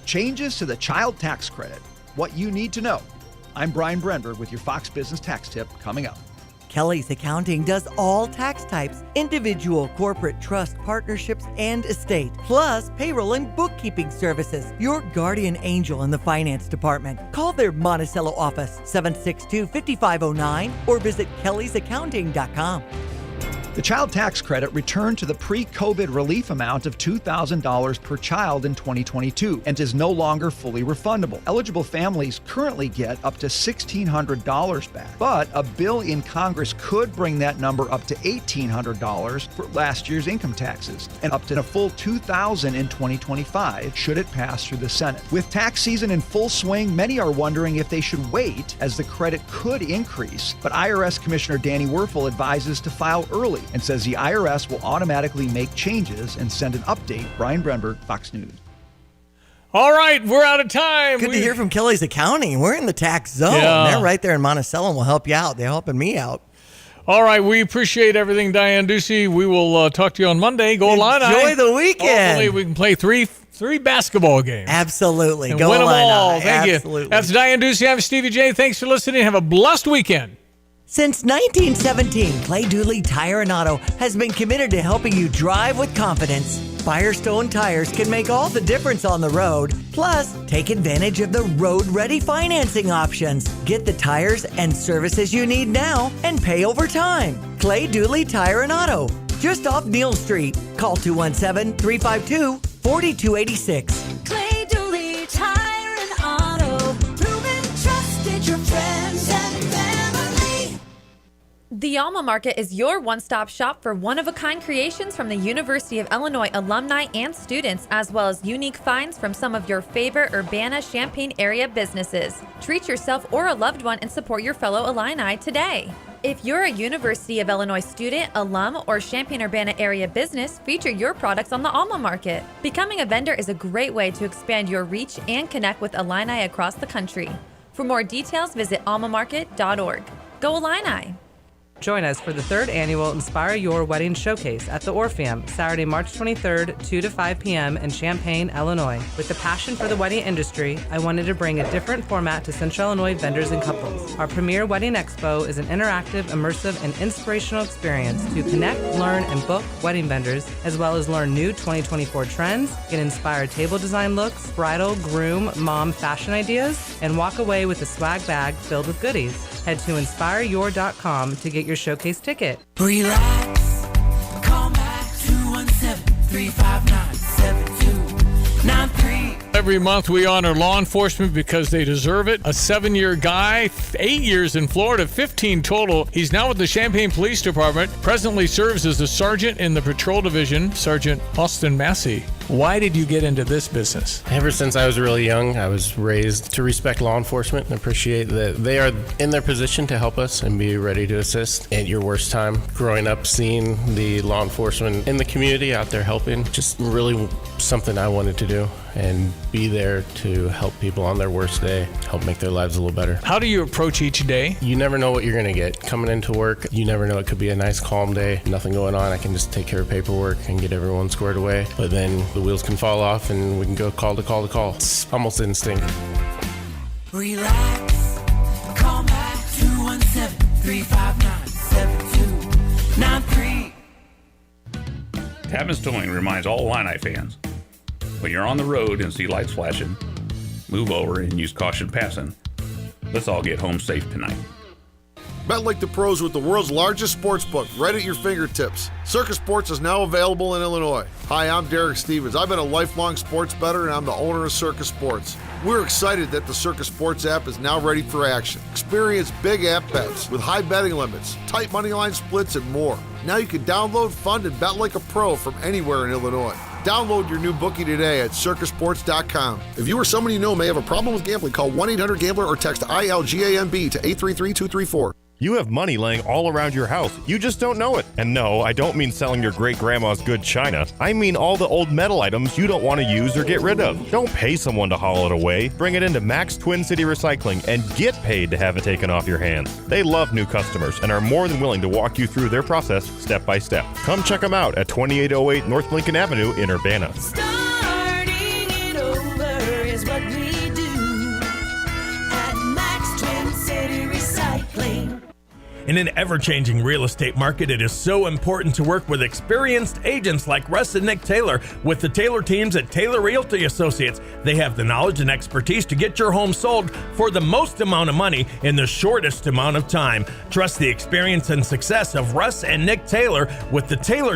Changes to the child tax credit. What you need to know. I'm Brian Brenberg with your Fox Business Tax Tip coming up. Kelly's Accounting does all tax types, individual, corporate, trust, partnerships, and estate, plus payroll and bookkeeping services. Your guardian angel in the finance department. Call their Monticello office, 762-5509, or visit kellysaccounting.com. The child tax credit returned to the pre-COVID relief amount of $2,000 per child in 2022 and is no longer fully refundable. Eligible families currently get up to $1,600 back, but a bill in Congress could bring that number up to $1,800 for last year's income taxes and up to a full $2,000 in 2025 should it pass through the Senate. With tax season in full swing, many are wondering if they should wait as the credit could increase, but IRS Commissioner Danny Werfel advises to file early and says the IRS will automatically make changes and send an update. Brian Brenberg, Fox News. All right, we're out of time. Good to hear from Kelly's Accounting. We're in the tax zone. Yeah. They're right there in Monticello and will help you out. They're helping me out. All right, we appreciate everything, Diane Ducey. We will talk to you on Monday. Go Illini. Enjoy the weekend. Hopefully we can play three basketball games. Absolutely. And Go win them Illini. all. Thank Absolutely. you. That's Diane Ducey. I'm Stevie Jay. Thanks for listening. Have a blessed weekend. Since 1917, Clay Dooley Tire and Auto has been committed to helping you drive with confidence. Firestone tires can make all the difference on the road. Plus, take advantage of the road-ready financing options. Get the tires and services you need now and pay over time. Clay Dooley Tire and Auto, just off Neal Street. Call 217-352-4286. Clay Dooley Tire and Auto. Proven trusted your friends and family. The Alma Market is your one-stop shop for one-of-a-kind creations from the University of Illinois alumni and students, as well as unique finds from some of your favorite Urbana-Champaign area businesses. Treat yourself or a loved one and support your fellow Illini today. If you're a University of Illinois student, alum, or Champaign-Urbana area business, feature your products on the Alma Market. Becoming a vendor is a great way to expand your reach and connect with Illini across the country. For more details, visit almamarket.org. Go Illini! Join us for the 3rd annual Inspire Your Wedding Showcase at the Orpheum, Saturday, March 23rd, 2 to 5 p.m. in Champaign, Illinois. With a passion for the wedding industry, I wanted to bring a different format to Central Illinois vendors and couples. Our premier wedding expo is an interactive, immersive, and inspirational experience to connect, learn, and book wedding vendors, as well as learn new 2024 trends, get inspired table design looks, bridal, groom, mom fashion ideas, and walk away with a swag bag filled with goodies. Head to inspireyour.com to get your showcase ticket. Relax. Call back 217-359-7293. Every month we honor law enforcement because they deserve it. A 7-year guy, 8 years in Florida, 15 total. He's now with the Champaign Police Department. Presently serves as a sergeant in the patrol division, Sergeant Austin Massey. Why did you get into this business? Ever since I was really young, I was raised to respect law enforcement and appreciate that they are in their position to help us and be ready to assist at your worst time. Growing up, seeing the law enforcement in the community out there helping, just really something I wanted to do and be there to help people on their worst day, help make their lives a little better. How do you approach each day? You never know what you're going to get. Coming into work, you never know. It could be a nice, calm day, nothing going on. I can just take care of paperwork and get everyone squared away. But then the wheels can fall off and we can go call to call to call. It's almost instinct. Relax. Call back 217-359-7293. Tapman's Towing reminds all Illini fans, when you're on the road and see lights flashing, move over and use caution passing. Let's all get home safe tonight. Bet like the pros with the world's largest sports book right at your fingertips. Circus Sports is now available in Illinois. Hi, I'm Derek Stevens. I've been a lifelong sports bettor and I'm the owner of Circus Sports. We're excited that the Circus Sports app is now ready for action. Experience big app bets with high betting limits, tight money line splits, and more. Now you can download, fund, and bet like a pro from anywhere in Illinois. Download your new bookie today at circusports.com. If you or someone you know may have a problem with gambling, call 1-800-GAMBLER or text ILGAMB to 833-234. You have money laying all around your house. You just don't know it. And no, I don't mean selling your great-grandma's good china. I mean all the old metal items you don't want to use or get rid of. Don't pay someone to haul it away. Bring it into Max Twin City Recycling and get paid to have it taken off your hands. They love new customers and are more than willing to walk you through their process step by step. Come check them out at 2808 North Lincoln Avenue in Urbana. Starting it over is what we do at Max Twin City Recycling. In an ever-changing real estate market, it is so important to work with experienced agents like Russ and Nick Taylor with the Taylor teams at Taylor Realty Associates. They have the knowledge and expertise to get your home sold for the most amount of money in the shortest amount of time. Trust the experience and success of Russ and Nick Taylor with the Taylor